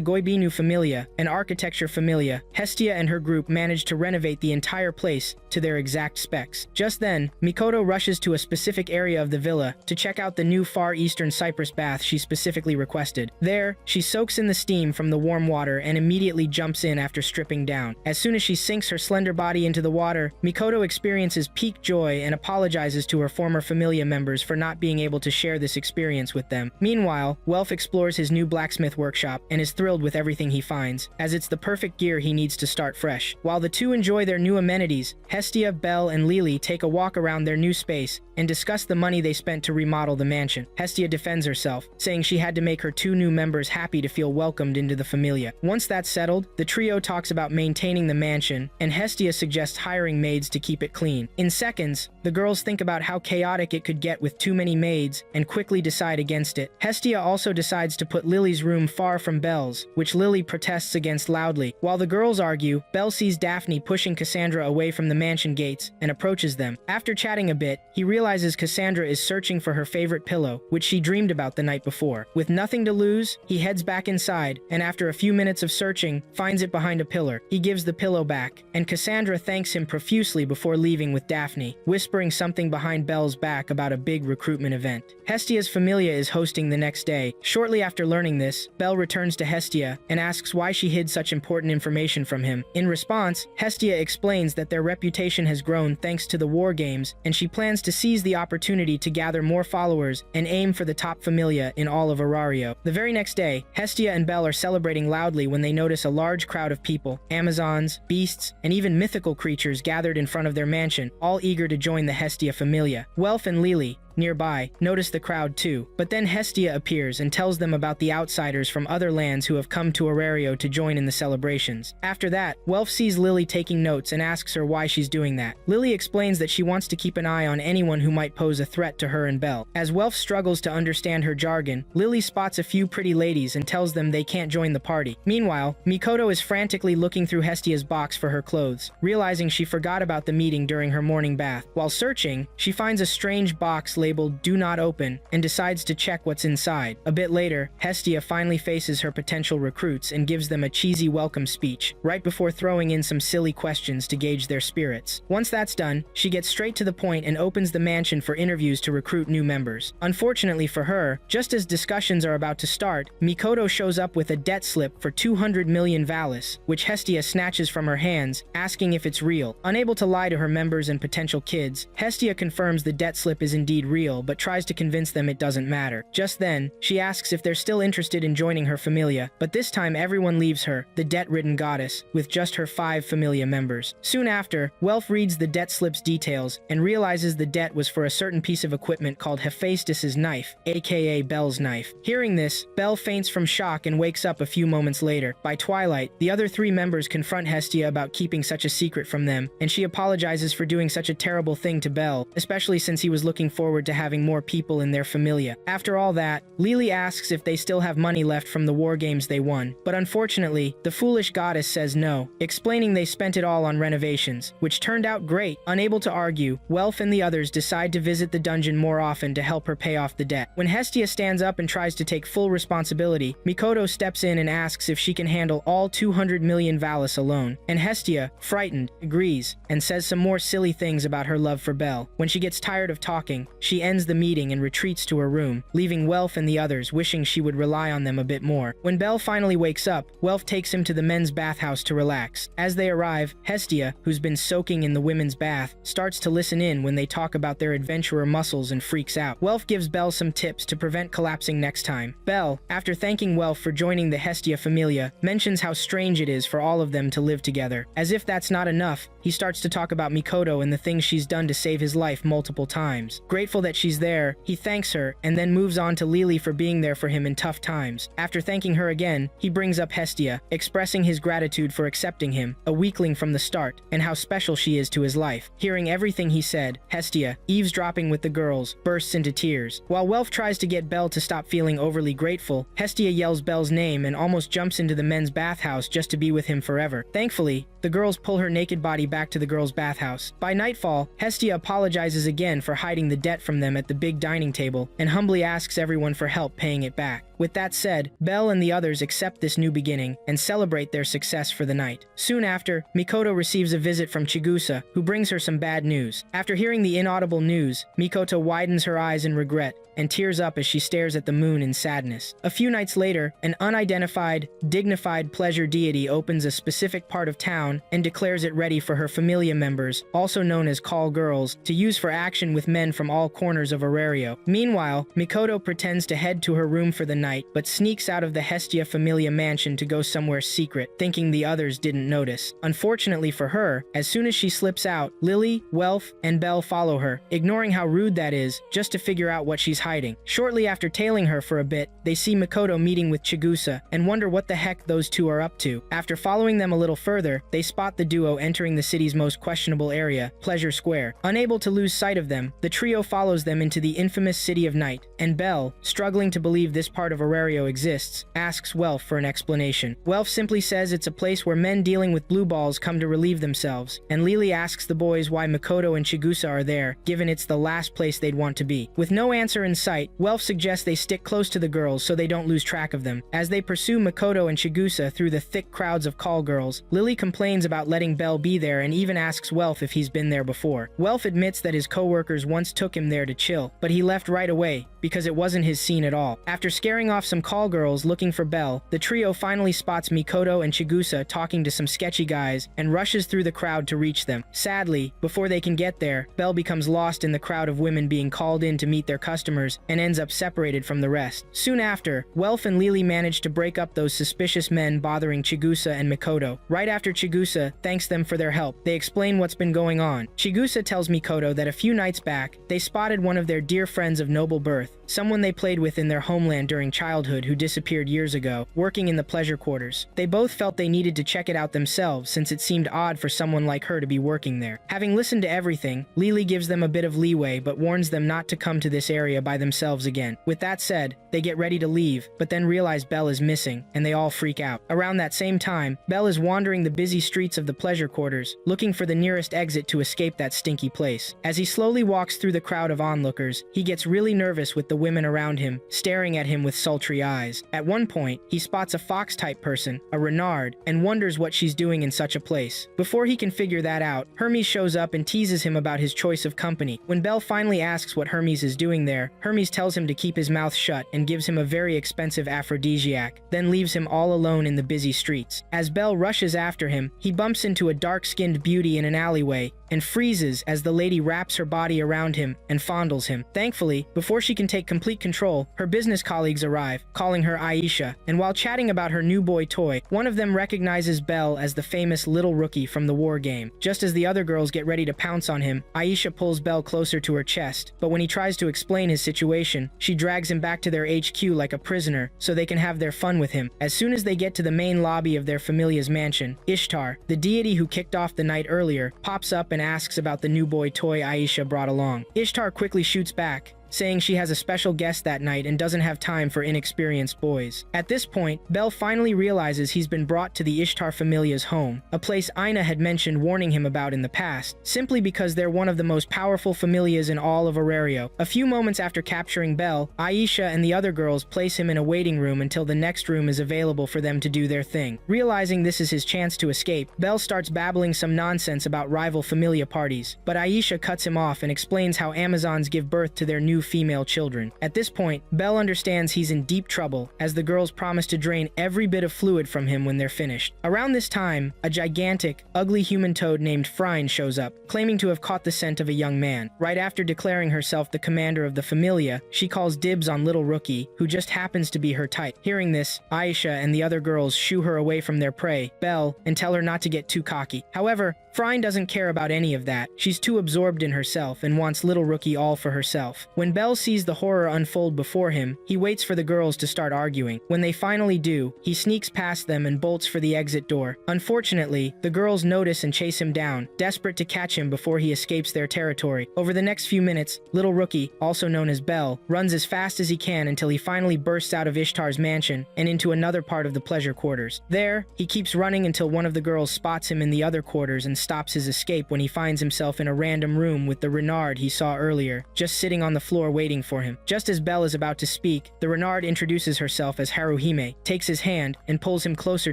Goibinu familia, an architecture familia, Hestia and her group managed to renovate the entire place to their exact specs. Just then, Mikoto rushes to a specific area of the villa to check out the new Far Eastern Cypress bath she specifically requested. There, she soaks in the steam from the warm water and immediately jumps in after stripping down. As soon as she sinks her slender body into the water, Mikoto experiences peak joy and apologizes to her former familia members for not being able to share this experience with them. Meanwhile, Welf explores his new blacksmith workshop and is thrilled with everything he finds, as it's the perfect gear he needs to start fresh. While the two enjoy their new amenities, Hestia, Bell, and Lily take a walk around their new space and discuss the money they spent to remodel the mansion. Hestia defends herself, saying she had to make her two new members happy to feel welcomed into the familia. Once that's settled, the trio talks about maintaining the mansion, and Hestia suggests hiring maids to keep it clean. In seconds, the girls think about how chaotic it could get with too many maids and quickly decide against it. Hestia also decides to put Lily's room far from Belle's, which Lily protests against loudly. While the girls argue, Belle sees Daphne pushing Cassandra away from the mansion gates and approaches them. After chatting a bit, he realizes Cassandra is searching for her favorite pillow, which she dreamed about the night before. With nothing to lose, he heads back inside, and after a few minutes of searching, finds it behind a pillar. He gives the pillow back, and Cassandra thanks him profusely before leaving with Daphne, whispering something behind Belle's back about a big recruitment event. Hestia's familia is hosting the next day. Shortly after learning this, Belle returns to Hestia and asks why she hid such important information from him. In response, Hestia explains that their reputation has grown thanks to the war games, and she plans to seize the opportunity to gather more followers and aim for the top familia in all of Arario. The very next day, Hestia and Belle are celebrating loudly when they notice a large crowd of people, Amazons, beasts, and even mythical creatures gathered in front of their mansion, all eager to join the Hestia familia. Welf and Lily, nearby, notice the crowd too, but then Hestia appears and tells them about the outsiders from other lands who have come to Arario to join in the celebrations. After that, Welf sees Lily taking notes and asks her why she's doing that. Lily explains that she wants to keep an eye on anyone who might pose a threat to her and Belle. As Welf struggles to understand her jargon, Lily spots a few pretty ladies and tells them they can't join the party. Meanwhile, Mikoto is frantically looking through Hestia's box for her clothes, realizing she forgot about the meeting during her morning bath. While searching, she finds a strange box labeled "Do Not Open" and decides to check what's inside. A bit later, Hestia finally faces her potential recruits and gives them a cheesy welcome speech, right before throwing in some silly questions to gauge their spirits. Once that's done, she gets straight to the point and opens the mansion for interviews to recruit new members. Unfortunately for her, just as discussions are about to start, Mikoto shows up with a debt slip for 200 million valis, which Hestia snatches from her hands, asking if it's real. Unable to lie to her members and potential kids, Hestia confirms the debt slip is indeed real, but tries to convince them it doesn't matter. Just then, she asks if they're still interested in joining her familia, but this time everyone leaves her, the debt-ridden goddess, with just her 5 familia members. Soon after, Welf reads the debt slip's details and realizes the debt was for a certain piece of equipment called Hephaestus's knife, aka Belle's knife. Hearing this, Belle faints from shock and wakes up a few moments later. By twilight, the other 3 members confront Hestia about keeping such a secret from them, and she apologizes for doing such a terrible thing to Belle, especially since he was looking forward to having more people in their familia. After all that, Lily asks if they still have money left from the war games they won, but unfortunately, the foolish goddess says no, explaining they spent it all on renovations, which turned out great. Unable to argue, Welf and the others decide to visit the dungeon more often to help her pay off the debt. When Hestia stands up and tries to take full responsibility, Mikoto steps in and asks if she can handle all 200 million valis alone, and Hestia, frightened, agrees, and says some more silly things about her love for Belle. When she gets tired of talking, she ends the meeting and retreats to her room, leaving Welf and the others wishing she would rely on them a bit more. When Belle finally wakes up, Welf takes him to the men's bathhouse to relax. As they arrive, Hestia, who's been soaking in the women's bath, starts to listen in when they talk about their adventurer muscles and freaks out. Welf gives Belle some tips to prevent collapsing next time. Belle, after thanking Welf for joining the Hestia familia, mentions how strange it is for all of them to live together. As if that's not enough, he starts to talk about Mikoto and the things she's done to save his life multiple times. Grateful that she's there, he thanks her and then moves on to Lily for being there for him in tough times. After thanking her again, he brings up Hestia, expressing his gratitude for accepting him, a weakling from the start, and how special she is to his life. Hearing everything he said, Hestia, eavesdropping with the girls, bursts into tears. While Welf tries to get Belle to stop feeling overly grateful, Hestia yells Belle's name and almost jumps into the men's bathhouse just to be with him forever. Thankfully, the girls pull her naked body back to the girls' bathhouse. By nightfall, Hestia apologizes again for hiding the debt from them at the big dining table and humbly asks everyone for help paying it back. With that said, Belle and the others accept this new beginning and celebrate their success for the night. Soon after, Mikoto receives a visit from Chigusa, who brings her some bad news. After hearing the inaudible news, Mikoto widens her eyes in regret and tears up as she stares at the moon in sadness. A few nights later, an unidentified, dignified pleasure deity opens a specific part of town and declares it ready for her familia members, also known as call girls, to use for action with men from all corners of Arario. Meanwhile, Mikoto pretends to head to her room for the night, but sneaks out of the Hestia Familia mansion to go somewhere secret, thinking the others didn't notice. Unfortunately for her, as soon as she slips out, Lily, Welf, and Belle follow her, ignoring how rude that is, just to figure out what she's hiding. Shortly after tailing her for a bit, they see Mikoto meeting with Chigusa and wonder what the heck those two are up to. After following them a little further, they spot the duo entering the city's most questionable area, Pleasure Square. Unable to lose sight of them, the trio follows them into the infamous City of Night, and Belle, struggling to believe this part of Arario exists, asks Welf for an explanation. Welf simply says it's a place where men dealing with blue balls come to relieve themselves, and Lily asks the boys why Mikoto and Chigusa are there, given it's the last place they'd want to be. With no answer in sight, Welf suggests they stick close to the girls so they don't lose track of them. As they pursue Mikoto and Chigusa through the thick crowds of call girls, Lily complains about letting Belle be there and even asks Welf if he's been there before. Welf admits that his co-workers once took him there to chill, but he left right away because it wasn't his scene at all. After scaring off some call girls looking for Belle, the trio finally spots Mikoto and Chigusa talking to some sketchy guys and rushes through the crowd to reach them. Sadly, before they can get there, Belle becomes lost in the crowd of women being called in to meet their customers and ends up separated from the rest. Soon after, Welf and Lily manage to break up those suspicious men bothering Chigusa and Mikoto. Right after Chigusa thanks them for their help, they explain what's been going on. Chigusa tells Mikoto that a few nights back, they spotted one of their dear friends of noble birth, someone they played with in their homeland during childhood who disappeared years ago, working in the pleasure quarters. They both felt they needed to check it out themselves since it seemed odd for someone like her to be working there. Having listened to everything, Lily gives them a bit of leeway but warns them not to come to this area by themselves again. With that said, they get ready to leave, but then realize Belle is missing, and they all freak out. Around that same time, Belle is wandering the busy streets of the pleasure quarters, looking for the nearest exit to escape that stinky place. As he slowly walks through the crowd of onlookers, he gets really nervous with the women around him, staring at him with sultry eyes. At one point, he spots a fox-type person, a renard, and wonders what she's doing in such a place. Before he can figure that out, Hermes shows up and teases him about his choice of company. When Belle finally asks what Hermes is doing there, Hermes tells him to keep his mouth shut and gives him a very expensive aphrodisiac, then leaves him all alone in the busy streets. As Belle rushes after him, he bumps into a dark-skinned beauty in an alleyway and freezes as the lady wraps her body around him and fondles him. Thankfully, before she can take complete control, her business colleagues arrive, calling her Aisha, and while chatting about her new boy toy, one of them recognizes Belle as the famous little rookie from the war game. Just as the other girls get ready to pounce on him, Aisha pulls Belle closer to her chest, but when he tries to explain his situation, she drags him back to their HQ like a prisoner so they can have their fun with him. As soon as they get to the main lobby of their familia's mansion, Ishtar, the deity who kicked off the night earlier, pops up and asks about the new boy toy Aisha brought along. Ishtar quickly shoots back, saying she has a special guest that night and doesn't have time for inexperienced boys. At this point, Belle finally realizes he's been brought to the Ishtar Familia's home, a place Aina had mentioned warning him about in the past, simply because they're one of the most powerful familias in all of Arario. A few moments after capturing Belle, Aisha and the other girls place him in a waiting room until the next room is available for them to do their thing. Realizing this is his chance to escape, Belle starts babbling some nonsense about rival familia parties, but Aisha cuts him off and explains how Amazons give birth to their new female children. At this point, Bell understands he's in deep trouble, as the girls promise to drain every bit of fluid from him when they're finished. Around this time, a gigantic, ugly human toad named Frine shows up, claiming to have caught the scent of a young man. Right after declaring herself the commander of the Familia, she calls dibs on little Rookie, who just happens to be her type. Hearing this, Aisha and the other girls shoo her away from their prey, Belle, and tell her not to get too cocky. However, Frine doesn't care about any of that. She's too absorbed in herself and wants little Rookie all for herself. When Bell sees the horror unfold before him, he waits for the girls to start arguing. When they finally do, he sneaks past them and bolts for the exit door. Unfortunately, the girls notice and chase him down, desperate to catch him before he escapes their territory. Over the next few minutes, little Rookie, also known as Bell, runs as fast as he can until he finally bursts out of Ishtar's mansion and into another part of the pleasure quarters. There, he keeps running until one of the girls spots him in the other quarters and stops his escape when he finds himself in a random room with the Renard he saw earlier, just sitting on the floor waiting for him. Just as Bell is about to speak, the Renard introduces herself as Haruhime, takes his hand, and pulls him closer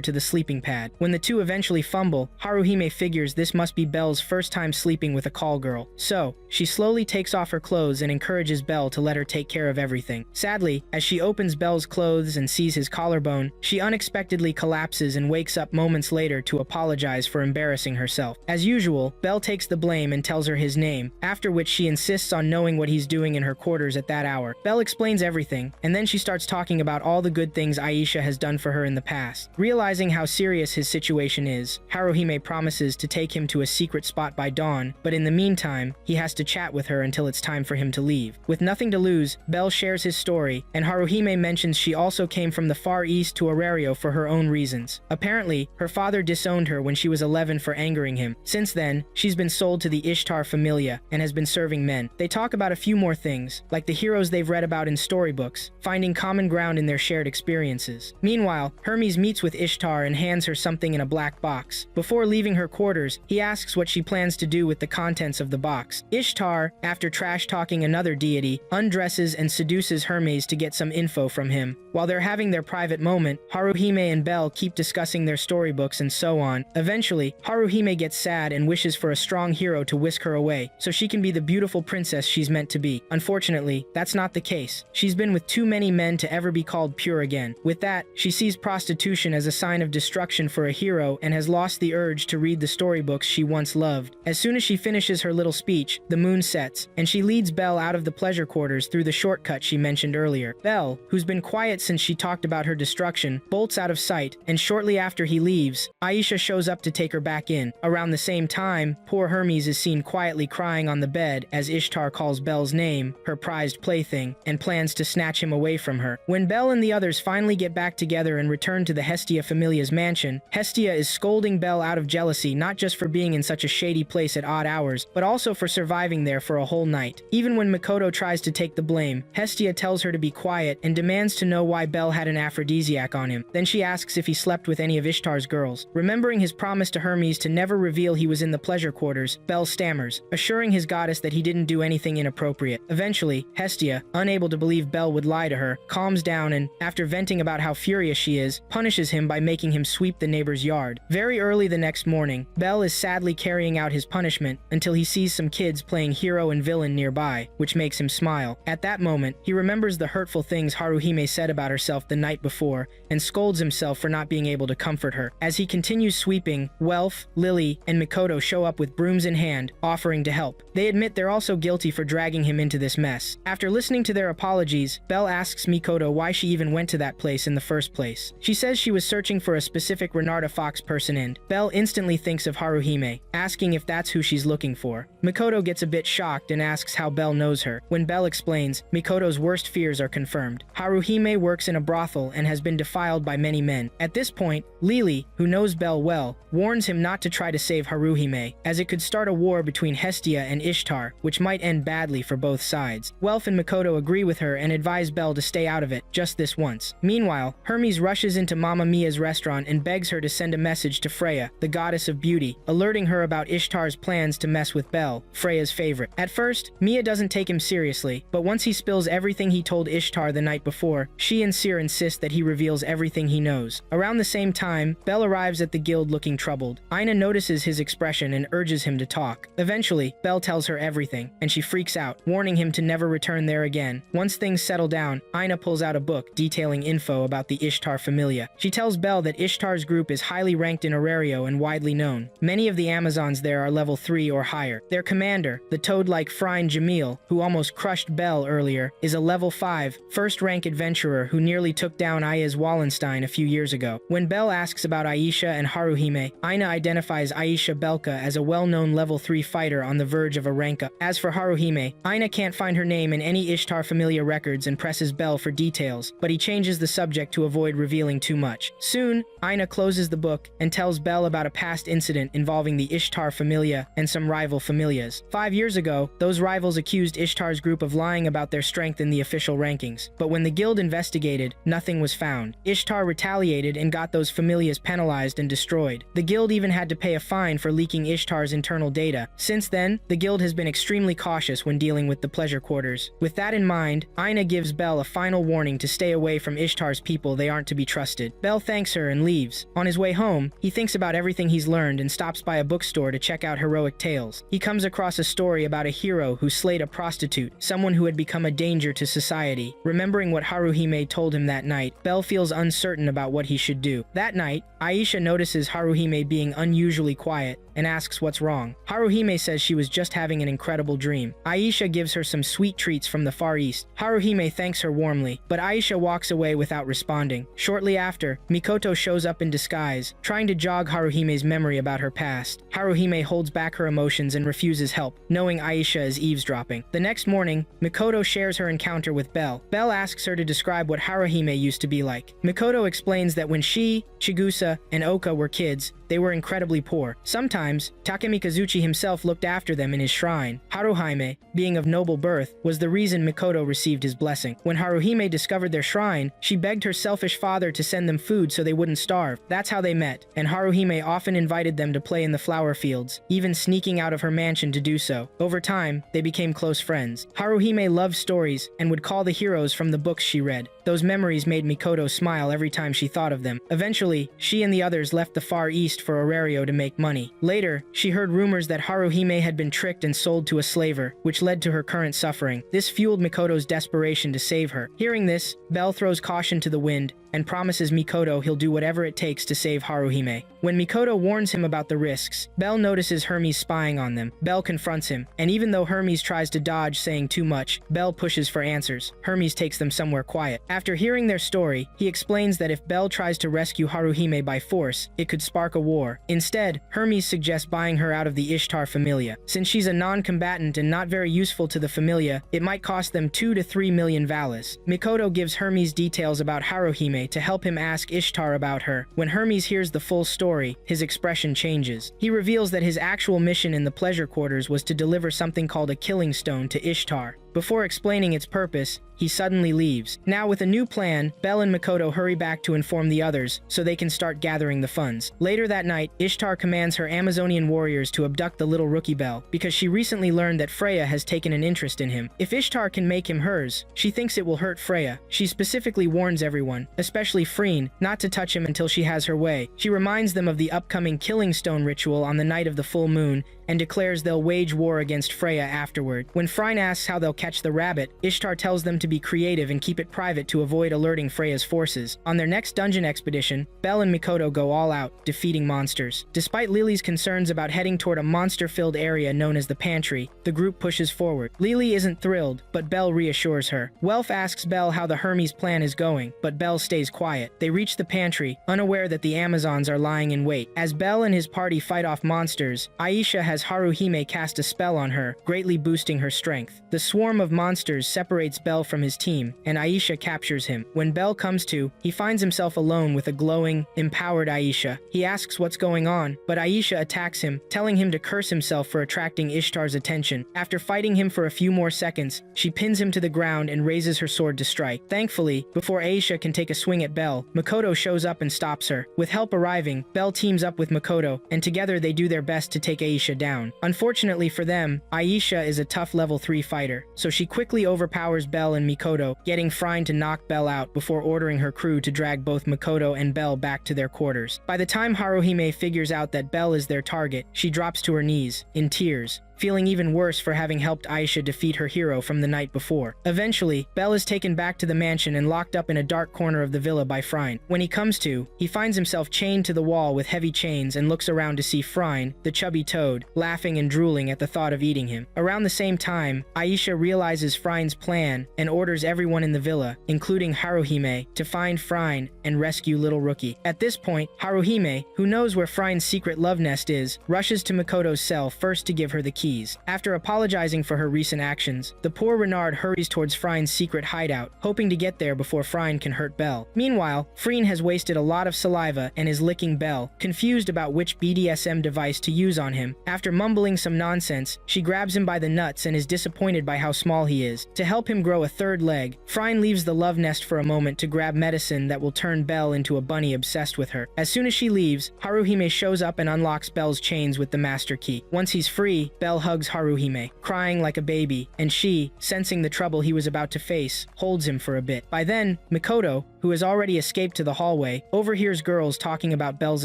to the sleeping pad. When the two eventually fumble, Haruhime figures this must be Bell's first time sleeping with a call girl. So, she slowly takes off her clothes and encourages Bell to let her take care of everything. Sadly, as she opens Bell's clothes and sees his collarbone, she unexpectedly collapses and wakes up moments later to apologize for embarrassing herself. As usual, Bell takes the blame and tells her his name, after which she insists on knowing what he's doing in her quarters at that hour. Bell explains everything, and then she starts talking about all the good things Aisha has done for her in the past. Realizing how serious his situation is, Haruhime promises to take him to a secret spot by dawn, but in the meantime, he has to chat with her until it's time for him to leave. With nothing to lose, Bell shares his story, and Haruhime mentions she also came from the Far East to Arario for her own reasons. Apparently, her father disowned her when she was 11 for angering him. Since then, she's been sold to the Ishtar Familia and has been serving men. They talk about a few more things, like the heroes they've read about in storybooks, finding common ground in their shared experiences. Meanwhile, Hermes meets with Ishtar and hands her something in a black box. Before leaving her quarters, he asks what she plans to do with the contents of the box. Ishtar, after trash-talking another deity, undresses and seduces Hermes to get some info from him. While they're having their private moment, Haruhime and Bell keep discussing their storybooks and so on. Eventually, Haruhime gets sad and wishes for a strong hero to whisk her away, so she can be the beautiful princess she's meant to be. Unfortunately, that's not the case. She's been with too many men to ever be called pure again. With that, she sees prostitution as a sign of destruction for a hero and has lost the urge to read the storybooks she once loved. As soon as she finishes her little speech, the moon sets, and she leads Belle out of the pleasure quarters through the shortcut she mentioned earlier. Belle, who's been quiet since she talked about her destruction, bolts out of sight, and shortly after he leaves, Aisha shows up to take her back in. Around the same time, poor Hermes is seen quietly crying on the bed as Ishtar calls Belle's name, her prized plaything, and plans to snatch him away from her. When Belle and the others finally get back together and return to the Hestia Familia's mansion, Hestia is scolding Belle out of jealousy not just for being in such a shady place at odd hours, but also for surviving there for a whole night. Even when Mikoto tries to take the blame, Hestia tells her to be quiet and demands to know why Belle had an aphrodisiac on him. Then she asks if he slept with any of Ishtar's girls. Remembering his promise to Hermes to never reveal he was in the pleasure quarters, Belle stammers, assuring his goddess that he didn't do anything inappropriate. Eventually, Hestia, unable to believe Belle would lie to her, calms down and, after venting about how furious she is, punishes him by making him sweep the neighbor's yard. Very early the next morning, Belle is sadly carrying out his punishment until he sees some kids playing hero and villain nearby, which makes him smile. At that moment, he remembers the hurtful things Haruhime said about herself the night before and scolds himself for not being able to comfort her. As he continues sweeping, Welf, Lily, and Mikoto show up with brooms in hand, offering to help. They admit they're also guilty for dragging him into this mess. After listening to their apologies, Belle asks Mikoto why she even went to that place in the first place. She says she was searching for a specific Renarda Fox person and Belle instantly thinks of Haruhime, asking if that's who she's looking for. Mikoto gets a bit shocked and asks how Belle knows her. When Belle explains, Mikoto's worst fears are confirmed. Haruhime works in a brothel and has been defiled by many men. At this point, Lily, who knows Belle well, warns him not to try to save Haruhime, as it could start a war between Hestia and Ishtar, which might end badly for both sides. Welf and Mikoto agree with her and advise Belle to stay out of it, just this once. Meanwhile, Hermes rushes into Mamma Mia's restaurant and begs her to send a message to Freya, the goddess of beauty, alerting her about Ishtar's plans to mess with Belle, Freya's favorite. At first, Mia doesn't take him seriously, but once he spills everything he told Ishtar the night before, she and Seer insist that he reveals everything he knows. Around the same time, Belle arrives at the guild looking troubled. Aina notices his expression and urges him to talk. Eventually, Belle tells her everything, and she freaks out, warning him to to never return there again. Once things settle down, Aina pulls out a book detailing info about the Ishtar familia. She tells Belle that Ishtar's group is highly ranked in Aurario and widely known. Many of the Amazons there are level 3 or higher. Their commander, the toad-like Phryne Jamil, who almost crushed Belle earlier, is a level 5, first-rank adventurer who nearly took down Aya's Wallenstein a few years ago. When Belle asks about Aisha and Haruhime, Aina identifies Aisha Belka as a well-known level 3 fighter on the verge of a rank up. As for Haruhime, Aina can't find her name in any Ishtar familia records and presses Belle for details, but he changes the subject to avoid revealing too much. Soon, Aina closes the book and tells Belle about a past incident involving the Ishtar familia and some rival familias. 5 years ago, those rivals accused Ishtar's group of lying about their strength in the official rankings, but when the guild investigated, nothing was found. Ishtar retaliated and got those familias penalized and destroyed. The guild even had to pay a fine for leaking Ishtar's internal data. Since then, the guild has been extremely cautious when dealing with the pleasure quarters. With that in mind, Aina gives Belle a final warning to stay away from Ishtar's people. They aren't to be trusted. Belle thanks her and leaves. On his way home, he thinks about everything he's learned and stops by a bookstore to check out heroic tales. He comes across a story about a hero who slayed a prostitute, someone who had become a danger to society. Remembering what Haruhime told him that night, Belle feels uncertain about what he should do. That night, Aisha notices Haruhime being unusually quiet and asks what's wrong. Haruhime says she was just having an incredible dream. Aisha gives her some sweet treats from the Far East. Haruhime thanks her warmly, but Aisha walks away without responding. Shortly after, Mikoto shows up in disguise, trying to jog Haruhime's memory about her past. Haruhime holds back her emotions and refuses help, knowing Aisha is eavesdropping. The next morning, Mikoto shares her encounter with Belle. Belle asks her to describe what Haruhime used to be like. Mikoto explains that when she, Chigusa, and Oka were kids, they were incredibly poor. Sometimes, Takemikazuchi himself looked after them in his shrine. Haruhime, being of noble birth, was the reason Mikoto received his blessing. When Haruhime discovered their shrine, she begged her selfish father to send them food so they wouldn't starve. That's how they met, and Haruhime often invited them to play in the flower fields, even sneaking out of her mansion to do so. Over time, they became close friends. Haruhime loved stories and would call the heroes from the books she read. Those memories made Mikoto smile every time she thought of them. Eventually, she and the others left the Far East for Aurario to make money. Later, she heard rumors that Haruhime had been tricked and sold to a slaver, which led to her current suffering. This fueled Mikoto's desperation to save her. Hearing this, Belle throws caution to the wind and promises Mikoto he'll do whatever it takes to save Haruhime. When Mikoto warns him about the risks, Belle notices Hermes spying on them. Belle confronts him, and even though Hermes tries to dodge saying too much, Belle pushes for answers. Hermes takes them somewhere quiet. After hearing their story, he explains that if Belle tries to rescue Haruhime by force, it could spark a war. Instead, Hermes suggests buying her out of the Ishtar familia. Since she's a non-combatant and not very useful to the familia, it might cost them 2 to 3 million valas. Mikoto gives Hermes details about Haruhime to help him ask Ishtar about her. When Hermes hears the full story, his expression changes. He reveals that his actual mission in the pleasure quarters was to deliver something called a killing stone to Ishtar. Before explaining its purpose, he suddenly leaves. Now with a new plan, Belle and Mikoto hurry back to inform the others so they can start gathering the funds. Later that night, Ishtar commands her Amazonian warriors to abduct the little rookie Belle because she recently learned that Freya has taken an interest in him. If Ishtar can make him hers, she thinks it will hurt Freya. She specifically warns everyone, especially Phryne, not to touch him until she has her way. She reminds them of the upcoming killing stone ritual on the night of the full moon and declares they'll wage war against Freya afterward. When Phryne asks how they'll catch the rabbit, Ishtar tells them to be creative and keep it private to avoid alerting Freya's forces. On their next dungeon expedition, Belle and Mikoto go all out, defeating monsters. Despite Lily's concerns about heading toward a monster-filled area known as the pantry, the group pushes forward. Lily isn't thrilled, but Belle reassures her. Welf asks Belle how the Hermes plan is going, but Belle stays quiet. They reach the pantry, unaware that the Amazons are lying in wait. As Belle and his party fight off monsters, Aisha has Haruhime cast a spell on her, greatly boosting her strength. The swarm of monsters separates Belle from his team, and Aisha captures him. When Belle comes to, he finds himself alone with a glowing, empowered Aisha. He asks what's going on, but Aisha attacks him, telling him to curse himself for attracting Ishtar's attention. After fighting him for a few more seconds, she pins him to the ground and raises her sword to strike. Thankfully, before Aisha can take a swing at Belle, Mikoto shows up and stops her. With help arriving, Belle teams up with Mikoto, and together they do their best to take Aisha down. Unfortunately for them, Aisha is a tough level 3 fighter, so she quickly overpowers Belle and Mikoto, getting Phryne to knock Belle out before ordering her crew to drag both Mikoto and Belle back to their quarters. By the time Haruhime figures out that Belle is their target, she drops to her knees, in tears. feeling even worse for having helped Aisha defeat her hero from the night before. Eventually, Bell is taken back to the mansion and locked up in a dark corner of the villa by Frine. When he comes to, he finds himself chained to the wall with heavy chains and looks around to see Frine, the chubby toad, laughing and drooling at the thought of eating him. Around the same time, Aisha realizes Frine's plan and orders everyone in the villa, including Haruhime, to find Frine and rescue little Rookie. At this point, Haruhime, who knows where Frine's secret love nest is, rushes to Mikoto's cell first to give her the keys. After apologizing for her recent actions, the poor Renard hurries towards Frine's secret hideout, hoping to get there before Frine can hurt Bell. Meanwhile, Frine has wasted a lot of saliva and is licking Bell, confused about which BDSM device to use on him. After mumbling some nonsense, she grabs him by the nuts and is disappointed by how small he is. To help him grow a third leg, Frine leaves the love nest for a moment to grab medicine that will turn Bell into a bunny obsessed with her. As soon as she leaves, Haruhime shows up and unlocks Bell's chains with the master key. Once he's free, Bell hugs Haruhime, crying like a baby, and she, sensing the trouble he was about to face, holds him for a bit. By then, Mikoto, who has already escaped to the hallway, overhears girls talking about Bell's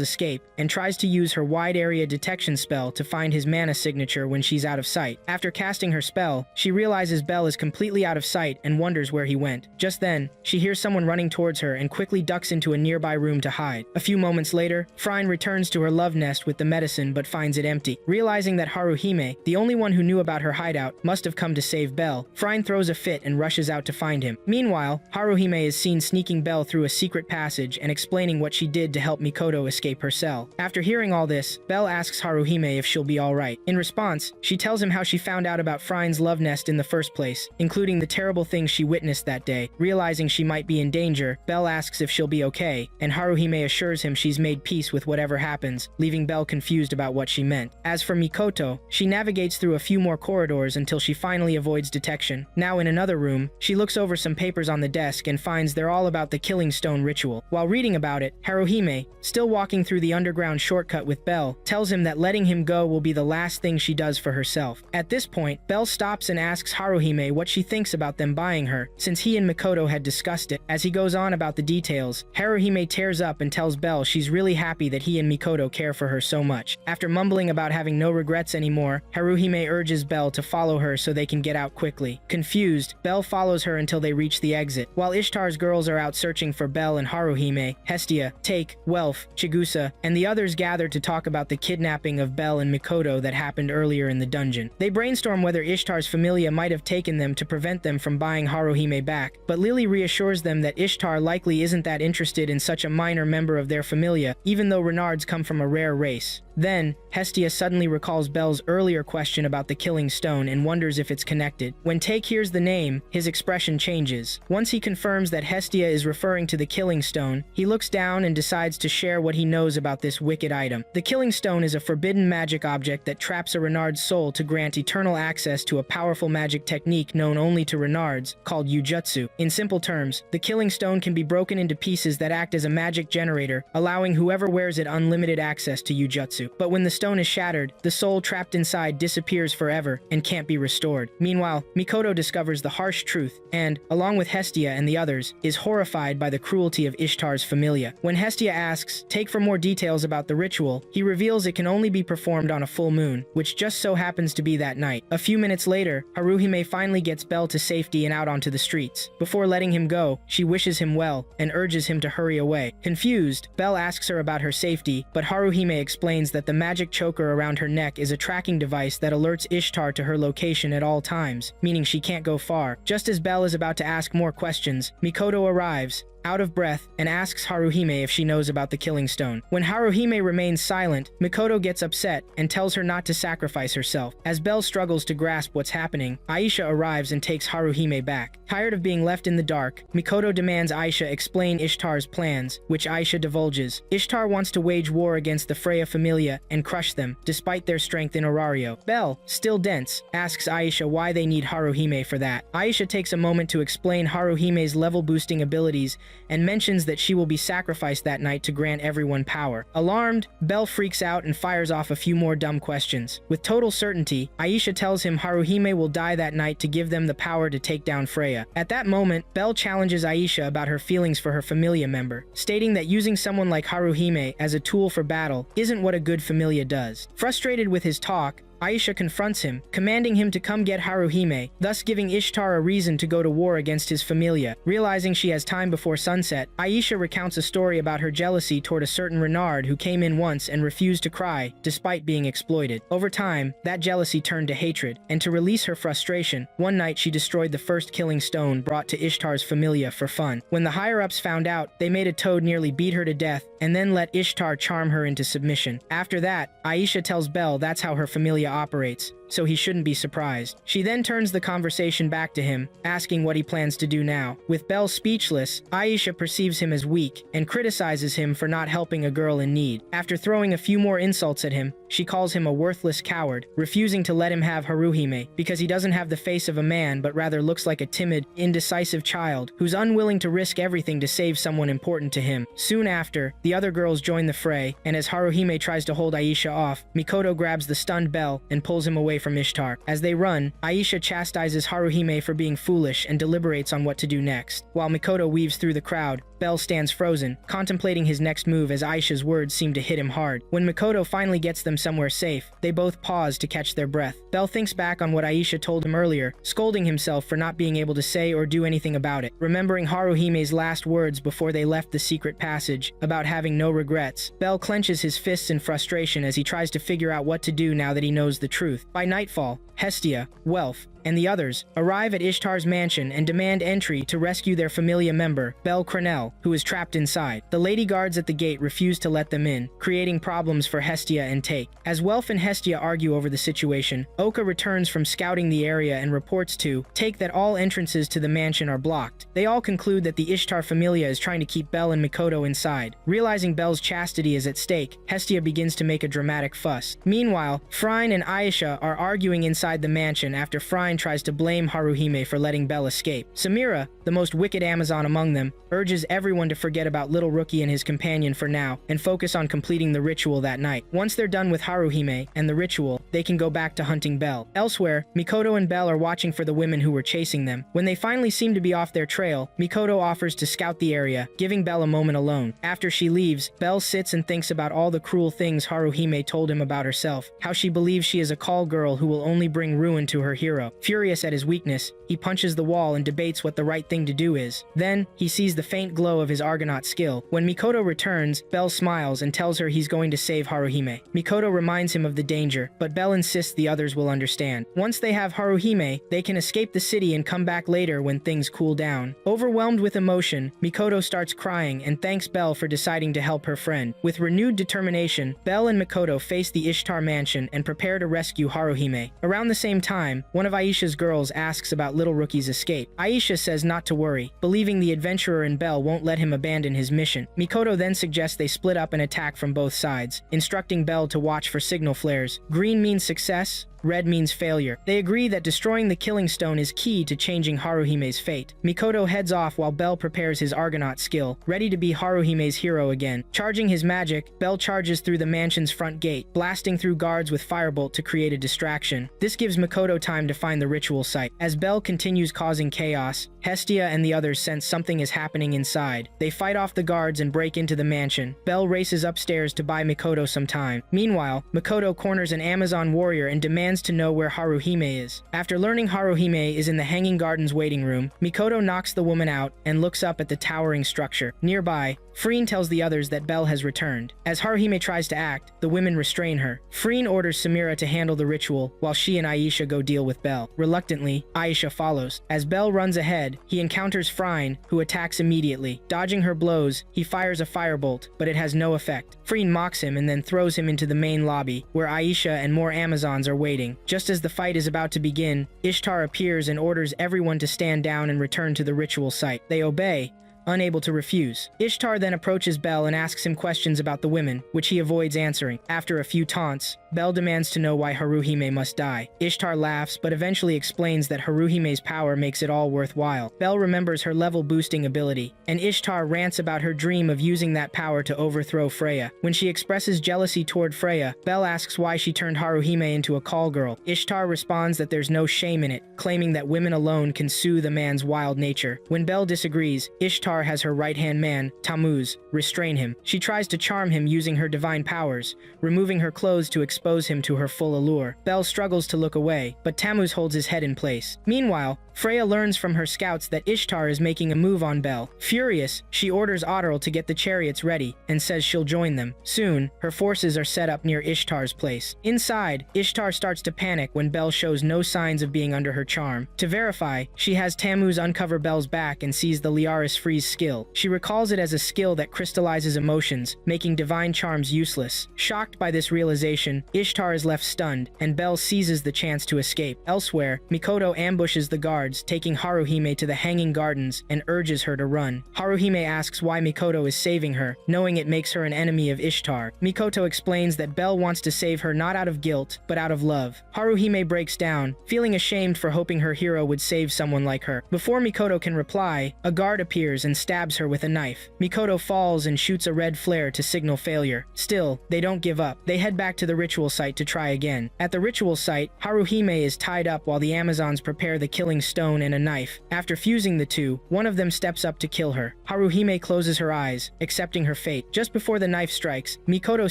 escape and tries to use her wide area detection spell to find his mana signature when she's out of sight. After casting her spell, she realizes Bell is completely out of sight and wonders where he went. Just then, she hears someone running towards her and quickly ducks into a nearby room to hide. A few moments later, Frine returns to her love nest with the medicine but finds it empty. Realizing that Haruhime, the only one who knew about her hideout, must have come to save Bell, Frine throws a fit and rushes out to find him. Meanwhile, Haruhime is seen sneaking Bell through a secret passage and explaining what she did to help Mikoto escape her cell. After hearing all this, Bell asks Haruhime if she'll be alright. In response, she tells him how she found out about Frine's love nest in the first place, including the terrible things she witnessed that day. Realizing she might be in danger, Bell asks if she'll be okay, and Haruhime assures him she's made peace with whatever happens, leaving Bell confused about what she meant. As for Mikoto, she navigates through a few more corridors until she finally avoids detection. Now in another room, she looks over some papers on the desk and finds they're all about the killing stone ritual. While reading about it, Haruhime, still walking through the underground shortcut with Bell, tells him that letting him go will be the last thing she does for herself. At this point, Bell stops and asks Haruhime what she thinks about them buying her, since he and Mikoto had discussed it. As he goes on about the details, Haruhime tears up and tells Bell she's really happy that he and Mikoto care for her so much. After mumbling about having no regrets anymore, Haruhime urges Bell to follow her so they can get out quickly. Confused, Bell follows her until they reach the exit. While Ishtar's girls are out searching for Bell and Haruhime, Hestia, Take, Welf, Chigusa, and the others gather to talk about the kidnapping of Bell and Mikoto that happened earlier in the dungeon. They brainstorm whether Ishtar's familia might have taken them to prevent them from buying Haruhime back, but Lily reassures them that Ishtar likely isn't that interested in such a minor member of their familia, even though Renards come from a rare race. Then, Hestia suddenly recalls Bell's earlier question about the killing stone and wonders if it's connected. When Take hears the name, his expression changes. Once he confirms that Hestia is referring to the killing stone, he looks down and decides to share what he knows about this wicked item. The killing stone is a forbidden magic object that traps a Renard's soul to grant eternal access to a powerful magic technique known only to Renards, called Yujutsu. In simple terms, the killing stone can be broken into pieces that act as a magic generator, allowing whoever wears it unlimited access to Yujutsu. But when the stone is shattered, the soul trapped inside disappears forever and can't be restored. Meanwhile, Mikoto discovers the harsh truth and, along with Hestia and the others, is horrified by the cruelty of Ishtar's familia. When Hestia asks Take for more details about the ritual, he reveals it can only be performed on a full moon, which just so happens to be that night. A few minutes later, Haruhime finally gets Bell to safety and out onto the streets. Before letting him go, she wishes him well and urges him to hurry away. Confused, Bell asks her about her safety, but Haruhime explains that the magic choker around her neck is a tracking device that alerts Ishtar to her location at all times, meaning she can't go far. Just as Bell is about to ask more questions, Mikoto arrives, out of breath, and asks Haruhime if she knows about the killing stone. When Haruhime remains silent, Mikoto gets upset and tells her not to sacrifice herself. As Bell struggles to grasp what's happening, Aisha arrives and takes Haruhime back. Tired of being left in the dark, Mikoto demands Aisha explain Ishtar's plans, which Aisha divulges. Ishtar wants to wage war against the Freya familia and crush them, despite their strength in Orario. Bell, still dense, asks Aisha why they need Haruhime for that. Aisha takes a moment to explain Haruhime's level-boosting abilities and mentions that she will be sacrificed that night to grant everyone power. Alarmed, Bell freaks out and fires off a few more dumb questions. With total certainty, Aisha tells him Haruhime will die that night to give them the power to take down Freya. At that moment, Bell challenges Aisha about her feelings for her familia member, stating that using someone like Haruhime as a tool for battle isn't what a good familia does. Frustrated with his talk, Aisha confronts him, commanding him to come get Haruhime, thus giving Ishtar a reason to go to war against his familia. Realizing she has time before sunset, Aisha recounts a story about her jealousy toward a certain Renard who came in once and refused to cry, despite being exploited. Over time, that jealousy turned to hatred, and to release her frustration, one night she destroyed the first killing stone brought to Ishtar's familia for fun. When the higher-ups found out, they made a toad nearly beat her to death, and then let Ishtar charm her into submission. After that, Aisha tells Belle that's how her familia operates, so he shouldn't be surprised. She then turns the conversation back to him, asking what he plans to do now. With Belle speechless, Aisha perceives him as weak and criticizes him for not helping a girl in need. After throwing a few more insults at him, she calls him a worthless coward, refusing to let him have Haruhime because he doesn't have the face of a man but rather looks like a timid, indecisive child who's unwilling to risk everything to save someone important to him. Soon after, the other girls join the fray, and as Haruhime tries to hold Aisha off, Mikoto grabs the stunned Belle and pulls him away from Ishtar. As they run, Aisha chastises Haruhime for being foolish and deliberates on what to do next. While Mikoto weaves through the crowd, Belle stands frozen, contemplating his next move as Aisha's words seem to hit him hard. When Mikoto finally gets them somewhere safe, they both pause to catch their breath. Belle thinks back on what Aisha told him earlier, scolding himself for not being able to say or do anything about it. Remembering Haruhime's last words before they left the secret passage, about having no regrets, Belle clenches his fists in frustration as he tries to figure out what to do now that he knows the truth. By nightfall, Hestia, Welf, and the others arrive at Ishtar's mansion and demand entry to rescue their familia member, Belle Crenelle, who is trapped inside. The lady guards at the gate refuse to let them in, creating problems for Hestia and Take. As Welf and Hestia argue over the situation, Oka returns from scouting the area and reports to Take that all entrances to the mansion are blocked. They all conclude that the Ishtar familia is trying to keep Belle and Mikoto inside. Realizing Belle's chastity is at stake, Hestia begins to make a dramatic fuss. Meanwhile, Phryne and Aisha are arguing inside the mansion after Phryne tries to blame Haruhime for letting Belle escape. Samira, the most wicked Amazon among them, urges everyone to forget about Little Rookie and his companion for now and focus on completing the ritual that night. Once they're done with Haruhime and the ritual, they can go back to hunting Belle. Elsewhere, Mikoto and Belle are watching for the women who were chasing them. When they finally seem to be off their trail, Mikoto offers to scout the area, giving Belle a moment alone. After she leaves, Belle sits and thinks about all the cruel things Haruhime told him about herself, how she believes she is a call girl who will only bring ruin to her hero. Furious at his weakness, he punches the wall and debates what the right thing to do is. Then, he sees the faint glow of his Argonaut skill. When Mikoto returns, Belle smiles and tells her he's going to save Haruhime. Mikoto reminds him of the danger, but Belle insists the others will understand. Once they have Haruhime, they can escape the city and come back later when things cool down. Overwhelmed with emotion, Mikoto starts crying and thanks Belle for deciding to help her friend. With renewed determination, Belle and Mikoto face the Ishtar mansion and prepare to rescue Haruhime. Around the same time, one of Aisha's girls asks about Little Rookie's escape. Aisha says not to worry, believing the adventurer and Belle won't let him abandon his mission. Mikoto then suggests they split up and attack from both sides, instructing Belle to watch for signal flares. Green means success, red means failure. They agree that destroying the killing stone is key to changing Haruhime's fate. Mikoto heads off while Belle prepares his Argonaut skill, ready to be Haruhime's hero again. Charging his magic, Belle charges through the mansion's front gate, blasting through guards with firebolt to create a distraction. This gives Mikoto time to find the ritual site. As Belle continues causing chaos, Hestia and the others sense something is happening inside. They fight off the guards and break into the mansion. Belle races upstairs to buy Mikoto some time. Meanwhile, Mikoto corners an Amazon warrior and demands to know where Haruhime is. After learning Haruhime is in the Hanging Gardens waiting room, Mikoto knocks the woman out and looks up at the towering structure. Nearby, Phryne tells the others that Belle has returned. As Haruhime tries to act, the women restrain her. Phryne orders Samira to handle the ritual, while she and Aisha go deal with Belle. Reluctantly, Aisha follows. As Belle runs ahead, he encounters Phryne, who attacks immediately. Dodging her blows, he fires a firebolt, but it has no effect. Phryne mocks him and then throws him into the main lobby, where Aisha and more Amazons are waiting. Just as the fight is about to begin, Ishtar appears and orders everyone to stand down and return to the ritual site. They obey, unable to refuse. Ishtar then approaches Belle and asks him questions about the women, which he avoids answering. After a few taunts, Belle demands to know why Haruhime must die. Ishtar laughs, but eventually explains that Haruhime's power makes it all worthwhile. Belle remembers her level-boosting ability, and Ishtar rants about her dream of using that power to overthrow Freya. When she expresses jealousy toward Freya, Belle asks why she turned Haruhime into a call girl. Ishtar responds that there's no shame in it, claiming that women alone can soothe a man's wild nature. When Belle disagrees, Ishtar has her right-hand man, Tammuz, restrain him. She tries to charm him using her divine powers, removing her clothes to expose expose him to her full allure. Belle struggles to look away, but Tammuz holds his head in place. Meanwhile, Freya learns from her scouts that Ishtar is making a move on Belle. Furious, she orders Otterl to get the chariots ready and says she'll join them. Soon, her forces are set up near Ishtar's place. Inside, Ishtar starts to panic when Belle shows no signs of being under her charm. To verify, she has Tammuz uncover Belle's back and sees the Liaris Freeze skill. She recalls it as a skill that crystallizes emotions, making divine charms useless. Shocked by this realization, Ishtar is left stunned, and Belle seizes the chance to escape. Elsewhere, Mikoto ambushes the guards, taking Haruhime to the Hanging Gardens and urges her to run. Haruhime asks why Mikoto is saving her, knowing it makes her an enemy of Ishtar. Mikoto explains that Belle wants to save her not out of guilt, but out of love. Haruhime breaks down, feeling ashamed for hoping her hero would save someone like her. Before Mikoto can reply, a guard appears and stabs her with a knife. Mikoto falls and shoots a red flare to signal failure. Still, they don't give up. They head back to the ritual site to try again. At the ritual site, Haruhime is tied up while the Amazons prepare the killing stone and a knife. After fusing the two, one of them steps up to kill her. Haruhime closes her eyes, accepting her fate. Just before the knife strikes, Mikoto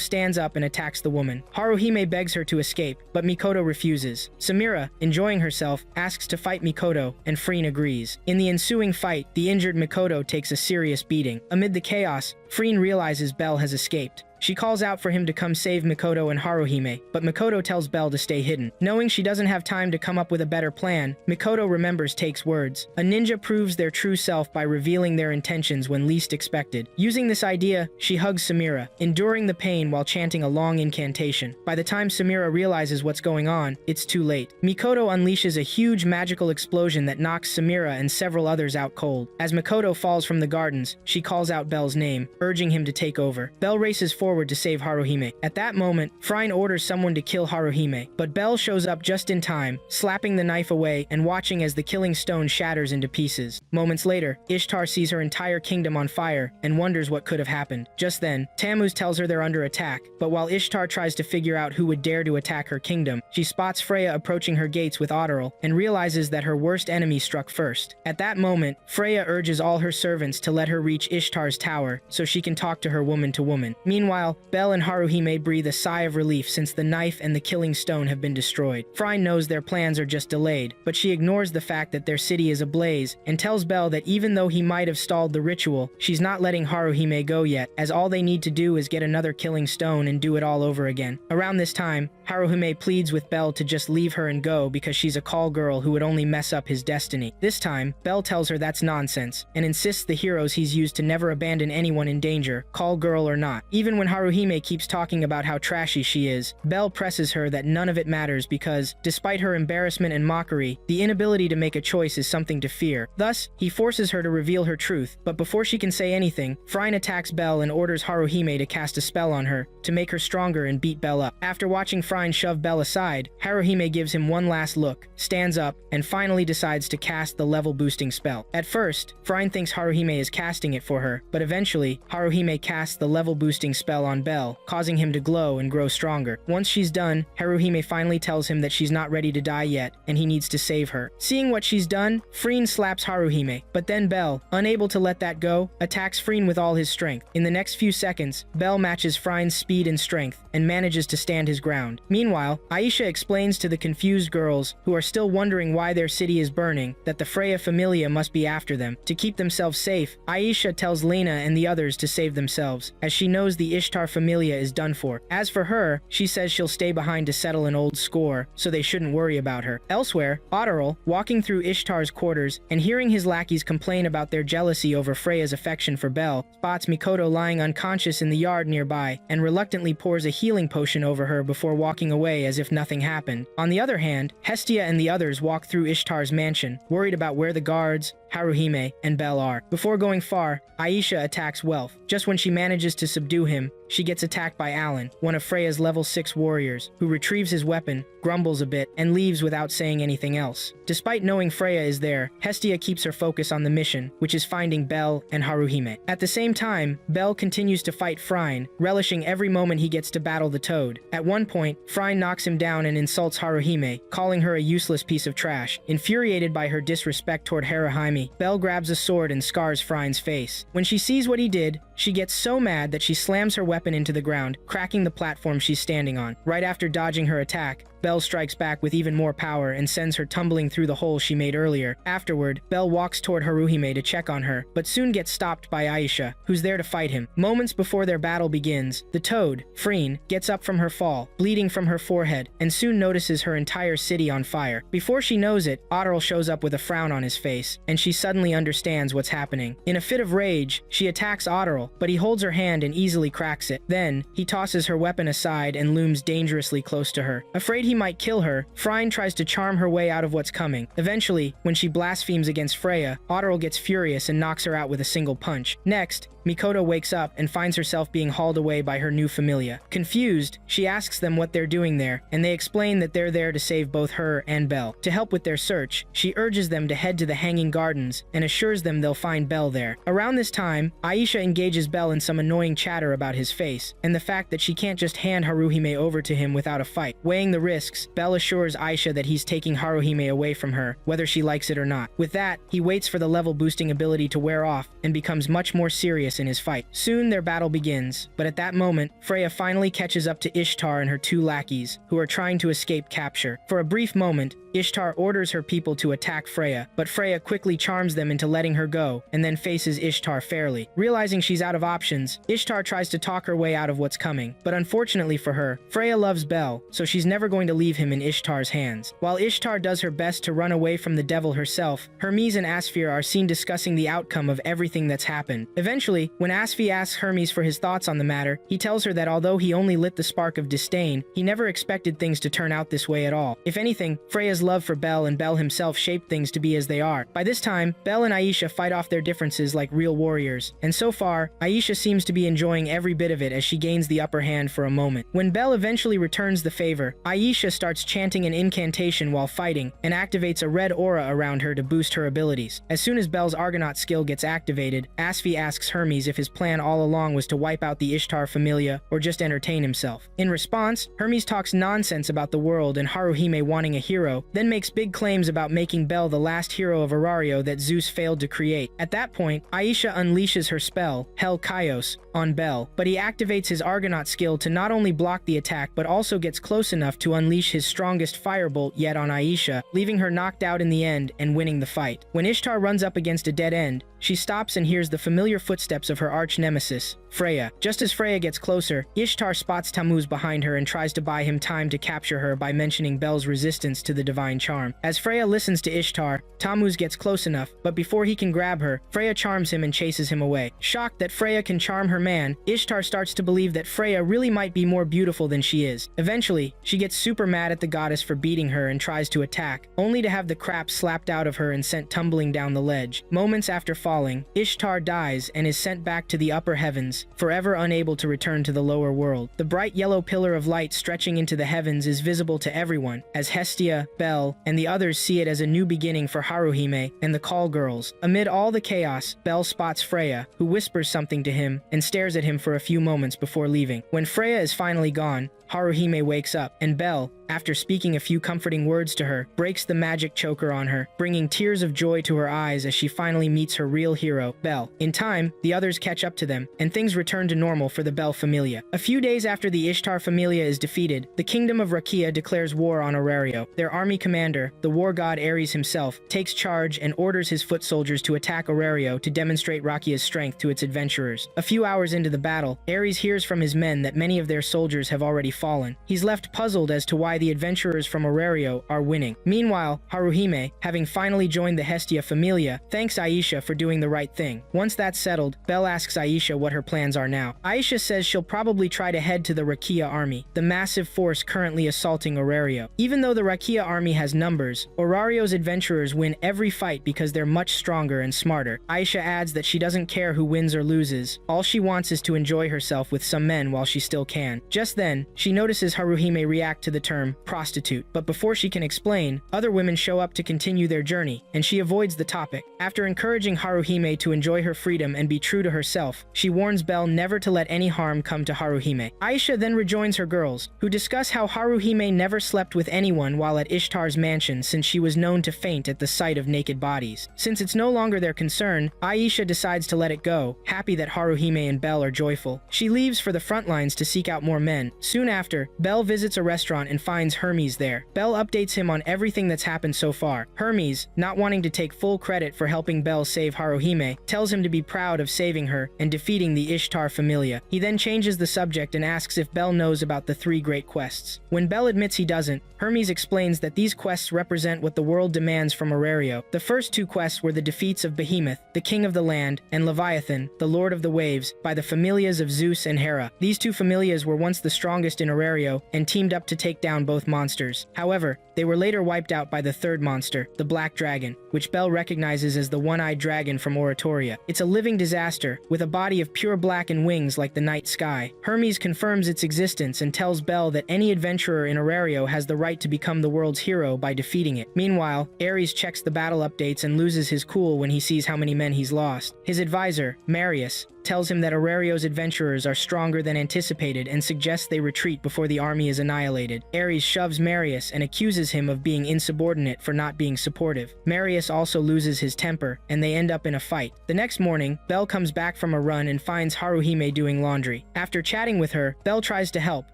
stands up and attacks the woman. Haruhime begs her to escape, but Mikoto refuses. Samira, enjoying herself, asks to fight Mikoto, and Freen agrees. In the ensuing fight, the injured Mikoto takes a serious beating. Amid the chaos, Freen realizes Belle has escaped. She calls out for him to come save Mikoto and Haruhime, but Mikoto tells Belle to stay hidden. Knowing she doesn't have time to come up with a better plan, Mikoto remembers Take's words. A ninja proves their true self by revealing their intentions when least expected. Using this idea, she hugs Samira, enduring the pain while chanting a long incantation. By the time Samira realizes what's going on, it's too late. Mikoto unleashes a huge magical explosion that knocks Samira and several others out cold. As Mikoto falls from the gardens, she calls out Belle's name, urging him to take over. Belle races forward to save Haruhime. At that moment, Frine orders someone to kill Haruhime, but Belle shows up just in time, slapping the knife away and watching as the killing stone shatters into pieces. Moments later, Ishtar sees her entire kingdom on fire and wonders what could have happened. Just then, Tammuz tells her they're under attack, but while Ishtar tries to figure out who would dare to attack her kingdom, she spots Freya approaching her gates with Otterl and realizes that her worst enemy struck first. At that moment, Freya urges all her servants to let her reach Ishtar's tower so she can talk to her woman to woman. Meanwhile, Belle and Haruhime breathe a sigh of relief since the knife and the killing stone have been destroyed. Frine knows their plans are just delayed, but she ignores the fact that their city is ablaze and tells Belle that even though he might have stalled the ritual, she's not letting Haruhime go yet, as all they need to do is get another killing stone and do it all over again. Around this time, Haruhime pleads with Belle to just leave her and go because she's a call girl who would only mess up his destiny. This time, Belle tells her that's nonsense and insists the heroes he's used to never abandon anyone in danger, call girl or not. Even when Haruhime keeps talking about how trashy she is, Belle presses her that none of it matters because, despite her embarrassment and mockery, the inability to make a choice is something to fear. Thus, he forces her to reveal her truth, but before she can say anything, Frine attacks Belle and orders Haruhime to cast a spell on her to make her stronger and beat Belle up. After watching Frine shove Belle aside, Haruhime gives him one last look, stands up, and finally decides to cast the level-boosting spell. At first, Frine thinks Haruhime is casting it for her, but eventually, Haruhime casts the level-boosting spell on Belle, causing him to glow and grow stronger. Once she's done, Haruhime finally tells him that she's not ready to die yet, and he needs to save her. Seeing what she's done, Freen slaps Haruhime, but then Belle, unable to let that go, attacks Freen with all his strength. In the next few seconds, Belle matches Frine's speed and strength, and manages to stand his ground. Meanwhile, Aisha explains to the confused girls, who are still wondering why their city is burning, that the Freya Familia must be after them. To keep themselves safe, Aisha tells Lena and the others to save themselves, as she knows the Ishtar Familia is done for. As for her, she says she'll stay behind to settle an old score, so they shouldn't worry about her. Elsewhere, Otterl, walking through Ishtar's quarters and hearing his lackeys complain about their jealousy over Freya's affection for Belle, spots Mikoto lying unconscious in the yard nearby and reluctantly pours a healing potion over her before walking away as if nothing happened. On the other hand, Hestia and the others walk through Ishtar's mansion, worried about where the guards, Haruhime, and Belle are. Before going far, Aisha attacks Welf. Just when she manages to subdue him, she gets attacked by Alan, one of Freya's level 6 warriors, who retrieves his weapon, grumbles a bit, and leaves without saying anything else. Despite knowing Freya is there, Hestia keeps her focus on the mission, which is finding Belle and Haruhime. At the same time, Belle continues to fight Frine, relishing every moment he gets to battle the toad. At one point, Frine knocks him down and insults Haruhime, calling her a useless piece of trash. Infuriated by her disrespect toward Haruhime, Belle grabs a sword and scars Frine's face. When she sees what he did, she gets so mad that she slams her weapon into the ground, cracking the platform she's standing on. Right after dodging her attack, Belle strikes back with even more power and sends her tumbling through the hole she made earlier. Afterward, Belle walks toward Haruhime to check on her, but soon gets stopped by Aisha, who's there to fight him. Moments before their battle begins, the toad, Freen, gets up from her fall, bleeding from her forehead, and soon notices her entire city on fire. Before she knows it, Otterl shows up with a frown on his face, and she suddenly understands what's happening. In a fit of rage, she attacks Otterl, but he holds her hand and easily cracks it. Then, he tosses her weapon aside and looms dangerously close to her. Afraid he might kill her, Freen tries to charm her way out of what's coming. Eventually, when she blasphemes against Freya, Otterl gets furious and knocks her out with a single punch. Next, Mikoto wakes up and finds herself being hauled away by her new familia. Confused, she asks them what they're doing there, and they explain that they're there to save both her and Belle. To help with their search, she urges them to head to the Hanging Gardens and assures them they'll find Belle there. Around this time, Aisha engages Belle in some annoying chatter about his face, and the fact that she can't just hand Haruhime over to him without a fight. Weighing the risks, Belle assures Aisha that he's taking Haruhime away from her, whether she likes it or not. With that, he waits for the level boosting ability to wear off and becomes much more serious in his fight. Soon their battle begins, but at that moment, Freya finally catches up to Ishtar and her two lackeys, who are trying to escape capture. For a brief moment, Ishtar orders her people to attack Freya, but Freya quickly charms them into letting her go, and then faces Ishtar fairly. Realizing she's out of options, Ishtar tries to talk her way out of what's coming, but unfortunately for her, Freya loves Belle, so she's never going to leave him in Ishtar's hands. While Ishtar does her best to run away from the devil herself, Hermes and Asphere are seen discussing the outcome of everything that's happened. Eventually, when Asphy asks Hermes for his thoughts on the matter, he tells her that although he only lit the spark of disdain, he never expected things to turn out this way at all. If anything, Freya's love for Belle and Belle himself shaped things to be as they are. By this time, Belle and Aisha fight off their differences like real warriors, and so far, Aisha seems to be enjoying every bit of it as she gains the upper hand for a moment. When Belle eventually returns the favor, Aisha starts chanting an incantation while fighting and activates a red aura around her to boost her abilities. As soon as Belle's Argonaut skill gets activated, Asphy asks Hermes if his plan all along was to wipe out the Ishtar familia or just entertain himself. In response, Hermes talks nonsense about the world and Haruhime wanting a hero, then makes big claims about making Belle the last hero of Arario that Zeus failed to create. At that point, Aisha unleashes her spell, Hell Kaios, on Belle, but he activates his Argonaut skill to not only block the attack but also gets close enough to unleash his strongest firebolt yet on Aisha, leaving her knocked out in the end and winning the fight. When Ishtar runs up against a dead end, she stops and hears the familiar footsteps of her arch-nemesis, Freya. Just as Freya gets closer, Ishtar spots Tammuz behind her and tries to buy him time to capture her by mentioning Belle's resistance to the divine charm. As Freya listens to Ishtar, Tammuz gets close enough, but before he can grab her, Freya charms him and chases him away. Shocked that Freya can charm her man, Ishtar starts to believe that Freya really might be more beautiful than she is. Eventually, she gets super mad at the goddess for beating her and tries to attack, only to have the crap slapped out of her and sent tumbling down the ledge. Moments after falling, Ishtar dies and is sent back to the upper heavens, forever unable to return to the lower world. The bright yellow pillar of light stretching into the heavens is visible to everyone, as Hestia, Belle, and the others see it as a new beginning for Haruhime and the Call Girls. Amid all the chaos, Belle spots Freya, who whispers something to him and stares at him for a few moments before leaving. When Freya is finally gone, Haruhime wakes up, and Belle, after speaking a few comforting words to her, breaks the magic choker on her, bringing tears of joy to her eyes as she finally meets her real hero, Belle. In time, the others catch up to them, and things return to normal for the Belle familia. A few days after the Ishtar familia is defeated, the kingdom of Rakia declares war on Arario. Their army commander, the war god Ares himself, takes charge and orders his foot soldiers to attack Arario to demonstrate Rakia's strength to its adventurers. A few hours into the battle, Ares hears from his men that many of their soldiers have already fallen. He's left puzzled as to why the adventurers from Arario are winning. Meanwhile, Haruhime, having finally joined the Hestia familia, thanks Aisha for doing the right thing. Once that's settled, Belle asks Aisha what her plans are now. Aisha says she'll probably try to head to the Rakia army, the massive force currently assaulting Arario. Even though the Rakia army has numbers, Arario's adventurers win every fight because they're much stronger and smarter. Aisha adds that she doesn't care who wins or loses. All she wants is to enjoy herself with some men while she still can. Just then, she notices Haruhime react to the term term prostitute. But before she can explain, other women show up to continue their journey, and she avoids the topic. After encouraging Haruhime to enjoy her freedom and be true to herself, she warns Belle never to let any harm come to Haruhime. Aisha then rejoins her girls, who discuss how Haruhime never slept with anyone while at Ishtar's mansion since she was known to faint at the sight of naked bodies. Since it's no longer their concern, Aisha decides to let it go, happy that Haruhime and Belle are joyful. She leaves for the front lines to seek out more men. Soon after, Belle visits a restaurant and finds Hermes there. Belle updates him on everything that's happened so far. Hermes, not wanting to take full credit for helping Belle save Haruhime, tells him to be proud of saving her and defeating the Ishtar Familia. He then changes the subject and asks if Belle knows about the 3 great quests. When Belle admits he doesn't, Hermes explains that these quests represent what the world demands from Aurario. The first 2 quests were the defeats of Behemoth, the king of the land, and Leviathan, the lord of the waves, by the familias of Zeus and Hera. These 2 familias were once the strongest in Aurario and teamed up to take down both monsters. However, they were later wiped out by the 3rd monster, the Black Dragon, which Belle recognizes as the one-eyed dragon from Oratoria. It's a living disaster, with a body of pure black and wings like the night sky. Hermes confirms its existence and tells Belle that any adventurer in Aurario has the right to become the world's hero by defeating it. Meanwhile, Ares checks the battle updates and loses his cool when he sees how many men he's lost. His advisor, Marius, tells him that Aurario's adventurers are stronger than anticipated and suggests they retreat before the army is annihilated. Ares shoves Marius and accuses him of being insubordinate for not being supportive. Marius also loses his temper, and they end up in a fight. The next morning, Belle comes back from a run and finds Haruhime doing laundry. After chatting with her, Belle tries to help,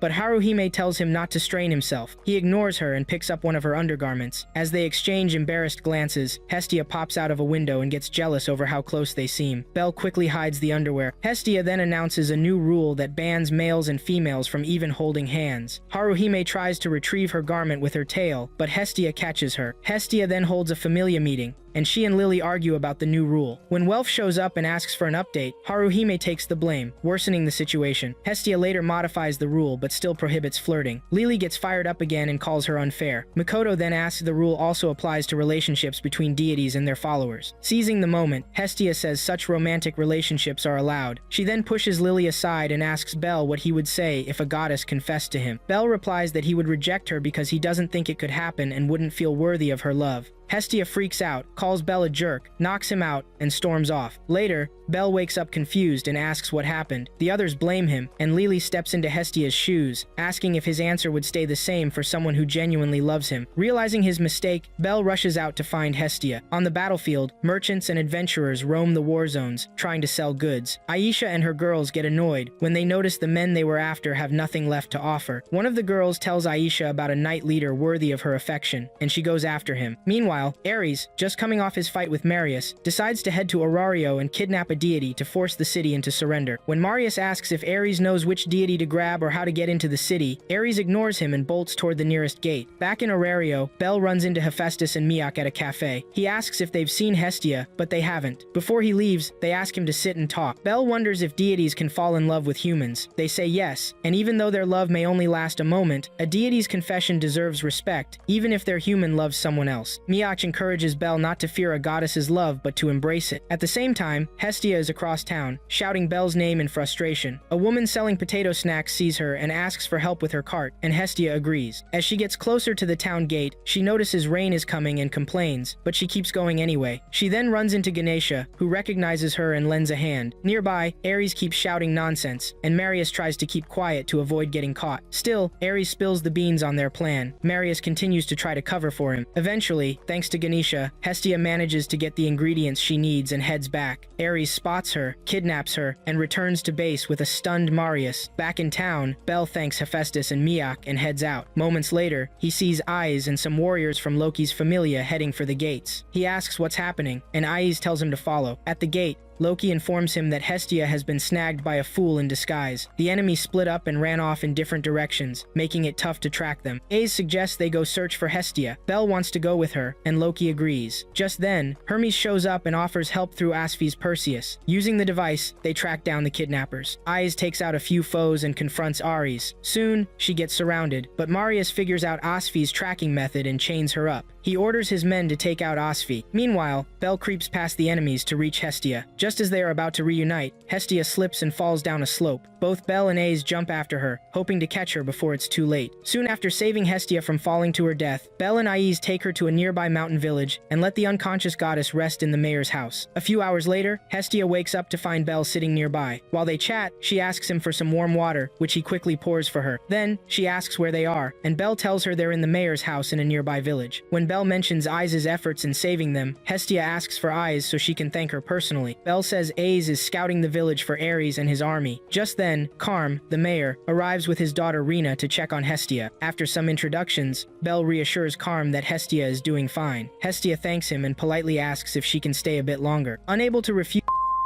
but Haruhime tells him not to strain himself. He ignores her and picks up one of her undergarments. As they exchange embarrassed glances, Hestia pops out of a window and gets jealous over how close they seem. Belle quickly hides the underwear. Hestia then announces a new rule that bans males and females from even holding hands. Haruhime tries to retrieve her garment with her tail, but Hestia catches her. Hestia then holds a familia meeting, and she and Lily argue about the new rule. When Welf shows up and asks for an update, Haruhime takes the blame, worsening the situation. Hestia later modifies the rule but still prohibits flirting. Lily gets fired up again and calls her unfair. Mikoto then asks if the rule also applies to relationships between deities and their followers. Seizing the moment, Hestia says such romantic relationships are allowed. She then pushes Lily aside and asks Belle what he would say if a goddess confessed to him. Belle replies that he would reject her because he doesn't think it could happen and wouldn't feel worthy of her love. Hestia freaks out, calls Belle a jerk, knocks him out, and storms off. Later, Belle wakes up confused and asks what happened. The others blame him, and Lily steps into Hestia's shoes, asking if his answer would stay the same for someone who genuinely loves him. Realizing his mistake, Belle rushes out to find Hestia. On the battlefield, merchants and adventurers roam the war zones, trying to sell goods. Aisha and her girls get annoyed when they notice the men they were after have nothing left to offer. One of the girls tells Aisha about a knight leader worthy of her affection, and she goes after him. Meanwhile, Ares, just coming off his fight with Marius, decides to head to Aurario and kidnap a deity to force the city into surrender. When Marius asks if Ares knows which deity to grab or how to get into the city, Ares ignores him and bolts toward the nearest gate. Back in Aurario, Belle runs into Hephaestus and Miak at a cafe. He asks if they've seen Hestia, but they haven't. Before he leaves, they ask him to sit and talk. Belle wonders if deities can fall in love with humans. They say yes, and even though their love may only last a moment, a deity's confession deserves respect, even if their human loves someone else. Miak encourages Belle not to fear a goddess's love but to embrace it. At the same time, Hestia is across town, shouting Belle's name in frustration. A woman selling potato snacks sees her and asks for help with her cart, and Hestia agrees. As she gets closer to the town gate, she notices rain is coming and complains, but she keeps going anyway. She then runs into Ganesha, who recognizes her and lends a hand. Nearby, Ares keeps shouting nonsense, and Marius tries to keep quiet to avoid getting caught. Still, Ares spills the beans on their plan. Marius continues to try to cover for him. Eventually, thanks to Ganesha, Hestia manages to get the ingredients she needs and heads back. Ares spots her, kidnaps her, and returns to base with a stunned Marius. Back in town, Belle thanks Hephaestus and Miak and heads out. Moments later, he sees Ais and some warriors from Loki's familia heading for the gates. He asks what's happening, and Ais tells him to follow. At the gate, Loki informs him that Hestia has been snagged by a fool in disguise. The enemy split up and ran off in different directions, making it tough to track them. Ais suggests they go search for Hestia. Belle wants to go with her, and Loki agrees. Just then, Hermes shows up and offers help through Asphy's Perseus. Using the device, they track down the kidnappers. Ais takes out a few foes and confronts Ares. Soon, she gets surrounded, but Marius figures out Asphy's tracking method and chains her up. He orders his men to take out Asphy. Meanwhile, Belle creeps past the enemies to reach Hestia. Just as they are about to reunite, Hestia slips and falls down a slope. Both Belle and Ace jump after her, hoping to catch her before it's too late. Soon after saving Hestia from falling to her death, Belle and Ace take her to a nearby mountain village and let the unconscious goddess rest in the mayor's house. A few hours later, Hestia wakes up to find Belle sitting nearby. While they chat, she asks him for some warm water, which he quickly pours for her. Then, she asks where they are, and Belle tells her they're in the mayor's house in a nearby village. When Belle mentions Aize's efforts in saving them, Hestia asks for Aize so she can thank her personally. Belle says Aize is scouting the village for Ares and his army. Just then, Carm, the mayor, arrives with his daughter Rina to check on Hestia. After some introductions, Belle reassures Carm that Hestia is doing fine. Hestia thanks him and politely asks if she can stay a bit longer. Unable to refuse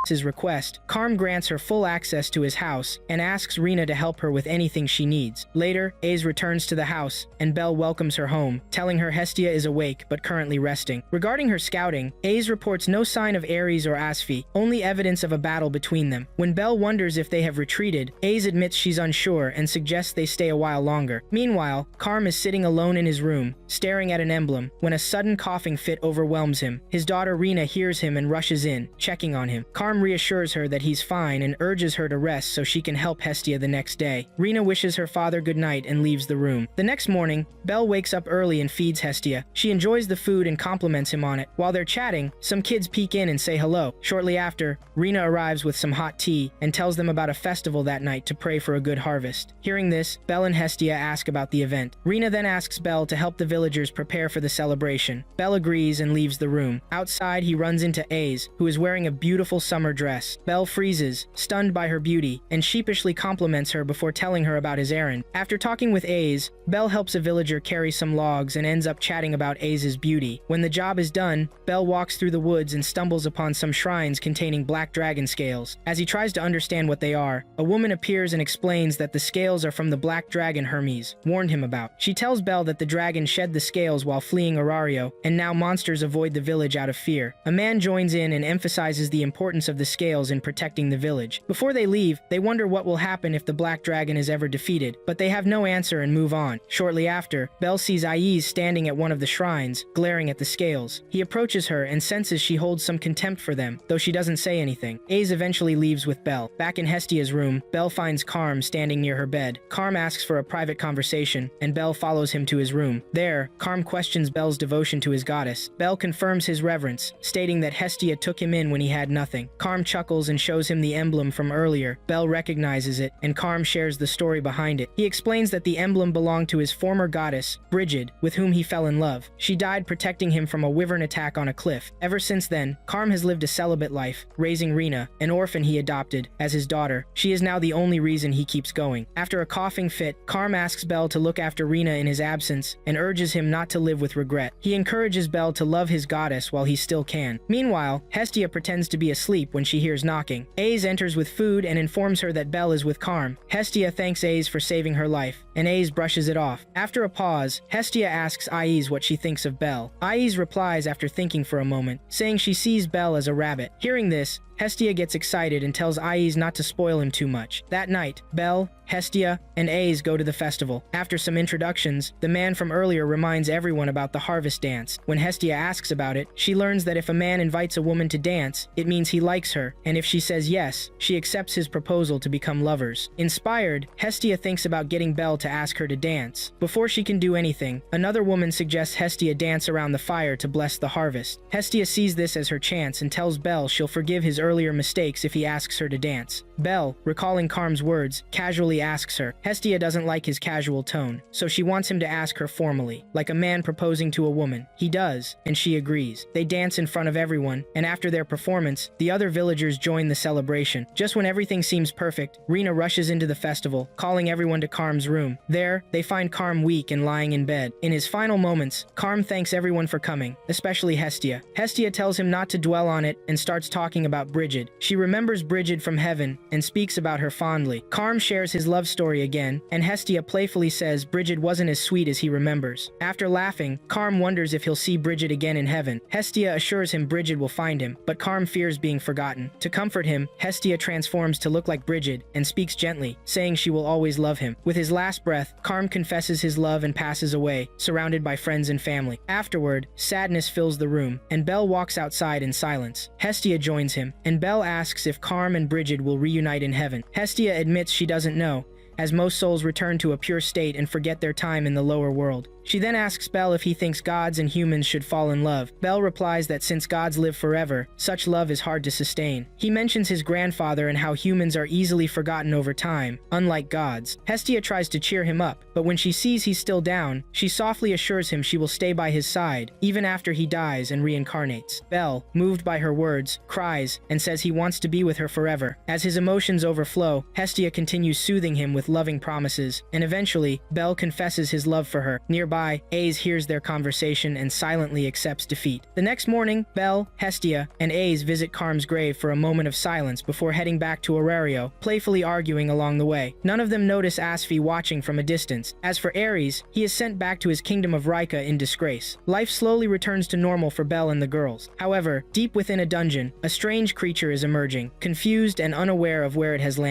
his request, Carm grants her full access to his house and asks Rina to help her with anything she needs. Later, Ace returns to the house and Belle welcomes her home, telling her Hestia is awake but currently resting. Regarding her scouting, Ace reports no sign of Ares or Asfi, only evidence of a battle between them. When Belle wonders if they have retreated, Ace admits she's unsure and suggests they stay a while longer. Meanwhile, Carm is sitting alone in his room, staring at an emblem, when a sudden coughing fit overwhelms him. His daughter Rina hears him and rushes in, checking on him. Carm reassures her that he's fine and urges her to rest so she can help Hestia the next day. Rina wishes her father good night and leaves the room. The next morning, Belle wakes up early and feeds Hestia. She enjoys the food and compliments him on it. While they're chatting, some kids peek in and say hello. Shortly after, Rina arrives with some hot tea and tells them about a festival that night to pray for a good harvest. Hearing this, Belle and Hestia ask about the event. Rina then asks Belle to help the villagers prepare for the celebration. Belle agrees and leaves the room. Outside, he runs into Ace, who is wearing a beautiful summer dress. Belle freezes, stunned by her beauty, and sheepishly compliments her before telling her about his errand. After talking with Ace, Belle helps a villager carry some logs and ends up chatting about Ace's beauty. When the job is done, Belle walks through the woods and stumbles upon some shrines containing black dragon scales. As he tries to understand what they are, a woman appears and explains that the scales are from the black dragon Hermes warned him about. She tells Belle that the dragon shed the scales while fleeing Arario, and now monsters avoid the village out of fear. A man joins in and emphasizes the importance of the scales in protecting the village. Before they leave, they wonder what will happen if the black dragon is ever defeated, but they have no answer and move on. Shortly after, Belle sees Aize standing at one of the shrines, glaring at the scales. He approaches her and senses she holds some contempt for them, though she doesn't say anything. Ace eventually leaves with Belle. Back in Hestia's room, Belle finds Carm standing near her bed. Carm asks for a private conversation, and Belle follows him to his room. There, Carm questions Belle's devotion to his goddess. Belle confirms his reverence, stating that Hestia took him in when he had nothing. Carm chuckles and shows him the emblem from earlier. Belle recognizes it, and Carm shares the story behind it. He explains that the emblem belonged to his former goddess, Brigid, with whom he fell in love. She died protecting him from a wyvern attack on a cliff. Ever since then, Carm has lived a celibate life, raising Rina, an orphan he adopted, as his daughter. She is now the only reason he keeps going. After a coughing fit, Carm asks Belle to look after Rina in his absence, and urges him not to live with regret. He encourages Belle to love his goddess while he still can. Meanwhile, Hestia pretends to be asleep when she hears knocking. Ace enters with food and informs her that Belle is with Carm. Hestia thanks Ace for saving her life, and Ace brushes it off. After a pause, Hestia asks Aize what she thinks of Belle. Aize replies after thinking for a moment, saying she sees Belle as a rabbit. Hearing this, Hestia gets excited and tells Aize not to spoil him too much. That night, Belle, Hestia, and Ace go to the festival. After some introductions, the man from earlier reminds everyone about the harvest dance. When Hestia asks about it, she learns that if a man invites a woman to dance, it means he likes her, and if she says yes, she accepts his proposal to become lovers. Inspired, Hestia thinks about getting Belle to ask her to dance. Before she can do anything, another woman suggests Hestia dance around the fire to bless the harvest. Hestia sees this as her chance and tells Belle she'll forgive his earlier mistakes if he asks her to dance. Belle, recalling Carm's words, casually asks her. Hestia doesn't like his casual tone, so she wants him to ask her formally, like a man proposing to a woman. He does, and she agrees. They dance in front of everyone, and after their performance, the other villagers join the celebration. Just when everything seems perfect, Rina rushes into the festival, calling everyone to Carm's room. There, they find Carm weak and lying in bed. In his final moments, Carm thanks everyone for coming, especially Hestia. Hestia tells him not to dwell on it and starts talking about Brigid. She remembers Brigid from heaven and speaks about her fondly. Carm shares his love story again, and Hestia playfully says Brigid wasn't as sweet as he remembers. After laughing, Carm wonders if he'll see Brigid again in heaven. Hestia assures him Brigid will find him, but Carm fears being forgotten. To comfort him, Hestia transforms to look like Brigid and speaks gently, saying she will always love him. With his last breath, Carm confesses his love and passes away, surrounded by friends and family. Afterward, sadness fills the room, and Belle walks outside in silence. Hestia joins him, and and Belle asks if Carm and Brigid will reunite in heaven. Hestia admits she doesn't know, as most souls return to a pure state and forget their time in the lower world. She then asks Belle if he thinks gods and humans should fall in love. Belle replies that since gods live forever, such love is hard to sustain. He mentions his grandfather and how humans are easily forgotten over time, unlike gods. Hestia tries to cheer him up, but when she sees he's still down, she softly assures him she will stay by his side, even after he dies and reincarnates. Belle, moved by her words, cries and says he wants to be with her forever. As his emotions overflow, Hestia continues soothing him with loving promises, and eventually, Belle confesses his love for her. Nearby, Ace hears their conversation and silently accepts defeat. The next morning, Belle, Hestia, and Ace visit Carm's grave for a moment of silence before heading back to Aurario, playfully arguing along the way. None of them notice Asphi watching from a distance. As for Ares, he is sent back to his kingdom of Rika in disgrace. Life slowly returns to normal for Belle and the girls. However, deep within a dungeon, a strange creature is emerging, confused and unaware of where it has landed.